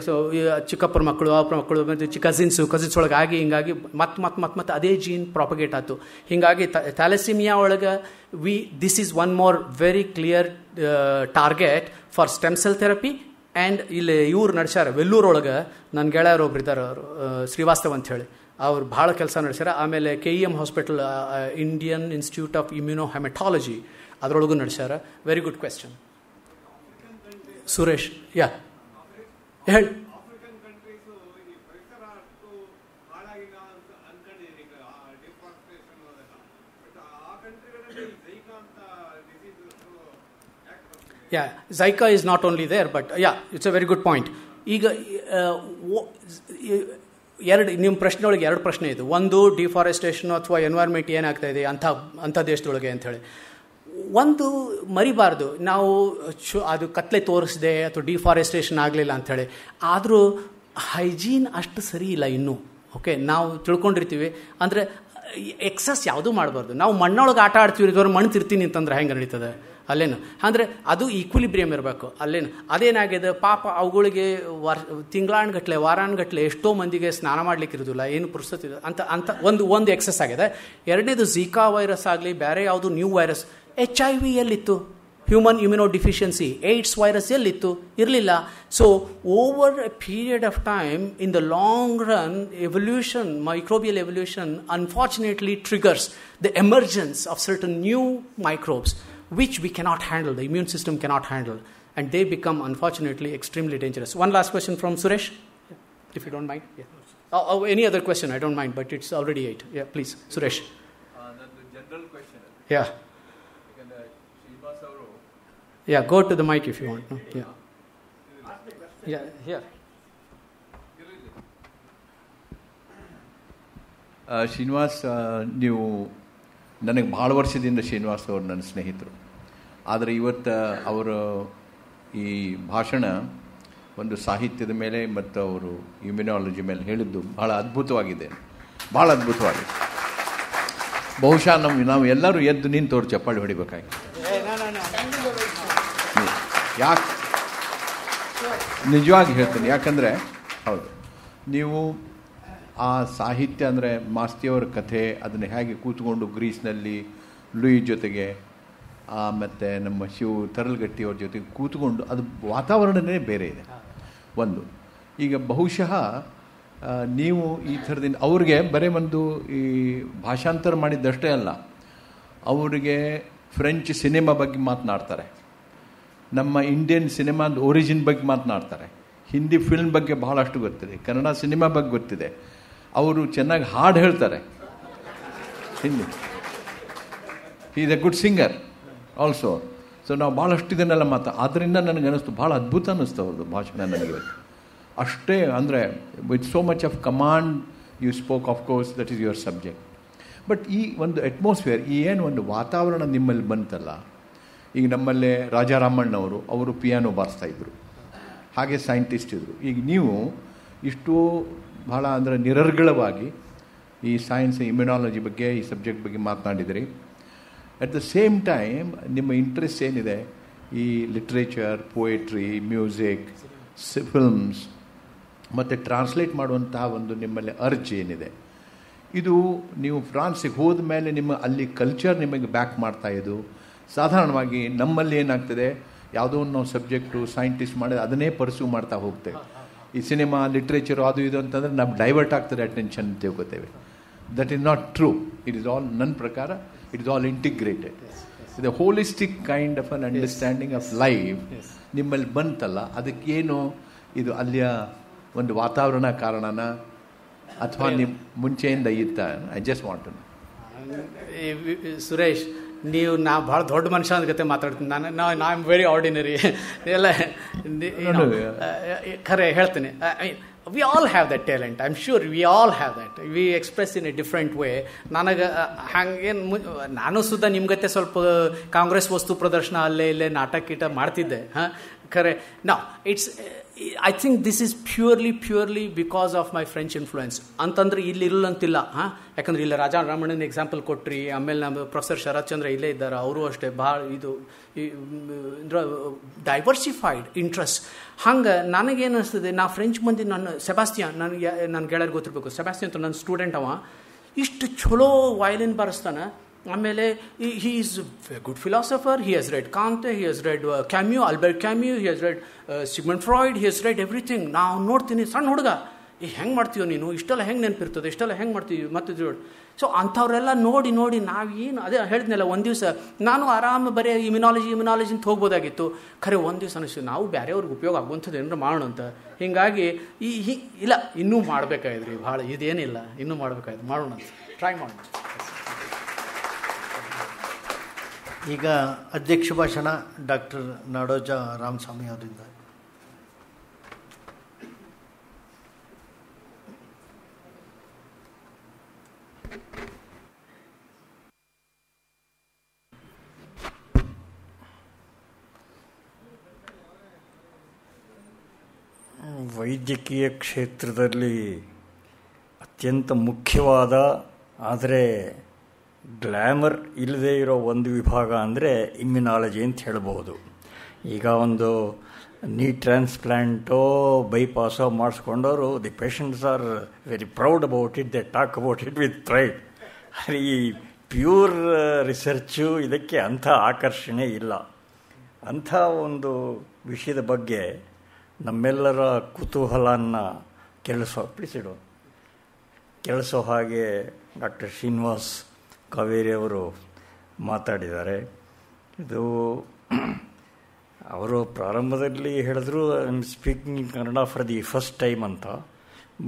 ಚಿಕ್ಕಪ್ಪರ ಮಕ್ಕಳು, ಅವ್ರ ಮಕ್ಕಳು, ಮತ್ತು ಕಸಿನ್ಸ್ ಒಳಗೆ ಆಗಿ ಹಿಂಗಾಗಿ ಮತ್ತೆ ಅದೇ ಜೀನ್ ಪ್ರಾಪಗೇಟ್ ಆಯ್ತು. ಹೀಗಾಗಿ ಥ್ಯಾಲಸೀಮಿಯಾ ಒಳಗೆ this is one more very clear target for stem cell therapy. And ಇಲ್ಲಿ ಇವ್ರು ನಡೆಸ್ಯಾರ ವೆಲ್ಲೂರೊಳಗೆ, ನನ್ನ ಗೆಳೆಯರು ಒಬ್ರು ಇದ್ದಾರೆ, ಅವರು ಶ್ರೀವಾಸ್ತವ್ ಅಂತ ಹೇಳಿ, ಅವ್ರು ಭಾಳ ಕೆಲಸ ನಡೆಸ್ಯಾರ. ಆಮೇಲೆ KEM hospital, Indian Institute of immuno haematology, ಅದರೊಳಗೂ ನಡೆಸ್ಯಾರ. Very good question Suresh. Yeah, ಹೇಳಿ. Yeah, Zika is not only there, but yeah, it's a very good point. ಈಗ ನಿಮ್ಮ ಪ್ರಶ್ನೆ ಒಳಗೆ 2 ಪ್ರಶ್ನೆ ಇದೆ. ಒಂದು, ಡಿಫಾರೆಸ್ಟೇಷನ್ ಅಥವಾ ಎನ್ವೈರ್ಮೆಂಟ್ ಏನಾಗ್ತಾ ಇದೆ ಅಂಥ ದೇಶದೊಳಗೆ ಅಂಥೇಳಿ. ಒಂದು ಮರಿಬಾರ್ದು ನಾವು, ಅದು ಕತ್ಲೆ ತೋರಿಸಿದೆ ಅಥವಾ ಡಿಫಾರೆಸ್ಟೇಷನ್ ಆಗಲಿಲ್ಲ ಅಂಥೇಳಿ, ಆದರೂ ಹೈಜೀನ್ ಅಷ್ಟು ಸರಿ ಇಲ್ಲ ಇನ್ನೂ. ಓಕೆ, ನಾವು ತಿಳ್ಕೊಂಡಿರ್ತೀವಿ ಅಂದರೆ ಎಕ್ಸಸ್ ಯಾವುದೂ ಮಾಡಬಾರ್ದು. ನಾವು ಮಣ್ಣೊಳಗೆ ಆಟ ಆಡ್ತೀವಿ, ಇದ್ದವ್ರು ಮಣ್ಣು ತಿರ್ತೀನಿ ಅಂತಂದ್ರೆ ಹೆಂಗೆ ನಡೀತದೆ ಅಲ್ಲೇನು? ಅಂದರೆ ಅದು ಈಕ್ವಿಲಿಬ್ರಿಯಮ್ ಇರಬೇಕು ಅಲ್ಲೇನು. ಅದೇನಾಗಿದೆ ಪಾಪ ಅವುಗಳಿಗೆ ತಿಂಗಳಾನ್ಗಟ್ಲೆ ವಾರಾನ್ಗಟ್ಲೆ ಎಷ್ಟೋ ಮಂದಿಗೆ ಸ್ನಾನ ಮಾಡ್ಲಿಕ್ಕೆ ಇರೋದಿಲ್ಲ, ಏನು ಪುರ್ಸತ್ ಇದೆ ಅಂತ ಒಂದು ಎಕ್ಸಸ್ ಆಗಿದೆ. ಎರಡನೇದು ಝೀಕಾ ವೈರಸ್ ಆಗಲಿ, ಬೇರೆ ಯಾವುದು ನ್ಯೂ ವೈರಸ್, HIV ಎಲ್ಲಿತ್ತು? Human immuno deficiency, AIDS virus ಎಲ್ಲಿತ್ತು? ಇರಲಿಲ್ಲ. So over a period of time, in the long run, evolution, microbial evolution unfortunately triggers the emergence of certain new microbes which we cannot handle, the immune system cannot handle, and they become unfortunately extremely dangerous. One last question from Suresh, if you don't mind. Yeah. Any other question, I don't mind, but it's already 8. Yeah, please, Suresh. Nandu general question. Yeah. Srinivas avaru. Yeah, go to the mic if you want. No? Yeah. Yeah, here. Srinivas, ನೀವು ನನಗೆ ಭಾಳ ವರ್ಷದಿಂದ ಶ್ರೀನಿವಾಸ್ ಅವರು ನನ್ನ ಸ್ನೇಹಿತರು. ಆದರೆ ಇವತ್ತು ಅವರ ಈ ಭಾಷಣ ಒಂದು ಸಾಹಿತ್ಯದ ಮೇಲೆ ಮತ್ತು ಅವರು ಇಮ್ಯುನಾಲಜಿ ಮೇಲೆ ಹೇಳಿದ್ದು ಭಾಳ ಅದ್ಭುತವಾಗಿದೆ, ಭಾಳ ಅದ್ಭುತವಾಗಿದೆ. ಬಹುಶಃ ನಾವು ಎಲ್ಲರೂ ಎದ್ದು ನಿಂತು ಅವ್ರು ಚಪ್ಪಾಳಿ ಹೊಡಿಬೇಕಾಗಿತ್ತು. ಯಾಕೆ ನಿಜವಾಗಿ ಹೇಳ್ತೀನಿ, ಯಾಕಂದರೆ ಹೌದು, ನೀವು ಆ ಸಾಹಿತ್ಯ ಅಂದರೆ ಮಾಸ್ತಿಯವರ ಕಥೆ, ಅದನ್ನು ಹೇಗೆ ಕೂತ್ಕೊಂಡು ಗ್ರೀಸ್ನಲ್ಲಿ ಲೂಯಿ ಜೊತೆಗೆ ಮತ್ತು ನಮ್ಮ ತರಲ್ಗಟ್ಟಿಯವ್ರ ಜೊತೆಗೆ ಕೂತ್ಕೊಂಡು, ಅದು ವಾತಾವರಣನೇ ಬೇರೆ ಇದೆ ಒಂದು. ಈಗ ಬಹುಶಃ ನೀವು ಈ ಥರದಿಂದ ಅವ್ರಿಗೆ ಬರೀ ಒಂದು ಈ ಭಾಷಾಂತರ ಮಾಡಿದ್ದಷ್ಟೇ ಅಲ್ಲ, ಅವರಿಗೆ ಫ್ರೆಂಚ್ ಸಿನಿಮಾ ಬಗ್ಗೆ ಮಾತನಾಡ್ತಾರೆ, ನಮ್ಮ ಇಂಡಿಯನ್ ಸಿನಿಮಾದ ಒರಿಜಿನ್ ಬಗ್ಗೆ ಮಾತನಾಡ್ತಾರೆ, ಹಿಂದಿ ಫಿಲ್ಮ್ ಬಗ್ಗೆ ಬಹಳಷ್ಟು ಗೊತ್ತಿದೆ, ಕನ್ನಡ ಸಿನಿಮಾ ಬಗ್ಗೆ ಗೊತ್ತಿದೆ, ಅವರು ಚೆನ್ನಾಗಿ ಹಾಡು ಹೇಳ್ತಾರೆ Hindi. He is A good singer also. So ನಾವು ಭಾಳಷ್ಟು ಇದನ್ನೆಲ್ಲ ಆದ್ದರಿಂದ ನನಗೆ ಅನ್ನಿಸ್ತು, ಭಾಳ ಅದ್ಭುತ ಅನ್ನಿಸ್ತು ಅವ್ರದ್ದು ಭಾಷಣ ನನಗೆ. ಅಷ್ಟೇ ಅಂದರೆ with so much of command you spoke, of course that is your subject. But ಈ ಒಂದು ಅಟ್ಮಾಸ್ಫಿಯರ್, ಈ ಏನು ಒಂದು ವಾತಾವರಣ ನಿಮ್ಮಲ್ಲಿ ಬಂತಲ್ಲ, ಈಗ ನಮ್ಮಲ್ಲೇ ರಾಜಾರಾಮಣ್ಣವರು ಅವರು ಪಿಯಾನೋ ಬಾರಿಸ್ತಾಯಿದ್ರು, ಹಾಗೆ ಸೈಂಟಿಸ್ಟ್ ಇದ್ದರು. ಈಗ ನೀವು ಇಷ್ಟು ಭಾಳ ಅಂದರೆ ನಿರರ್ಗಳವಾಗಿ ಈ ಸೈನ್ಸ್, ಇಮ್ಯುನಾಲಜಿ ಬಗ್ಗೆ, ಈ ಸಬ್ಜೆಕ್ಟ್ ಬಗ್ಗೆ ಮಾತನಾಡಿದಿರಿ. ಅಟ್ ದ ಸೇಮ್ ಟೈಮ್ ನಿಮ್ಮ ಇಂಟ್ರೆಸ್ಟ್ ಏನಿದೆ ಈ ಲಿಟ್ರೇಚರ್, ಪೋಯೆಟ್ರಿ, ಮ್ಯೂಸಿಕ್, ಫಿಲ್ಮ್ಸ್ ಮತ್ತು ಟ್ರಾನ್ಸ್ಲೇಟ್ ಮಾಡುವಂತಹ ಒಂದು ನಿಮ್ಮಲ್ಲಿ ಅರ್ಜ್ ಏನಿದೆ, ಇದು ನೀವು ಫ್ರಾನ್ಸಿಗೆ ಹೋದ ಮೇಲೆ ನಿಮ್ಮ ಅಲ್ಲಿ ಕಲ್ಚರ್ ನಿಮಗೆ ಬ್ಯಾಕ್ ಮಾಡ್ತಾ ಇದು. ಸಾಧಾರಣವಾಗಿ ನಮ್ಮಲ್ಲಿ ಏನಾಗ್ತದೆ, ಯಾವುದೋ ಒಂದು ನಾವು ಸಬ್ಜೆಕ್ಟು ಸೈಂಟಿಸ್ಟ್ ಮಾಡಿದ್ರೆ ಅದನ್ನೇ ಪರ್ಸ್ಯೂ ಮಾಡ್ತಾ ಹೋಗ್ತೇವೆ. ಈ ಸಿನಿಮಾ, ಲಿಟ್ರೇಚರು ಅದು ಇದು ಅಂತಂದರೆ ನಾವು ಡೈವರ್ಟ್ ಆಗ್ತದೆ ಅಟೆನ್ಷನ್ ತಿಳ್ಕೊತೇವೆ. That is not true. It is all, ನನ್ನ ಪ್ರಕಾರ it is all integrated. The holistic kind of an understanding of life ನಿಮ್ಮಲ್ಲಿ ಬಂತಲ್ಲ, ಅದಕ್ಕೇನು ಇದು ಅಲ್ಲಿಯ ಒಂದು ವಾತಾವರಣ ಕಾರಣನ ಅಥವಾ ನಿಮ್ಮ ಮುಂಚೆಯಿಂದ ಇತ್ತ? I just want to know. Suresh, ನೀವು ಭಾಳ ದೊಡ್ಡ ಮನುಷ್ಯ ಅಂದ ಜೊತೆ ಮಾತಾಡ್ತೀನಿ. ಐ ಆಮ್ ವೆರಿ ಆರ್ಡಿನರಿ ಎಲ್ಲ ಖರೆ ಹೇಳ್ತೀನಿ. We all have that talent. I am sure we all have that. We express in a different way. ನನಗೆ ಹಂಗೇನು, ನಾನು ಸುದ್ದ ನಿಮ್ಗತ್ತೆ ಸ್ವಲ್ಪ ಕಾಂಗ್ರೆಸ್ ವಸ್ತು ಪ್ರದರ್ಶನ ಅಲ್ಲೇ ಇಲ್ಲೇ ನಾಟಕ ಗೀಟ ಮಾಡ್ತಿದ್ದೆ. ಹಾಂ, ಖರೆ. ನಾ it's I think this is purely because of my French influence ಅಂತಂದ್ರೆ ಇಲ್ಲಿ ಇಲ್ಲಂತಿಲ್ಲ. ಹಾಂ, ಯಾಕಂದ್ರೆ ಇಲ್ಲಿ ರಾಜಾರಾಮಣ್ಣನ ಎಕ್ಸಾಂಪಲ್ ಕೊಟ್ರಿ, ಆಮೇಲೆ ನಮ್ಮ ಪ್ರೊಫೆಸರ್ ಶರತ್ ಚಂದ್ರ ಇಲ್ಲೇ ಇದ್ದಾರೆ, ಅವರು ಅಷ್ಟೇ ಭಾಳ ಇದು ಡೈವರ್ಸಿಫೈಡ್ ಇಂಟ್ರೆಸ್ಟ್. ಹಂಗೆ ನನಗೇನು ಅನಿಸ್ತದೆ, ನಾ ಫ್ರೆಂಚ್ ಮಂದಿ, ಸೆಬಾಸ್ಟಿಯನ್, ನನ್ನ ಗೆಳೆಯರು ಗೊತ್ತಿರಬೇಕು, ಸೆಬಾಸ್ಟಿಯನ್ ಅಂತ ನನ್ನ ಸ್ಟೂಡೆಂಟ್ ಅವ, ಇಷ್ಟು ಚಲೋ ವಯಲಿನ್ ಬಾರಿಸ್ತಾನೆ. ಆಮೇಲೆ he is a good philosopher. He has read Kant, he has read Camus, Albert Camus, he has read Sigmund Freud, he has read everything. ನಾವು ನೋಡ್ತೀನಿ, ಸಣ್ಣ ಹುಡುಗ, ಹೆಂಗೆ ಮಾಡ್ತೀವೋ ನೀನು, ಇಷ್ಟೆಲ್ಲ ಹೆಂಗೆ ನೆನಪಿರ್ತದೆ, ಇಷ್ಟೆಲ್ಲ ಹೆಂಗೆ ಮಾಡ್ತೀವಿ ಮತ್ತೆ ಜೋಡಿ. ಸೊ ಅಂಥವ್ರೆಲ್ಲ ನೋಡಿ ನಾವೇನು, ಅದೇ ಹೇಳಿದ್ನಲ್ಲ, ಒಂದು ದಿವಸ ನಾನು ಆರಾಮ ಬರೀ ಇಮ್ಯುನಾಲಜಿ ಅಂತ ಹೋಗ್ಬೋದಾಗಿತ್ತು. ಖರೆ ಒಂದು ದಿವಸ ಅನಿಸ್ತು ನಾವು ಬೇರೆಯವ್ರಿಗೆ ಉಪಯೋಗ ಆಗುವಂಥದ್ದು ಏನಾರು ಮಾಡೋಣ ಅಂತ. ಹೀಗಾಗಿ ಇಲ್ಲ, ಇನ್ನೂ ಮಾಡಬೇಕಾಗಿದ್ರಿ ಭಾಳ, ಇದೇನಿಲ್ಲ, ಇನ್ನೂ ಮಾಡಬೇಕಾಯ್ತು, ಮಾಡೋಣ ಅಂತ ಟ್ರೈ ಮಾಡೋಣ. ಈಗ ಅಧ್ಯಕ್ಷ ಭಾಷಣ ಡಾಕ್ಟರ್ ನಾಡೋಜ ರಾಮಸ್ವಾಮಿ ಅವರಿಂದ. ವೈದ್ಯಕೀಯ ಕ್ಷೇತ್ರದಲ್ಲಿ ಅತ್ಯಂತ ಮುಖ್ಯವಾದ, ಆದರೆ ಗ್ಲ್ಯಾಮರ್ ಇಲ್ಲದೇ ಇರೋ ಒಂದು ವಿಭಾಗ ಅಂದರೆ ಇಮ್ಯುನಾಲಜಿ ಅಂತ ಹೇಳ್ಬೋದು. ಈಗ ಒಂದು ನೀ ಟ್ರಾನ್ಸ್ಪ್ಲಾಂಟೋ ಬೈಪಾಸೋ ಮಾಡಿಸ್ಕೊಂಡವರು, the patients are very proud about it, they talk about it with pride. ಈ ಪ್ಯೂರ್ ರಿಸರ್ಚು ಇದಕ್ಕೆ ಅಂಥ ಆಕರ್ಷಣೆ ಇಲ್ಲ. ಅಂಥ ಒಂದು ವಿಷಯದ ಬಗ್ಗೆ ನಮ್ಮೆಲ್ಲರ ಕುತೂಹಲವನ್ನು ಕೆಳಿಸೋ ಹಾಗೆ ಡಾಕ್ಟರ್ ಶ್ರೀನಿವಾಸ್ ಕಾವೇರಿ ಅವರು ಮಾತಾಡಿದ್ದಾರೆ. ಇದು ಅವರು ಪ್ರಾರಂಭದಲ್ಲಿ ಹೇಳಿದ್ರು, I am speaking in Kannada for the first time ಅಂತ.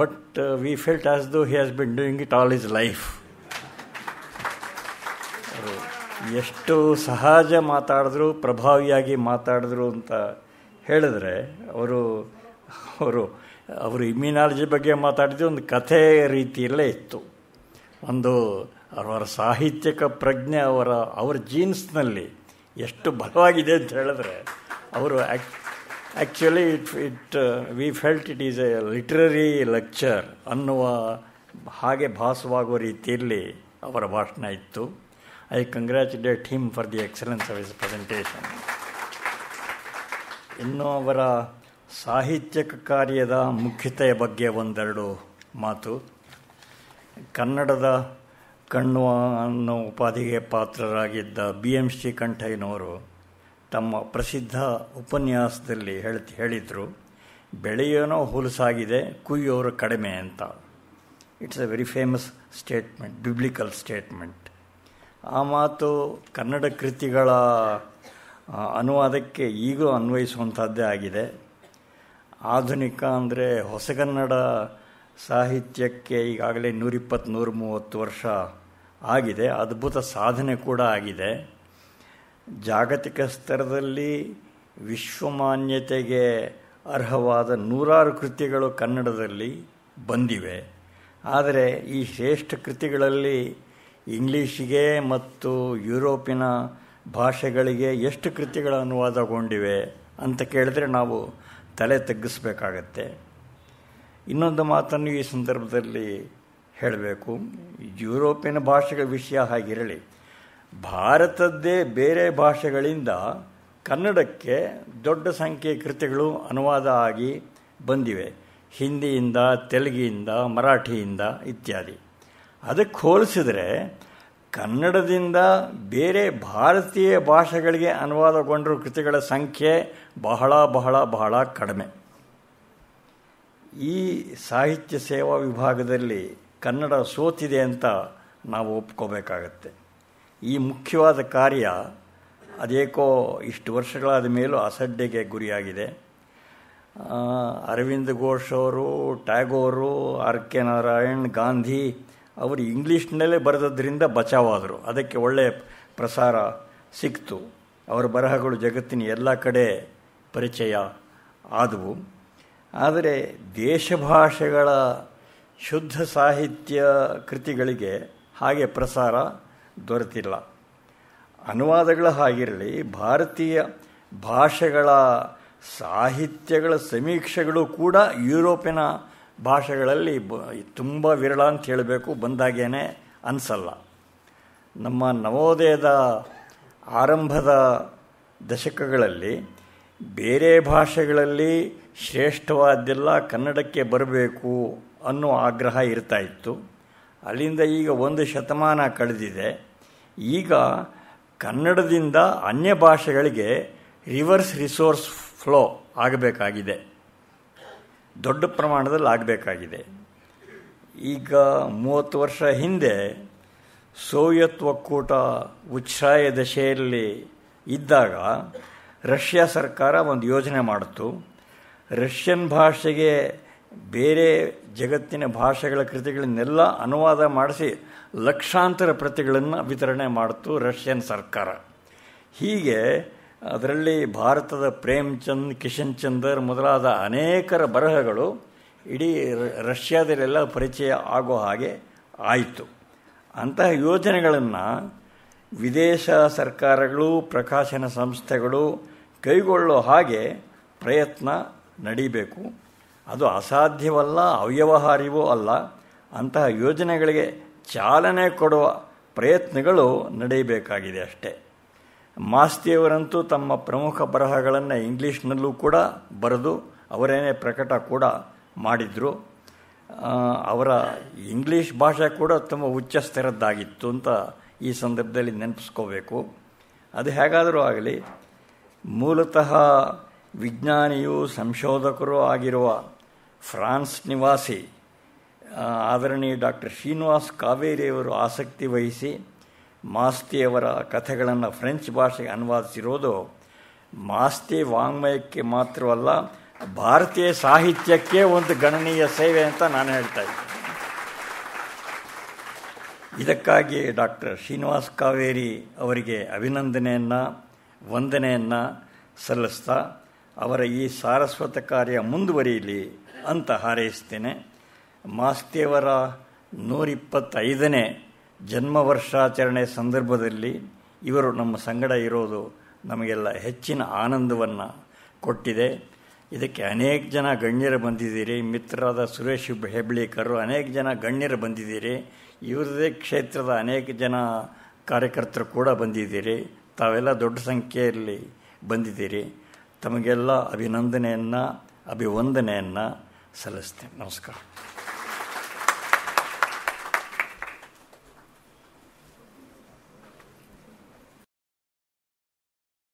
But we felt as though he has been doing it all his life. ಎಷ್ಟು ಸಹಜ ಮಾತಾಡಿದ್ರು, ಪ್ರಭಾವಿಯಾಗಿ ಮಾತಾಡಿದ್ರು ಅಂತ ಹೇಳಿದ್ರೆ, ಅವರು ಇಮ್ಯುನಾಲಜಿ ಬಗ್ಗೆ ಮಾತಾಡಿದ್ದು ಒಂದು ಕಥೆ ರೀತಿಯಲ್ಲೇ ಇತ್ತು. ಒಂದು ಅವರ ಸಾಹಿತ್ಯಿಕ ಪ್ರಜ್ಞೆ ಅವರ ಜೀನ್ಸ್ನಲ್ಲಿ ಎಷ್ಟು ಬಲವಾಗಿದೆ ಅಂತ ಹೇಳಿದ್ರೆ, ಅವರು actually we felt it is A literary lecture ಅನ್ನುವ ಹಾಗೆ ಭಾಸವಾಗುವ ರೀತಿಯಲ್ಲಿ ಅವರ ಭಾಷಣ ಇತ್ತು. I congratulate him for the excellence of his presentation. ಇನ್ನು ಅವರ ಸಾಹಿತ್ಯಿಕ ಕಾರ್ಯದ ಮುಖ್ಯತೆಯ ಬಗ್ಗೆ ಒಂದೆರಡು ಮಾತು. ಕನ್ನಡದ ಕಣ್ಣು ಅನ್ನೋ ಉಪಾಧಿಗೆ ಪಾತ್ರರಾಗಿದ್ದ BM ಶ್ರೀಕಂಠಯ್ಯನವರು ತಮ್ಮ ಪ್ರಸಿದ್ಧ ಉಪನ್ಯಾಸದಲ್ಲಿ ಹೇಳಿದರು, ಬೆಳೆಯೋನೋ ಹುಲಸಾಗಿದೆ, ಕುಯ್ಯೋರು ಕಡಿಮೆ ಅಂತ. It's A very famous statement, biblical statement. ಆ ಮಾತು ಕನ್ನಡ ಕೃತಿಗಳ ಅನುವಾದಕ್ಕೆ ಈಗಲೂ ಅನ್ವಯಿಸುವಂಥದ್ದೇ ಆಗಿದೆ. ಆಧುನಿಕ ಅಂದರೆ ಹೊಸಗನ್ನಡ ಸಾಹಿತ್ಯಕ್ಕೆ ಈಗಾಗಲೇ 120-130 ವರ್ಷ ಆಗಿದೆ. ಅದ್ಭುತ ಸಾಧನೆ ಕೂಡ ಆಗಿದೆ. ಜಾಗತಿಕ ಸ್ತರದಲ್ಲಿ ವಿಶ್ವಮಾನ್ಯತೆಗೆ ಅರ್ಹವಾದ 100 ಕೃತಿಗಳು ಕನ್ನಡದಲ್ಲಿ ಬಂದಿವೆ. ಆದರೆ ಈ ಶ್ರೇಷ್ಠ ಕೃತಿಗಳಲ್ಲಿ ಇಂಗ್ಲೀಷಿಗೆ ಮತ್ತು ಯುರೋಪಿನ ಭಾಷೆಗಳಿಗೆ ಎಷ್ಟು ಕೃತಿಗಳ ಅನುವಾದಗೊಂಡಿವೆ ಅಂತ ಕೇಳಿದ್ರೆ ನಾವು ತಲೆ ತಗ್ಗಿಸ್ಬೇಕಾಗತ್ತೆ. ಇನ್ನೊಂದು ಮಾತನ್ನು ಈ ಸಂದರ್ಭದಲ್ಲಿ ಹೇಳಬೇಕು. ಯುರೋಪಿನ ಭಾಷೆಗಳ ವಿಷಯ ಹಾಗಿರಲಿ, ಭಾರತದ್ದೇ ಬೇರೆ ಭಾಷೆಗಳಿಂದ ಕನ್ನಡಕ್ಕೆ ದೊಡ್ಡ ಸಂಖ್ಯೆಯ ಕೃತಿಗಳು ಅನುವಾದ ಆಗಿ ಬಂದಿವೆ. ಹಿಂದಿಯಿಂದ, ತೆಲುಗಿಂದ, ಮರಾಠಿಯಿಂದ ಇತ್ಯಾದಿ. ಅದಕ್ಕೆ ಹೋಲಿಸಿದರೆ ಕನ್ನಡದಿಂದ ಬೇರೆ ಭಾರತೀಯ ಭಾಷೆಗಳಿಗೆ ಅನುವಾದಗೊಂಡಿರುವ ಕೃತಿಗಳ ಸಂಖ್ಯೆ ಬಹಳ ಬಹಳ ಬಹಳ ಕಡಿಮೆ. ಈ ಸಾಹಿತ್ಯ ಸೇವಾ ವಿಭಾಗದಲ್ಲಿ ಕನ್ನಡ ಸೋತಿದೆ ಅಂತ ನಾವು ಒಪ್ಕೋಬೇಕಾಗತ್ತೆ. ಈ ಮುಖ್ಯವಾದ ಕಾರ್ಯ ಅದೇಕೋ ಇಷ್ಟು ವರ್ಷಗಳಾದ ಮೇಲೂ ಅಸಡ್ಡೆಗೆ ಗುರಿಯಾಗಿದೆ. ಅರವಿಂದ್ ಘೋಷ್ ಅವರು, ಟ್ಯಾಗೋರು, ಆರ್ ಕೆ ನಾರಾಯಣ್, ಗಾಂಧಿ ಅವರು ಇಂಗ್ಲೀಷ್ನಲ್ಲೇ ಬರೆದದ್ರಿಂದ ಬಚಾವಾದರು. ಅದಕ್ಕೆ ಒಳ್ಳೆಯ ಪ್ರಸಾರ ಸಿಕ್ತು. ಅವರ ಬರಹಗಳು ಜಗತ್ತಿನ ಎಲ್ಲ ಕಡೆ ಪರಿಚಯ ಆದವು. ಆದರೆ ದೇಶ ಭಾಷೆಗಳ ಶುದ್ಧ ಸಾಹಿತ್ಯ ಕೃತಿಗಳಿಗೆ ಹಾಗೆ ಪ್ರಸಾರ ದೊರೆತಿಲ್ಲ. ಅನುವಾದಗಳ ಹಾಗಿರಲಿ, ಭಾರತೀಯ ಭಾಷೆಗಳ ಸಾಹಿತ್ಯಗಳ ಸಮೀಕ್ಷೆಗಳು ಕೂಡ ಯುರೋಪಿನ ಭಾಷೆಗಳಲ್ಲಿ ತುಂಬ ವಿರಳ ಅಂತ ಹೇಳಬೇಕು, ಬಂದಾಗೇನೆ ಅನಿಸಲ್ಲ. ನಮ್ಮ ನವೋದಯದ ಆರಂಭದ ದಶಕಗಳಲ್ಲಿ ಬೇರೆ ಭಾಷೆಗಳಲ್ಲಿ ಶ್ರೇಷ್ಠವಾದ್ದೆಲ್ಲ ಕನ್ನಡಕ್ಕೆ ಬರಬೇಕು ಅನ್ನೋ ಆಗ್ರಹ ಇರ್ತಾ ಇತ್ತು. ಅಲ್ಲಿಂದ ಈಗ 1 ಶತಮಾನ ಕಳೆದಿದೆ. ಈಗ ಕನ್ನಡದಿಂದ ಅನ್ಯ ಭಾಷೆಗಳಿಗೆ ರಿವರ್ಸ್ ರಿಸೋರ್ಸ್ ಫ್ಲೋ ಆಗಬೇಕಾಗಿದೆ, ದೊಡ್ಡ ಪ್ರಮಾಣದಲ್ಲಿ ಆಗಬೇಕಾಗಿದೆ. ಈಗ 30 ವರ್ಷ ಹಿಂದೆ ಸೋವಿಯತ್ ಒಕ್ಕೂಟ ಉಚ್ಛ್ರಾಯ ದಶೆಯಲ್ಲಿ ಇದ್ದಾಗ ರಷ್ಯಾ ಸರ್ಕಾರ ಒಂದು ಯೋಜನೆ ಮಾಡಿತು. ರಷ್ಯನ್ ಭಾಷೆಗೆ ಬೇರೆ ಜಗತ್ತಿನ ಭಾಷೆಗಳ ಕೃತಿಗಳನ್ನೆಲ್ಲ ಅನುವಾದ ಮಾಡಿಸಿ ಲಕ್ಷಾಂತರ ಪ್ರತಿಗಳನ್ನು ವಿತರಣೆ ಮಾಡಿತು ರಷ್ಯನ್ ಸರ್ಕಾರ. ಹೀಗೆ ಅದರಲ್ಲಿ ಭಾರತದ ಪ್ರೇಮ್ಚಂದ್, ಕಿಶನ್ ಚಂದರ್ ಮೊದಲಾದ ಅನೇಕರ ಬರಹಗಳು ಇಡೀ ರಷ್ಯಾದಲ್ಲೆಲ್ಲ ಪರಿಚಯ ಆಗೋ ಹಾಗೆ ಆಯಿತು. ಅಂತಹ ಯೋಜನೆಗಳನ್ನು ವಿದೇಶ ಸರ್ಕಾರಗಳು, ಪ್ರಕಾಶನ ಸಂಸ್ಥೆಗಳು ಕೈಗೊಳ್ಳೋ ಹಾಗೆ ಪ್ರಯತ್ನ ನಡೀಬೇಕು. ಅದು ಅಸಾಧ್ಯವಲ್ಲ, ಅವ್ಯವಹಾರ್ಯವೂ ಅಲ್ಲ. ಅಂತಹ ಯೋಜನೆಗಳಿಗೆ ಚಾಲನೆ ಕೊಡುವ ಪ್ರಯತ್ನಗಳು ನಡೆಯಬೇಕಾಗಿದೆ ಅಷ್ಟೇ. ಮಾಸ್ತಿಯವರಂತೂ ತಮ್ಮ ಪ್ರಮುಖ ಬರಹಗಳನ್ನು ಇಂಗ್ಲೀಷ್ನಲ್ಲೂ ಕೂಡ ಬರೆದು ಅವರೇನೇ ಪ್ರಕಟ ಕೂಡ ಮಾಡಿದರು. ಅವರ ಇಂಗ್ಲೀಷ್ ಭಾಷೆ ಕೂಡ ತುಂಬ ಉಚ್ಚ ಸ್ತರದ್ದಾಗಿತ್ತು ಅಂತ ಈ ಸಂದರ್ಭದಲ್ಲಿ ನೆನಪಿಸ್ಕೋಬೇಕು. ಅದು ಹೇಗಾದರೂ ಆಗಲಿ, ಮೂಲತಃ ವಿಜ್ಞಾನಿಯೂ ಸಂಶೋಧಕರೂ ಆಗಿರುವ ಫ್ರಾನ್ಸ್ ನಿವಾಸಿ ಆದರಣೀಯ ಡಾಕ್ಟರ್ ಶ್ರೀನಿವಾಸ್ ಕಾವೇರಿಯವರು ಆಸಕ್ತಿ ವಹಿಸಿ ಮಾಸ್ತಿಯವರ ಕಥೆಗಳನ್ನು ಫ್ರೆಂಚ್ ಭಾಷೆಗೆ ಅನುವಾದಿಸಿರೋದು ಮಾಸ್ತಿ ವಾಂಗ್ಮಯಕ್ಕೆ ಮಾತ್ರವಲ್ಲ, ಭಾರತೀಯ ಸಾಹಿತ್ಯಕ್ಕೆ ಒಂದು ಗಣನೀಯ ಸೇವೆ ಅಂತ ನಾನು ಹೇಳ್ತಾ ಇದ್ದೀನಿ. ಇದಕ್ಕಾಗಿ ಡಾಕ್ಟರ್ ಶ್ರೀನಿವಾಸ್ ಕಾವೇರಿ ಅವರಿಗೆ ಅಭಿನಂದನೆಯನ್ನು, ವಂದನೆಯನ್ನು ಸಲ್ಲಿಸ್ತಾ ಅವರ ಈ ಸಾರಸ್ವತ ಕಾರ್ಯ ಮುಂದುವರಿಯಲಿ ಅಂತ ಹಾರೈಸ್ತೇನೆ. ಮಾಸ್ತಿಯವರ 125ನೇ ಜನ್ಮ ವರ್ಷಾಚರಣೆ ಸಂದರ್ಭದಲ್ಲಿ ಇವರು ನಮ್ಮ ಸಂಗಡ ಇರೋದು ನಮಗೆಲ್ಲ ಹೆಚ್ಚಿನ ಆನಂದವನ್ನು ಕೊಟ್ಟಿದೆ. ಇದಕ್ಕೆ ಅನೇಕ ಜನ ಗಣ್ಯರು ಬಂದಿದ್ದೀರಿ. ಮಿತ್ರರಾದ ಸುರೇಶ್ ಹೆಬ್ಳೀಕರ್, ಅನೇಕ ಜನ ಗಣ್ಯರು ಬಂದಿದ್ದೀರಿ. ಇವರದೇ ಕ್ಷೇತ್ರದ ಅನೇಕ ಜನ ಕಾರ್ಯಕರ್ತರು ಕೂಡ ಬಂದಿದ್ದೀರಿ. ತಾವೆಲ್ಲ ದೊಡ್ಡ ಸಂಖ್ಯೆಯಲ್ಲಿ ಬಂದಿದ್ದೀರಿ. ತಮಗೆಲ್ಲ ಅಭಿನಂದನೆಯನ್ನು, ಅಭಿವಂದನೆಯನ್ನು ಸಲ್ಲಿಸ್ತೇನೆ. ನಮಸ್ಕಾರ.